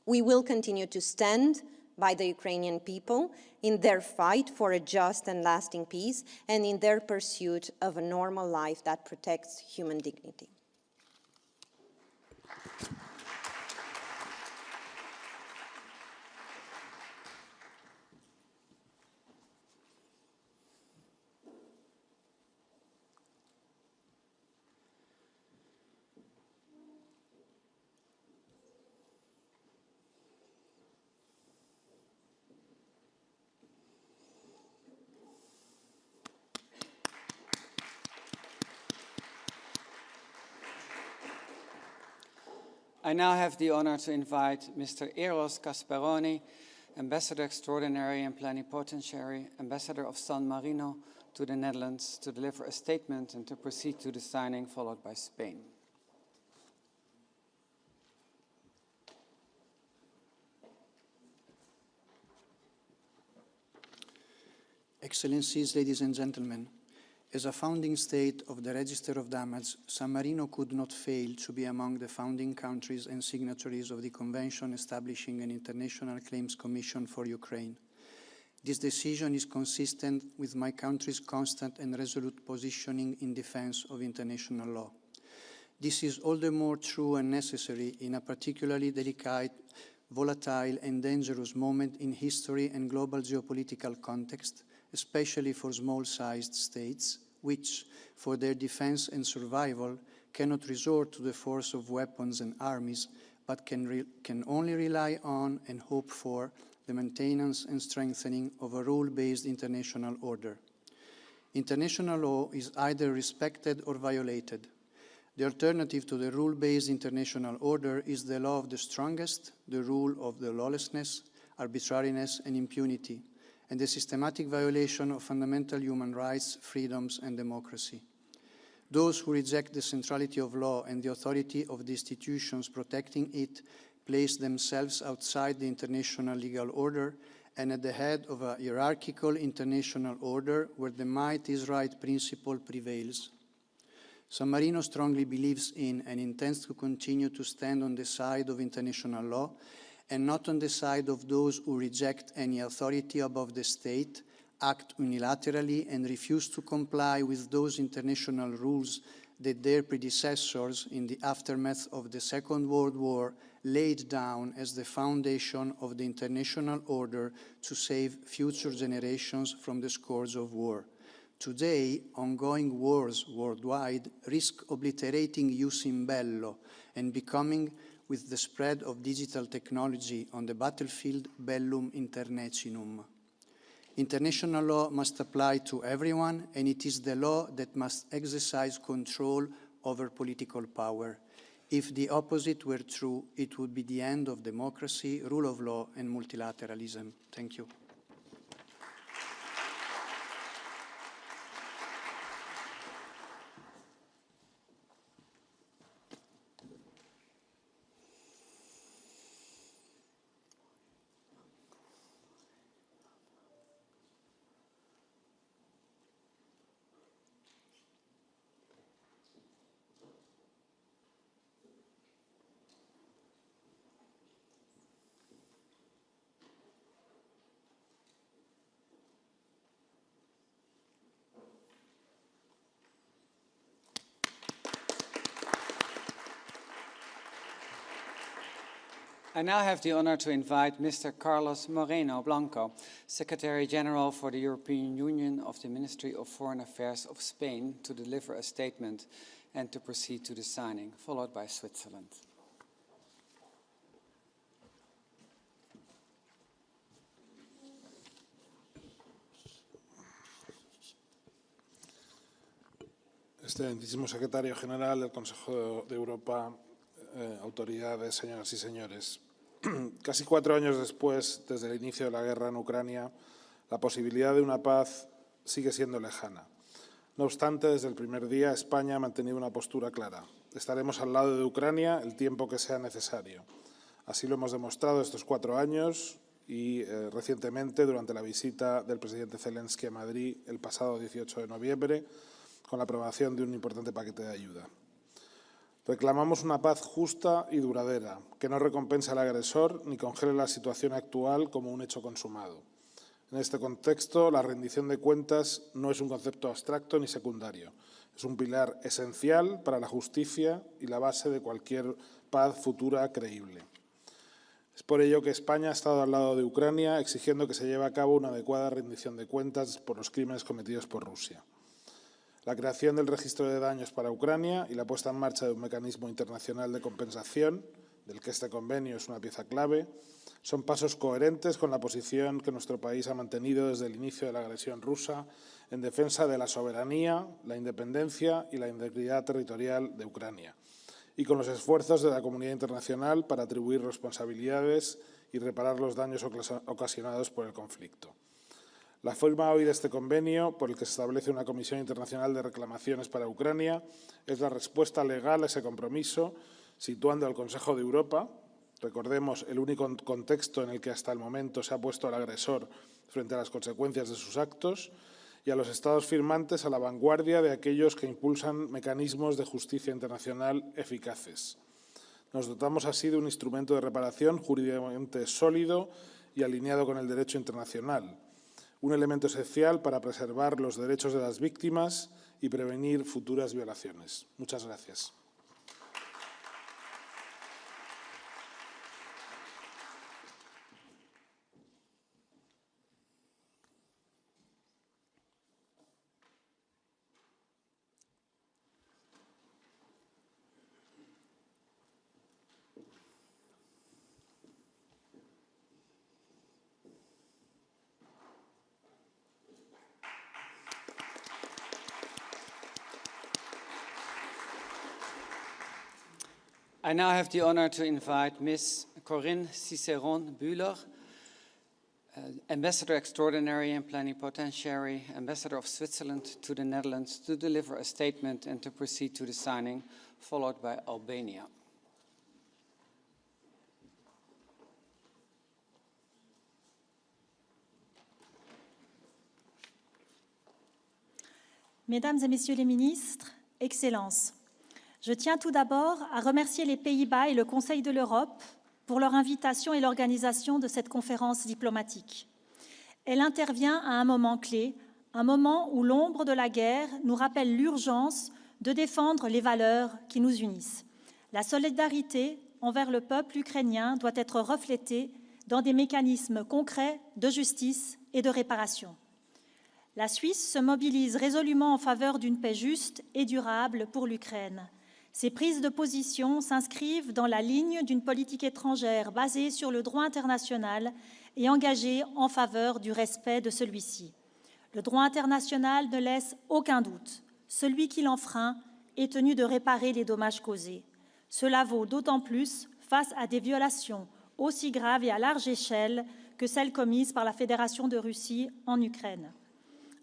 We will continue to stand by the Ukrainian people in their fight for a just and lasting peace and in their pursuit of a normal life that protects human dignity. I now have the honor to invite Mr. Eros Gasperoni, Ambassador Extraordinary and Plenipotentiary, Ambassador of San Marino to the Netherlands, to deliver a statement and to proceed to the signing, followed by Spain. Excellencies, ladies and gentlemen, as a founding state of the Register of Damage, San Marino could not fail to be among the founding countries and signatories of the Convention establishing an International Claims Commission for Ukraine. This decision is consistent with my country's constant and resolute positioning in defense of international law. This is all the more true and necessary in a particularly delicate, volatile and dangerous moment in history and global geopolitical context, especially for small-sized states, which, for their defense and survival, cannot resort to the force of weapons and armies, but can only rely on and hope for the maintenance and strengthening of a rule-based international order. International law is either respected or violated. The alternative to the rule-based international order is the law of the strongest, the rule of the lawlessness, arbitrariness and impunity, and the systematic violation of fundamental human rights, freedoms, and democracy. Those who reject the centrality of law and the authority of the institutions protecting it place themselves outside the international legal order and at the head of a hierarchical international order where the might is right principle prevails. San Marino strongly believes in and intends to continue to stand on the side of international law and not on the side of those who reject any authority above the state, act unilaterally, and refuse to comply with those international rules that their predecessors in the aftermath of the Second World War laid down as the foundation of the international order to save future generations from the scourge of war. Today, ongoing wars worldwide risk obliterating jus in bello and becoming, with the spread of digital technology on the battlefield, bellum internecinum. International law must apply to everyone, and it is the law that must exercise control over political power. If the opposite were true, it would be the end of democracy, rule of law, and multilateralism. Thank you. I now have the honor to invite Mr. Carlos Moreno Blanco, Secretary General for the European Union of the Ministry of Foreign Affairs of Spain, to deliver a statement and to proceed to the signing, followed by Switzerland. Excelentísimo Secretario General del Consejo de Europa, autoridades, señoras y señores. Casi 4 años después, desde el inicio de la guerra en Ucrania, la posibilidad de una paz sigue siendo lejana. No obstante, desde el primer día, España ha mantenido una postura clara. Estaremos al lado de Ucrania el tiempo que sea necesario. Así lo hemos demostrado estos 4 años y recientemente durante la visita del presidente Zelensky a Madrid el pasado 18 de noviembre, con la aprobación de un importante paquete de ayuda. Reclamamos una paz justa y duradera, que no recompense al agresor ni congele la situación actual como un hecho consumado. En este contexto, la rendición de cuentas no es un concepto abstracto ni secundario. Es un pilar esencial para la justicia y la base de cualquier paz futura creíble. Es por ello que España ha estado al lado de Ucrania, exigiendo que se lleve a cabo una adecuada rendición de cuentas por los crímenes cometidos por Rusia. La creación del registro de daños para Ucrania y la puesta en marcha de un mecanismo internacional de compensación, del que este convenio es una pieza clave, son pasos coherentes con la posición que nuestro país ha mantenido desde el inicio de la agresión rusa en defensa de la soberanía, la independencia y la integridad territorial de Ucrania, y con los esfuerzos de la comunidad internacional para atribuir responsabilidades y reparar los daños ocasionados por el conflicto. La firma hoy de este convenio, por el que se establece una Comisión Internacional de Reclamaciones para Ucrania, es la respuesta legal a ese compromiso, situando al Consejo de Europa, recordemos el único contexto en el que hasta el momento se ha puesto al agresor frente a las consecuencias de sus actos, y a los Estados firmantes a la vanguardia de aquellos que impulsan mecanismos de justicia internacional eficaces. Nos dotamos así de un instrumento de reparación jurídicamente sólido y alineado con el derecho internacional, un elemento esencial para preservar los derechos de las víctimas y prevenir futuras violaciones. Muchas gracias. I now have the honor to invite Ms. Corinne Ciceron-Bühler, Ambassador Extraordinary and Plenipotentiary, Ambassador of Switzerland to the Netherlands, to deliver a statement and to proceed to the signing, followed by Albania. Mesdames et Messieurs les ministres, Excellences, je tiens tout d'abord à remercier les Pays-Bas et le Conseil de l'Europe pour leur invitation et l'organisation de cette conférence diplomatique. Elle intervient à un moment clé, un moment où l'ombre de la guerre nous rappelle l'urgence de défendre les valeurs qui nous unissent. La solidarité envers le peuple ukrainien doit être reflétée dans des mécanismes concrets de justice et de réparation. La Suisse se mobilise résolument en faveur d'une paix juste et durable pour l'Ukraine. Ces prises de position s'inscrivent dans la ligne d'une politique étrangère basée sur le droit international et engagée en faveur du respect de celui-ci. Le droit international ne laisse aucun doute. Celui qui l'enfreint est tenu de réparer les dommages causés. Cela vaut d'autant plus face à des violations aussi graves et à large échelle que celles commises par la Fédération de Russie en Ukraine.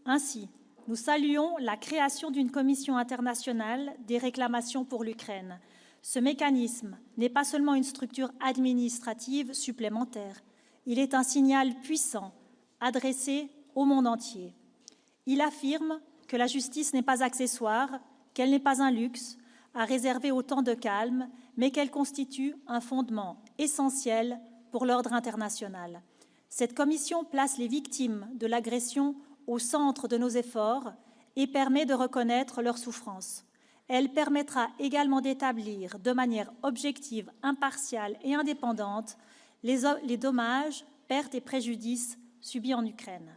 Ainsi, nous saluons la création d'une commission internationale des réclamations pour l'Ukraine. Ce mécanisme n'est pas seulement une structure administrative supplémentaire, il est un signal puissant adressé au monde entier. Il affirme que la justice n'est pas accessoire, qu'elle n'est pas un luxe à réserver au temps de calme, mais qu'elle constitue un fondement essentiel pour l'ordre international. Cette commission place les victimes de l'agression au centre de nos efforts et permet de reconnaître leurs souffrances. Elle permettra également d'établir de manière objective, impartiale et indépendante les dommages, pertes et préjudices subis en Ukraine.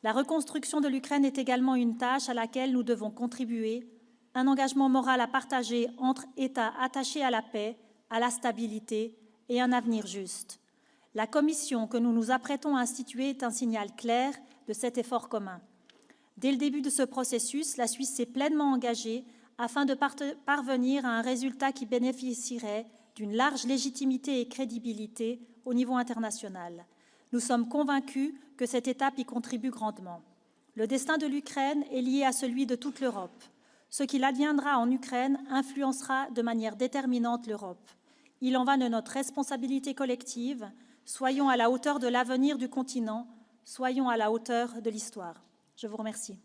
La reconstruction de l'Ukraine est également une tâche à laquelle nous devons contribuer, un engagement moral à partager entre États attachés à la paix, à la stabilité et un avenir juste. La commission que nous nous apprêtons à instituer est un signal clair de cet effort commun. Dès le début de ce processus, la Suisse s'est pleinement engagée afin de parvenir à un résultat qui bénéficierait d'une large légitimité et crédibilité au niveau international. Nous sommes convaincus que cette étape y contribue grandement. Le destin de l'Ukraine est lié à celui de toute l'Europe. Ce qu'il adviendra en Ukraine influencera de manière déterminante l'Europe. Il en va de notre responsabilité collective. Soyons à la hauteur de l'avenir du continent, soyons à la hauteur de l'histoire. Je vous remercie.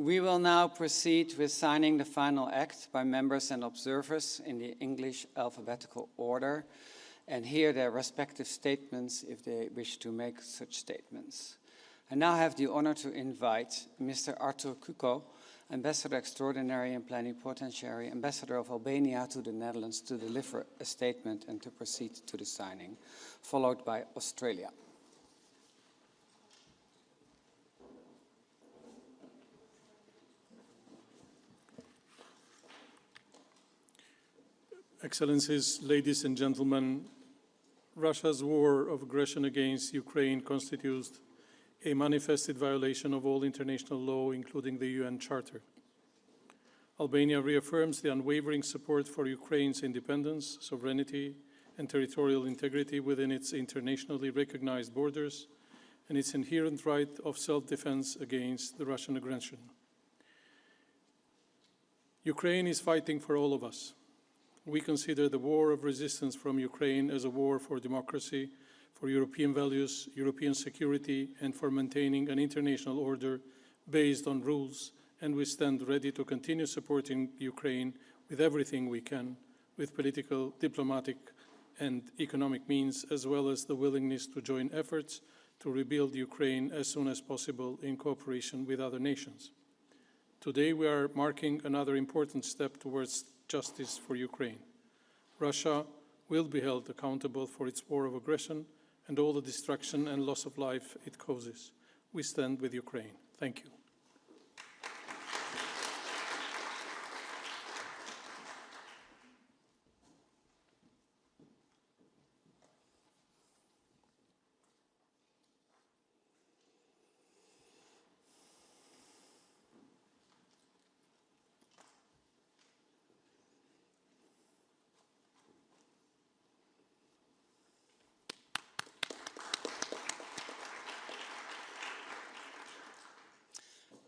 We will now proceed with signing the final act by members and observers in the English alphabetical order and hear their respective statements if they wish to make such statements. I now have the honor to invite Mr. Artur Kuko, Ambassador Extraordinary and Plenipotentiary, Ambassador of Albania to the Netherlands, to deliver a statement and to proceed to the signing, followed by Australia. Excellencies, ladies and gentlemen, Russia's war of aggression against Ukraine constitutes a manifested violation of all international law, including the UN Charter. Albania reaffirms the unwavering support for Ukraine's independence, sovereignty, and territorial integrity within its internationally recognized borders and its inherent right of self-defense against the Russian aggression. Ukraine is fighting for all of us. We consider the war of resistance from Ukraine as a war for democracy, for European values, European security, and for maintaining an international order based on rules, and we stand ready to continue supporting Ukraine with everything we can, with political, diplomatic, and economic means, as well as the willingness to join efforts to rebuild Ukraine as soon as possible in cooperation with other nations. Today, we are marking another important step towards justice for Ukraine. Russia will be held accountable for its war of aggression and all the destruction and loss of life it causes. We stand with Ukraine. Thank you.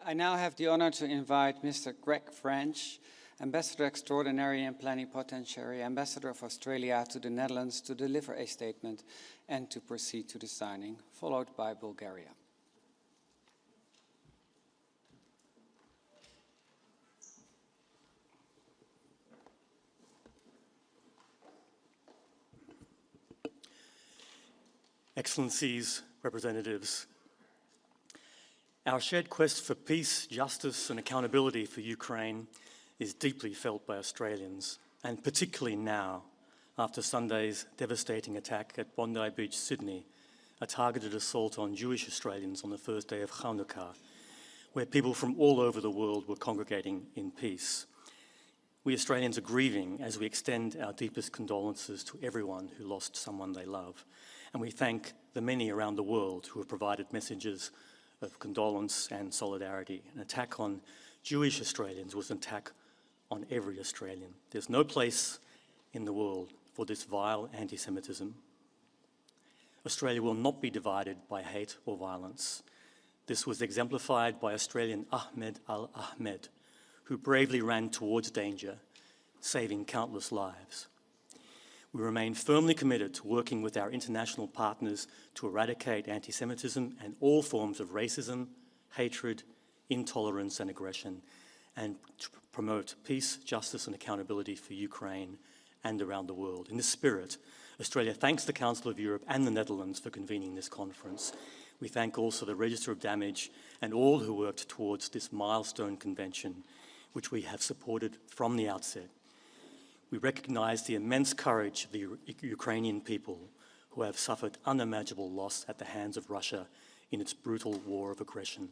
I now have the honor to invite Mr. Greg French, Ambassador Extraordinary and Plenipotentiary, Ambassador of Australia to the Netherlands, to deliver a statement and to proceed to the signing, followed by Bulgaria. Excellencies, representatives, our shared quest for peace, justice and accountability for Ukraine is deeply felt by Australians, and particularly now, after Sunday's devastating attack at Bondi Beach, Sydney, a targeted assault on Jewish Australians on the first day of Hanukkah, where people from all over the world were congregating in peace. We Australians are grieving as we extend our deepest condolences to everyone who lost someone they love, and we thank the many around the world who have provided messages of condolence and solidarity. An attack on Jewish Australians was an attack on every Australian. There's no place in the world for this vile anti-Semitism. Australia will not be divided by hate or violence. This was exemplified by Australian Ahmed Al-Ahmed, who bravely ran towards danger, saving countless lives. We remain firmly committed to working with our international partners to eradicate anti-Semitism and all forms of racism, hatred, intolerance and aggression, and to promote peace, justice and accountability for Ukraine and around the world. In this spirit, Australia thanks the Council of Europe and the Netherlands for convening this conference. We thank also the Register of Damage and all who worked towards this milestone convention, which we have supported from the outset. We recognise the immense courage of the Ukrainian people who have suffered unimaginable loss at the hands of Russia in its brutal war of aggression.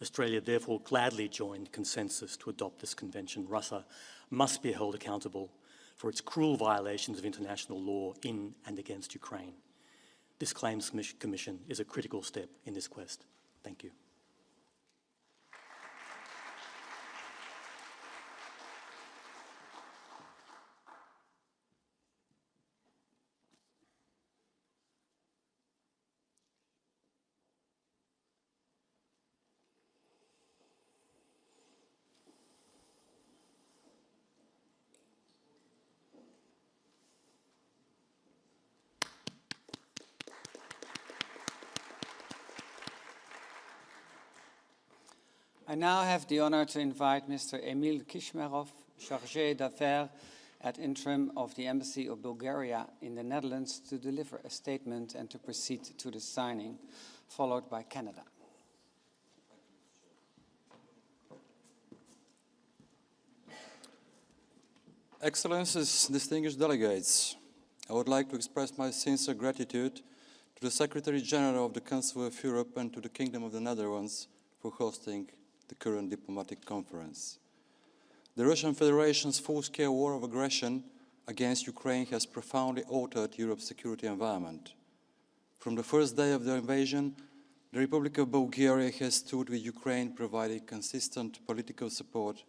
Australia therefore gladly joined consensus to adopt this convention. Russia must be held accountable for its cruel violations of international law in and against Ukraine. This Claims Commission is a critical step in this quest. Thank you. I now have the honor to invite Mr. Emil Kishmerov, Chargé d'Affaires at interim of the Embassy of Bulgaria in the Netherlands, to deliver a statement and to proceed to the signing, followed by Canada. Excellencies, distinguished delegates, I would like to express my sincere gratitude to the Secretary General of the Council of Europe and to the Kingdom of the Netherlands for hosting the current diplomatic conference. The Russian Federation's full-scale war of aggression against Ukraine has profoundly altered Europe's security environment. From the first day of the invasion, the Republic of Bulgaria has stood with Ukraine, providing consistent political support,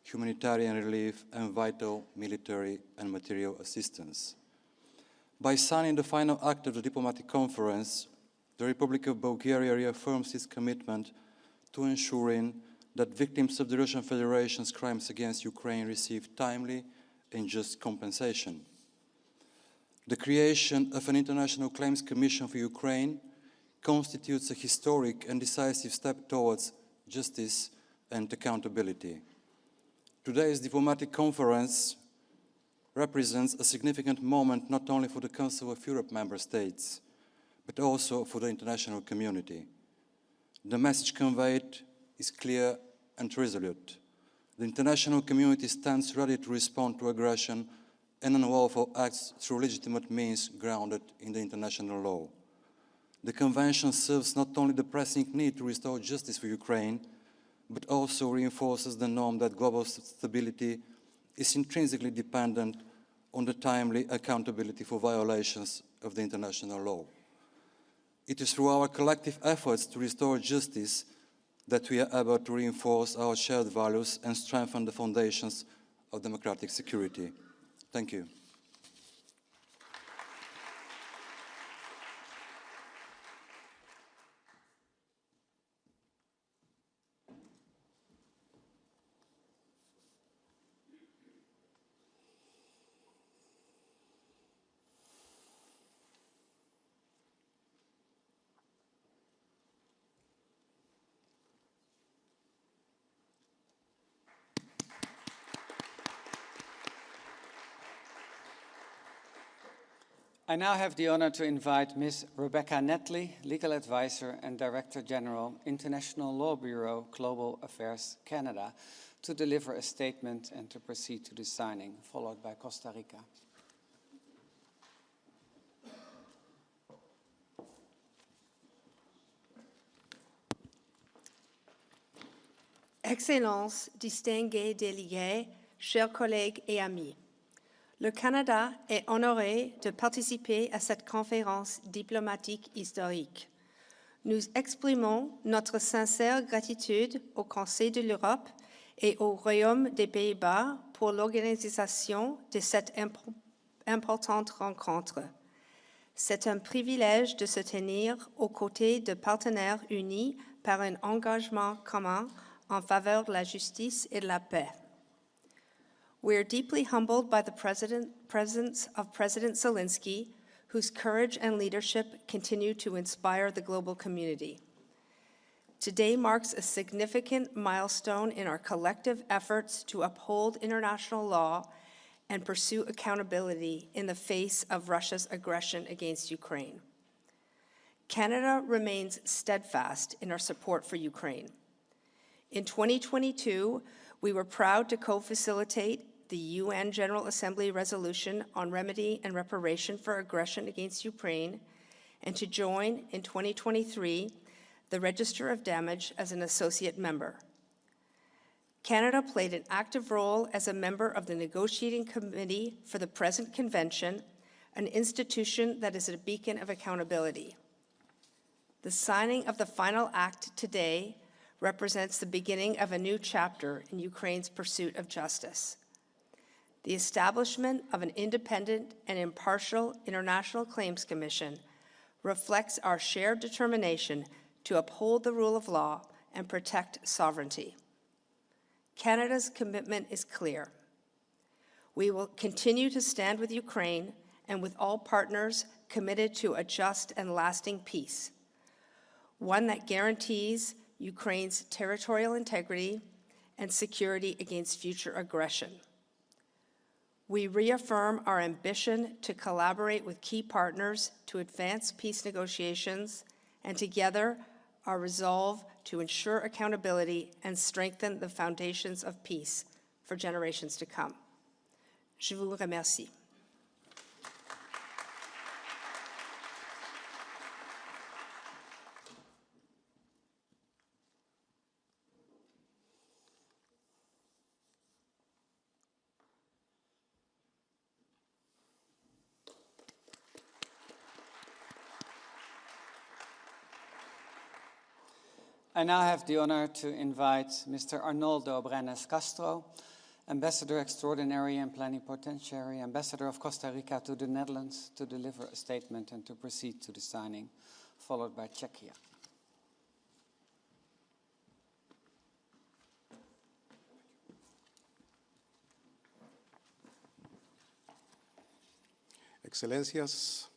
humanitarian relief, and vital military and material assistance. By signing the final act of the diplomatic conference, the Republic of Bulgaria reaffirms its commitment to ensuring that victims of the Russian Federation's crimes against Ukraine receive timely and just compensation. The creation of an International Claims Commission for Ukraine constitutes a historic and decisive step towards justice and accountability. Today's diplomatic conference represents a significant moment not only for the Council of Europe member states, but also for the international community. The message conveyed is clear and resolute. The international community stands ready to respond to aggression and unlawful acts through legitimate means grounded in the international law. The Convention serves not only the pressing need to restore justice for Ukraine, but also reinforces the norm that global stability is intrinsically dependent on the timely accountability for violations of the international law. It is through our collective efforts to restore justice that we are able to reinforce our shared values and strengthen the foundations of democratic security. Thank you. I now have the honor to invite Ms. Rebecca Netley, Legal Advisor and Director General, International Law Bureau, Global Affairs, Canada, to deliver a statement and to proceed to the signing, followed by Costa Rica. Excellences, distingués délégués, chers collègues et amis, le Canada est honoré de participer à cette conférence diplomatique historique. Nous exprimons notre sincère gratitude au Conseil de l'Europe et au Royaume des Pays-Bas pour l'organisation de cette importante rencontre. C'est un privilège de se tenir aux côtés de partenaires unis par un engagement commun en faveur de la justice et de la paix. We are deeply humbled by the presence of President Zelensky, whose courage and leadership continue to inspire the global community. Today marks a significant milestone in our collective efforts to uphold international law and pursue accountability in the face of Russia's aggression against Ukraine. Canada remains steadfast in our support for Ukraine. In 2022, we were proud to co-facilitate the UN General Assembly resolution on remedy and reparation for aggression against Ukraine, and to join in 2023 the Register of Damage as an associate member. Canada played an active role as a member of the negotiating committee for the present convention, an institution that is a beacon of accountability. The signing of the final act today represents the beginning of a new chapter in Ukraine's pursuit of justice. The establishment of an independent and impartial International Claims Commission reflects our shared determination to uphold the rule of law and protect sovereignty. Canada's commitment is clear. We will continue to stand with Ukraine and with all partners committed to a just and lasting peace, one that guarantees Ukraine's territorial integrity and security against future aggression. We reaffirm our ambition to collaborate with key partners to advance peace negotiations, and together our resolve to ensure accountability and strengthen the foundations of peace for generations to come. Je vous remercie. I now have the honor to invite Mr. Arnoldo Brenes Castro, Ambassador Extraordinary and Plenipotentiary, Ambassador of Costa Rica to the Netherlands, to deliver a statement and to proceed to the signing, followed by Czechia. Excelencias,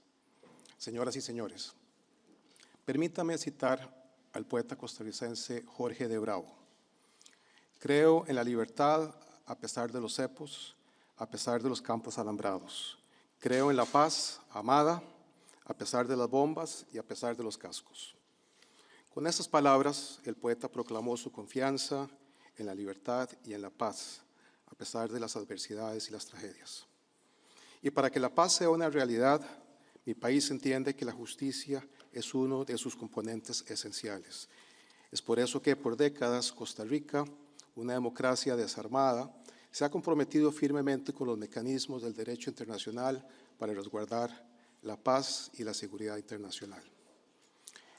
señoras y señores, permítame citar al poeta costarricense Jorge de Bravo. Creo en la libertad a pesar de los cepos, a pesar de los campos alambrados. Creo en la paz amada a pesar de las bombas y a pesar de los cascos. Con esas palabras, el poeta proclamó su confianza en la libertad y en la paz, a pesar de las adversidades y las tragedias. Y para que la paz sea una realidad, mi país entiende que la justicia es uno de sus componentes esenciales. Es por eso que por décadas Costa Rica, una democracia desarmada, se ha comprometido firmemente con los mecanismos del derecho internacional para resguardar la paz y la seguridad internacional.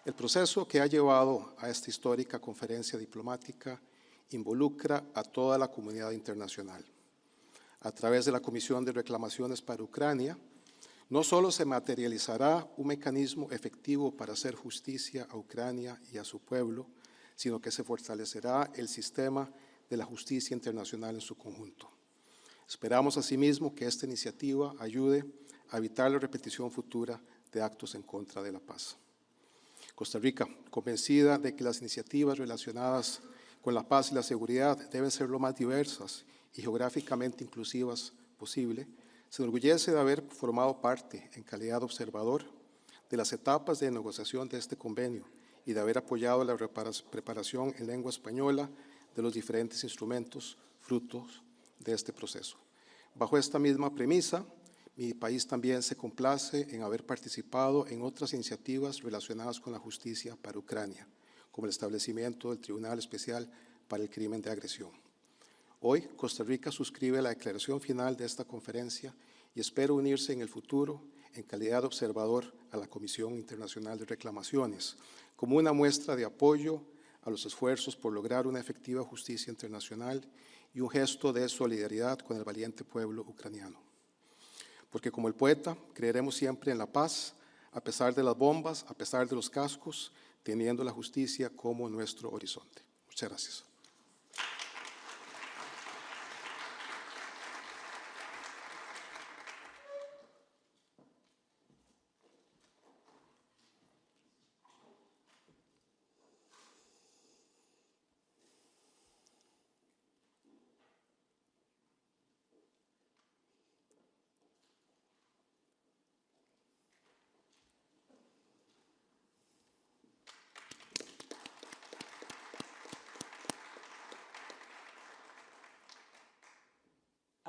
El proceso que ha llevado a esta histórica conferencia diplomática involucra a toda la comunidad internacional. A través de la Comisión de Reclamaciones para Ucrania, no solo se materializará un mecanismo efectivo para hacer justicia a Ucrania y a su pueblo, sino que se fortalecerá el sistema de la justicia internacional en su conjunto. Esperamos asimismo que esta iniciativa ayude a evitar la repetición futura de actos en contra de la paz. Costa Rica, convencida de que las iniciativas relacionadas con la paz y la seguridad deben ser lo más diversas y geográficamente inclusivas posible, Se enorgullece de haber formado parte, en calidad de observador, de las etapas de negociación de este convenio y de haber apoyado la preparación en lengua española de los diferentes instrumentos frutos de este proceso. Bajo esta misma premisa, mi país también se complace en haber participado en otras iniciativas relacionadas con la justicia para Ucrania, como el establecimiento del Tribunal Especial para el Crimen de Agresión. Hoy, Costa Rica suscribe la declaración final de esta conferencia y espera unirse en el futuro en calidad de observador a la Comisión Internacional de Reclamaciones, como una muestra de apoyo a los esfuerzos por lograr una efectiva justicia internacional y un gesto de solidaridad con el valiente pueblo ucraniano. Porque como el poeta, creeremos siempre en la paz, a pesar de las bombas, a pesar de los cascos, teniendo la justicia como nuestro horizonte. Muchas gracias.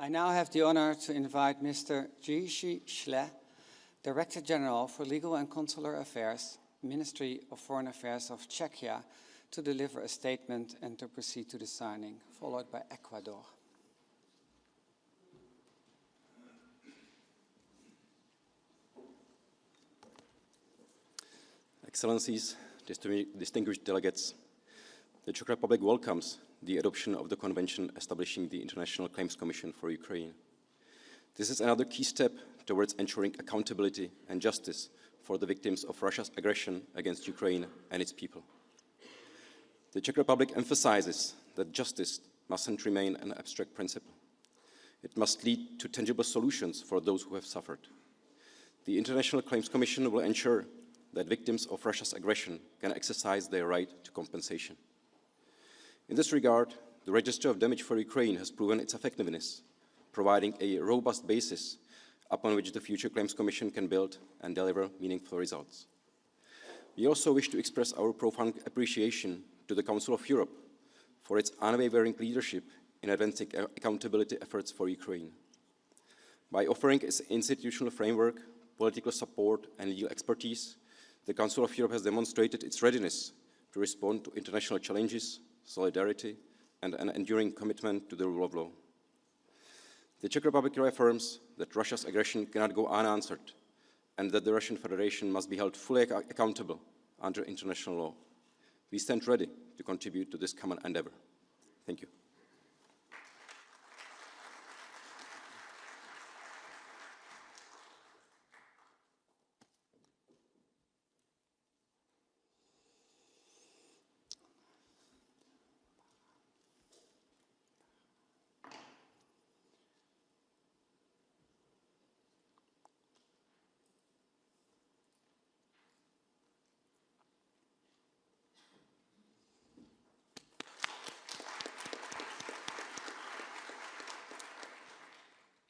I now have the honor to invite Mr. Jiří Šle, Director General for Legal and Consular Affairs, Ministry of Foreign Affairs of Czechia, to deliver a statement and to proceed to the signing, followed by Ecuador. Excellencies, distinguished delegates, the Czech Republic welcomes the adoption of the Convention establishing the International Claims Commission for Ukraine. This is another key step towards ensuring accountability and justice for the victims of Russia's aggression against Ukraine and its people. The Czech Republic emphasizes that justice mustn't remain an abstract principle. It must lead to tangible solutions for those who have suffered. The International Claims Commission will ensure that victims of Russia's aggression can exercise their right to compensation. In this regard, the Register of Damage for Ukraine has proven its effectiveness, providing a robust basis upon which the future Claims Commission can build and deliver meaningful results. We also wish to express our profound appreciation to the Council of Europe for its unwavering leadership in advancing accountability efforts for Ukraine. By offering its institutional framework, political support, and legal expertise, the Council of Europe has demonstrated its readiness to respond to international challenges, solidarity, and an enduring commitment to the rule of law. The Czech Republic reaffirms that Russia's aggression cannot go unanswered and that the Russian Federation must be held fully accountable under international law. We stand ready to contribute to this common endeavor. Thank you.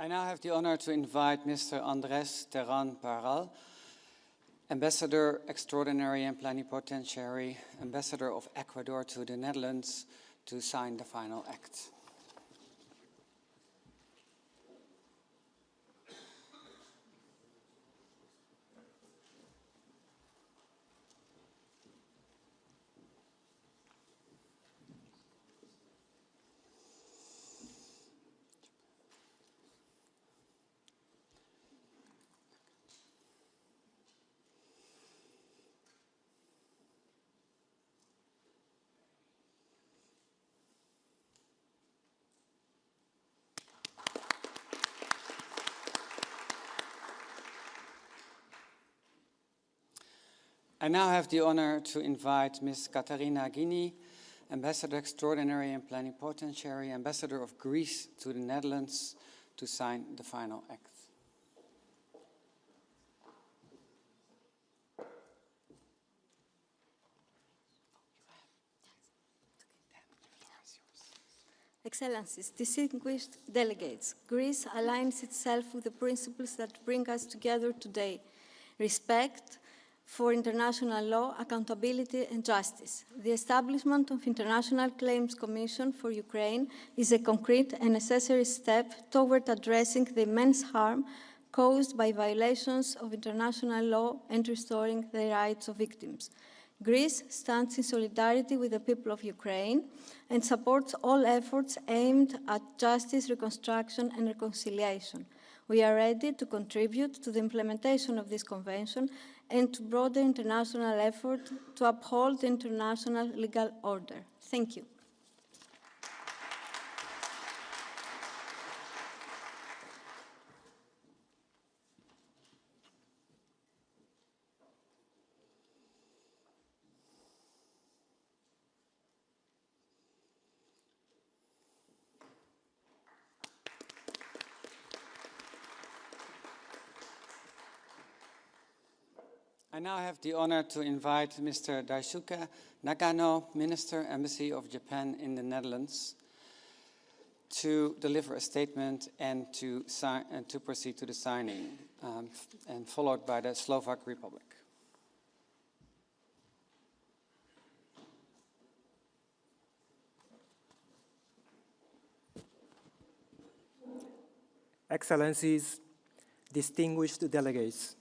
I now have the honor to invite Mr. Andrés Terán Parral, Ambassador Extraordinary and Plenipotentiary, Ambassador of Ecuador to the Netherlands, to sign the final act. I now have the honor to invite Ms. Katarina Gini, Ambassador Extraordinary and Plenipotentiary, Ambassador of Greece to the Netherlands, to sign the final act. Excellencies, distinguished delegates, Greece aligns itself with the principles that bring us together today: respect for international law, accountability and justice. The establishment of International Claims Commission for Ukraine is a concrete and necessary step toward addressing the immense harm caused by violations of international law and restoring the rights of victims. Greece stands in solidarity with the people of Ukraine and supports all efforts aimed at justice, reconstruction and reconciliation. We are ready to contribute to the implementation of this convention and to broader international effort to uphold the international legal order. Thank you. I now have the honor to invite Mr. Daisuke Nagano, Minister, Embassy of Japan in the Netherlands, to deliver a statement and to proceed to the signing, and followed by the Slovak Republic. Excellencies, distinguished delegates,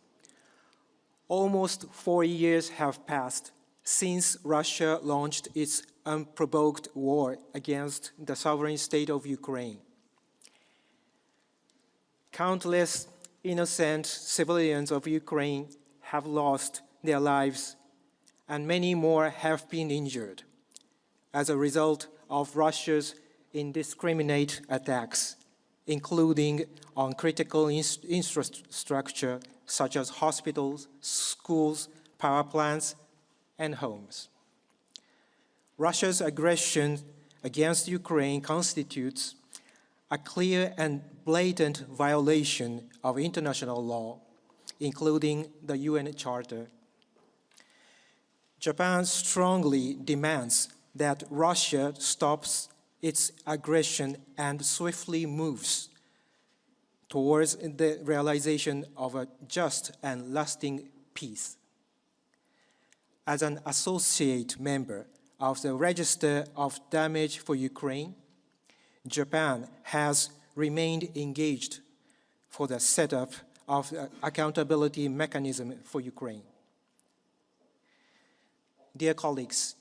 almost 4 years have passed since Russia launched its unprovoked war against the sovereign state of Ukraine. Countless innocent civilians of Ukraine have lost their lives, and many more have been injured as a result of Russia's indiscriminate attacks, including on critical infrastructure such as hospitals, schools, power plants, and homes. Russia's aggression against Ukraine constitutes a clear and blatant violation of international law, including the UN Charter. Japan strongly demands that Russia stops its aggression and swiftly moves towards the realization of a just and lasting peace. As an associate member of the Register of Damage for Ukraine, Japan has remained engaged for the setup of the accountability mechanism for Ukraine. Dear colleagues,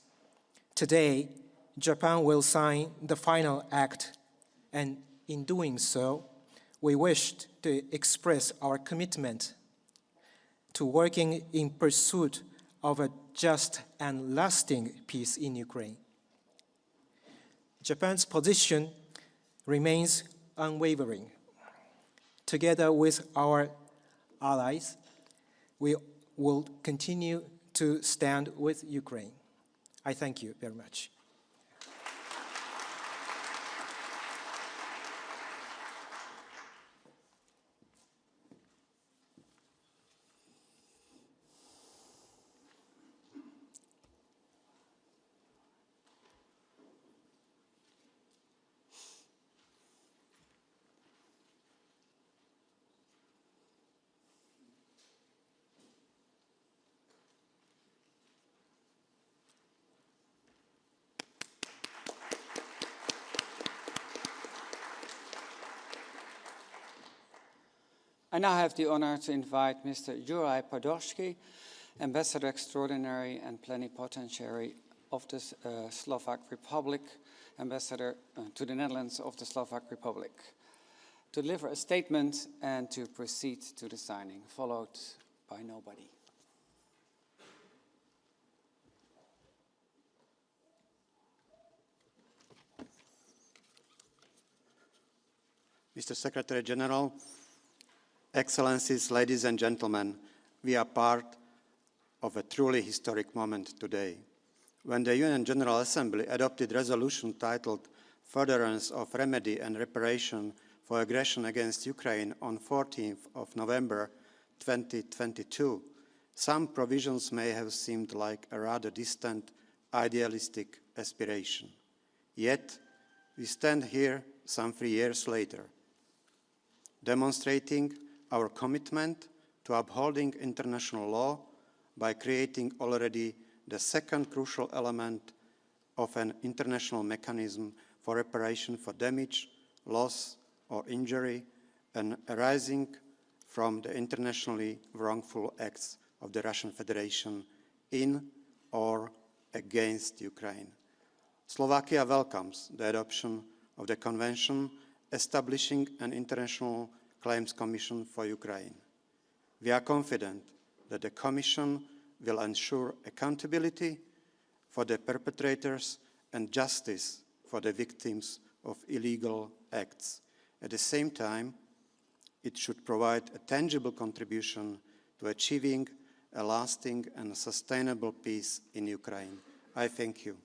today, Japan will sign the final act, and in doing so, we wished to express our commitment to working in pursuit of a just and lasting peace in Ukraine. Japan's position remains unwavering. Together with our allies, we will continue to stand with Ukraine. I thank you very much. I now have the honor to invite Mr. Juraj Podolski, Ambassador Extraordinary and Plenipotentiary of the Slovak Republic, Ambassador to the Netherlands of the Slovak Republic, to deliver a statement and to proceed to the signing, followed by nobody. Mr. Secretary General, Excellencies, ladies and gentlemen, we are part of a truly historic moment today. When the UN General Assembly adopted a resolution titled Furtherance of Remedy and Reparation for Aggression against Ukraine on 14th of November 2022, some provisions may have seemed like a rather distant, idealistic aspiration. Yet, we stand here some 3 years later, demonstrating our commitment to upholding international law by creating already the second crucial element of an international mechanism for reparation for damage, loss, or injury and arising from the internationally wrongful acts of the Russian Federation in or against Ukraine. Slovakia welcomes the adoption of the Convention establishing an International Claims Commission for Ukraine. We are confident that the Commission will ensure accountability for the perpetrators and justice for the victims of illegal acts. At the same time, it should provide a tangible contribution to achieving a lasting and sustainable peace in Ukraine. I thank you.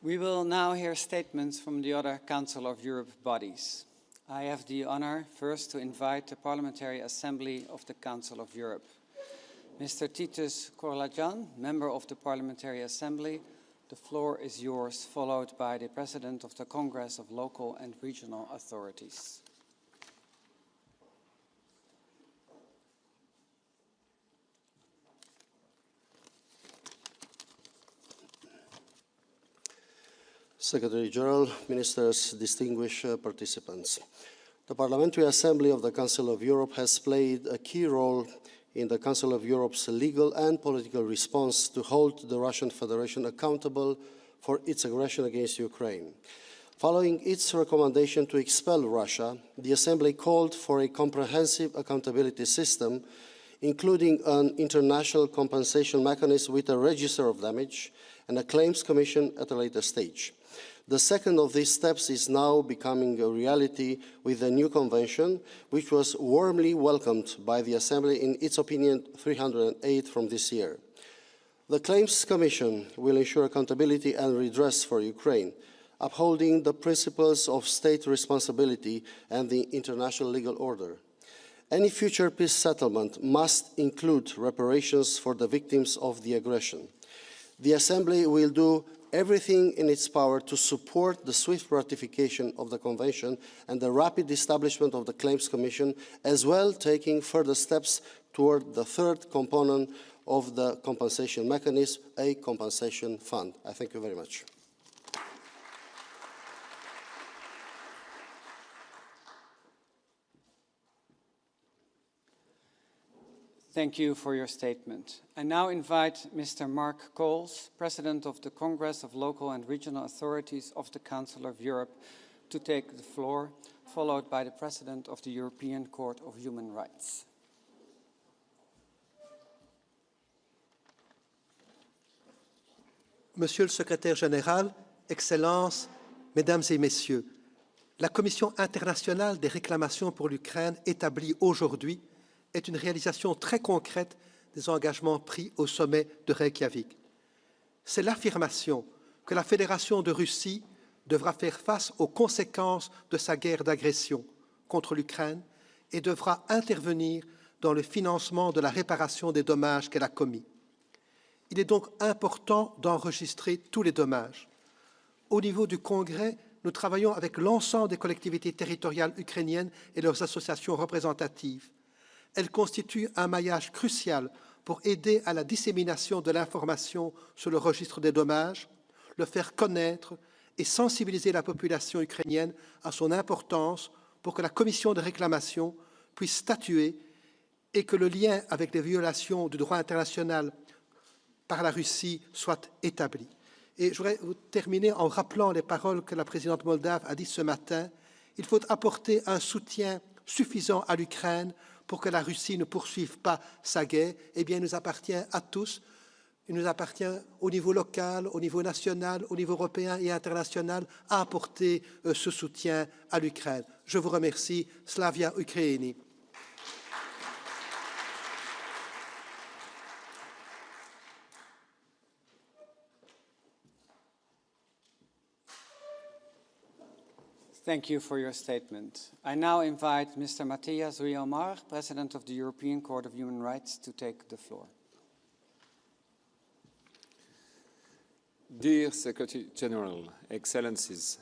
We will now hear statements from the other Council of Europe bodies. I have the honor first to invite the Parliamentary Assembly of the Council of Europe. Mr. Titus Korlajan, Member of the Parliamentary Assembly, the floor is yours, followed by the President of the Congress of Local and Regional Authorities. Secretary General, Ministers, distinguished participants. The Parliamentary Assembly of the Council of Europe has played a key role in the Council of Europe's legal and political response to hold the Russian Federation accountable for its aggression against Ukraine. Following its recommendation to expel Russia, the Assembly called for a comprehensive accountability system, including an international compensation mechanism with a register of damage and a claims commission at a later stage. The second of these steps is now becoming a reality with the new convention, which was warmly welcomed by the Assembly in its opinion 308 from this year. The Claims Commission will ensure accountability and redress for Ukraine, upholding the principles of state responsibility and the international legal order. Any future peace settlement must include reparations for the victims of the aggression. The Assembly will do everything in its power to support the swift ratification of the Convention and the rapid establishment of the Claims Commission, as well taking further steps toward the third component of the compensation mechanism, a compensation fund. I thank you very much. Thank you for your statement. I now invite Mr. Mark Coles, President of the Congress of Local and Regional Authorities of the Council of Europe, to take the floor, followed by the President of the European Court of Human Rights. Monsieur le Secrétaire général, Excellences, Mesdames et Messieurs, la Commission internationale des réclamations pour l'Ukraine établie aujourd'hui est une réalisation très concrète des engagements pris au sommet de Reykjavik. C'est l'affirmation que la Fédération de Russie devra faire face aux conséquences de sa guerre d'agression contre l'Ukraine et devra intervenir dans le financement de la réparation des dommages qu'elle a commis. Il est donc important d'enregistrer tous les dommages. Au niveau du Congrès, nous travaillons avec l'ensemble des collectivités territoriales ukrainiennes et leurs associations représentatives. Elles constituent un maillage crucial pour aider à la dissémination de l'information sur le registre des dommages, le faire connaître et sensibiliser la population ukrainienne à son importance pour que la commission de réclamation puisse statuer et que le lien avec les violations du droit international par la Russie soit établi. Et je voudrais terminer en rappelant les paroles que la présidente moldave a dites ce matin. Il faut apporter un soutien suffisant à l'Ukraine pour que la Russie ne poursuive pas sa guerre. Eh bien, il nous appartient à tous, Il nous appartient au niveau local, au niveau national, au niveau européen et international à apporter ce soutien à l'Ukraine. Je vous remercie. Slavia Ukraini. Thank you for your statement. I now invite Mr. Matthias Riomar, President of the European Court of Human Rights, to take the floor. Dear Secretary General, Excellencies,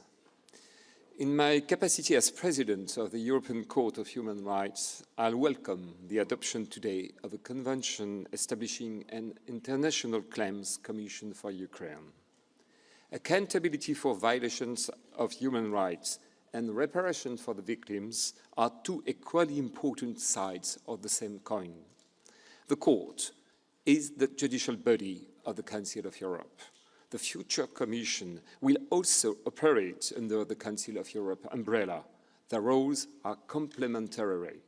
in my capacity as President of the European Court of Human Rights, I'll welcome the adoption today of a convention establishing an International Claims Commission for Ukraine. Accountability for violations of human rights and reparation for the victims are two equally important sides of the same coin. The Court is the judicial body of the Council of Europe. The future Commission will also operate under the Council of Europe umbrella. Their roles are complementary.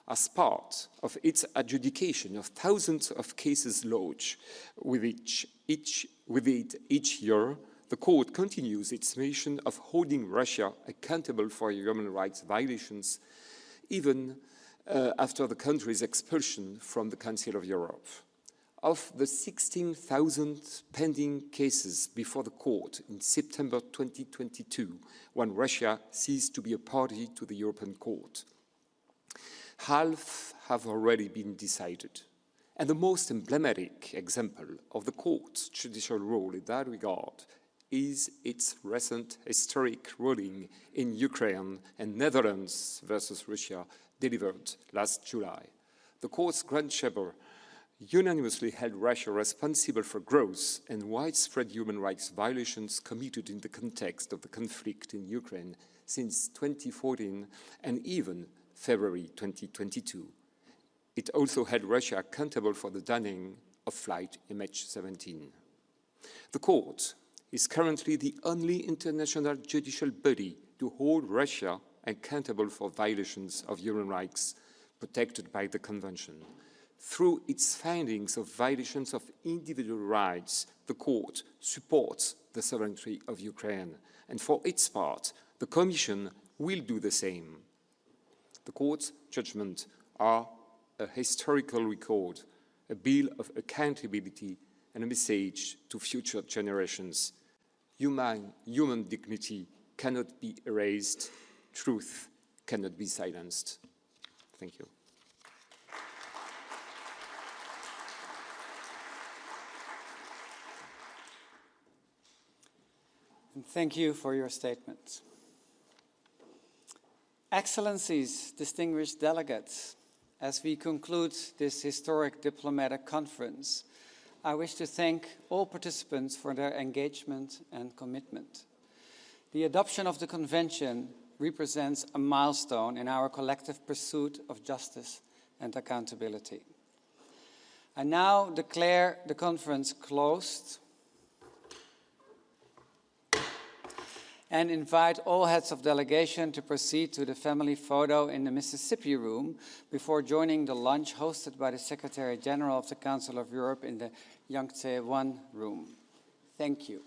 As part of its adjudication of thousands of cases lodged with it each year, the Court continues its mission of holding Russia accountable for human rights violations, even after the country's expulsion from the Council of Europe. Of the 16,000 pending cases before the Court in September 2022, when Russia ceased to be a party to the European Court, half have already been decided. And the most emblematic example of the Court's judicial role in that regard is its recent historic ruling in Ukraine and Netherlands versus Russia, delivered last July. The Court's Grand Chamber unanimously held Russia responsible for gross and widespread human rights violations committed in the context of the conflict in Ukraine since 2014 and even February 2022. It also held Russia accountable for the dunning of flight MH17. The Court is currently the only international judicial body to hold Russia accountable for violations of human rights protected by the Convention. Through its findings of violations of individual rights, the Court supports the sovereignty of Ukraine, and for its part, the Commission will do the same. The Court's judgments are a historical record, a bill of accountability, and a message to future generations. Human dignity cannot be erased. Truth cannot be silenced. Thank you. And thank you for your statement. Excellencies, distinguished delegates, as we conclude this historic diplomatic conference, I wish to thank all participants for their engagement and commitment. The adoption of the Convention represents a milestone in our collective pursuit of justice and accountability. I now declare the conference closed and invite all heads of delegation to proceed to the family photo in the Mississippi room before joining the lunch hosted by the Secretary General of the Council of Europe in the Yangtze 1 room. Thank you.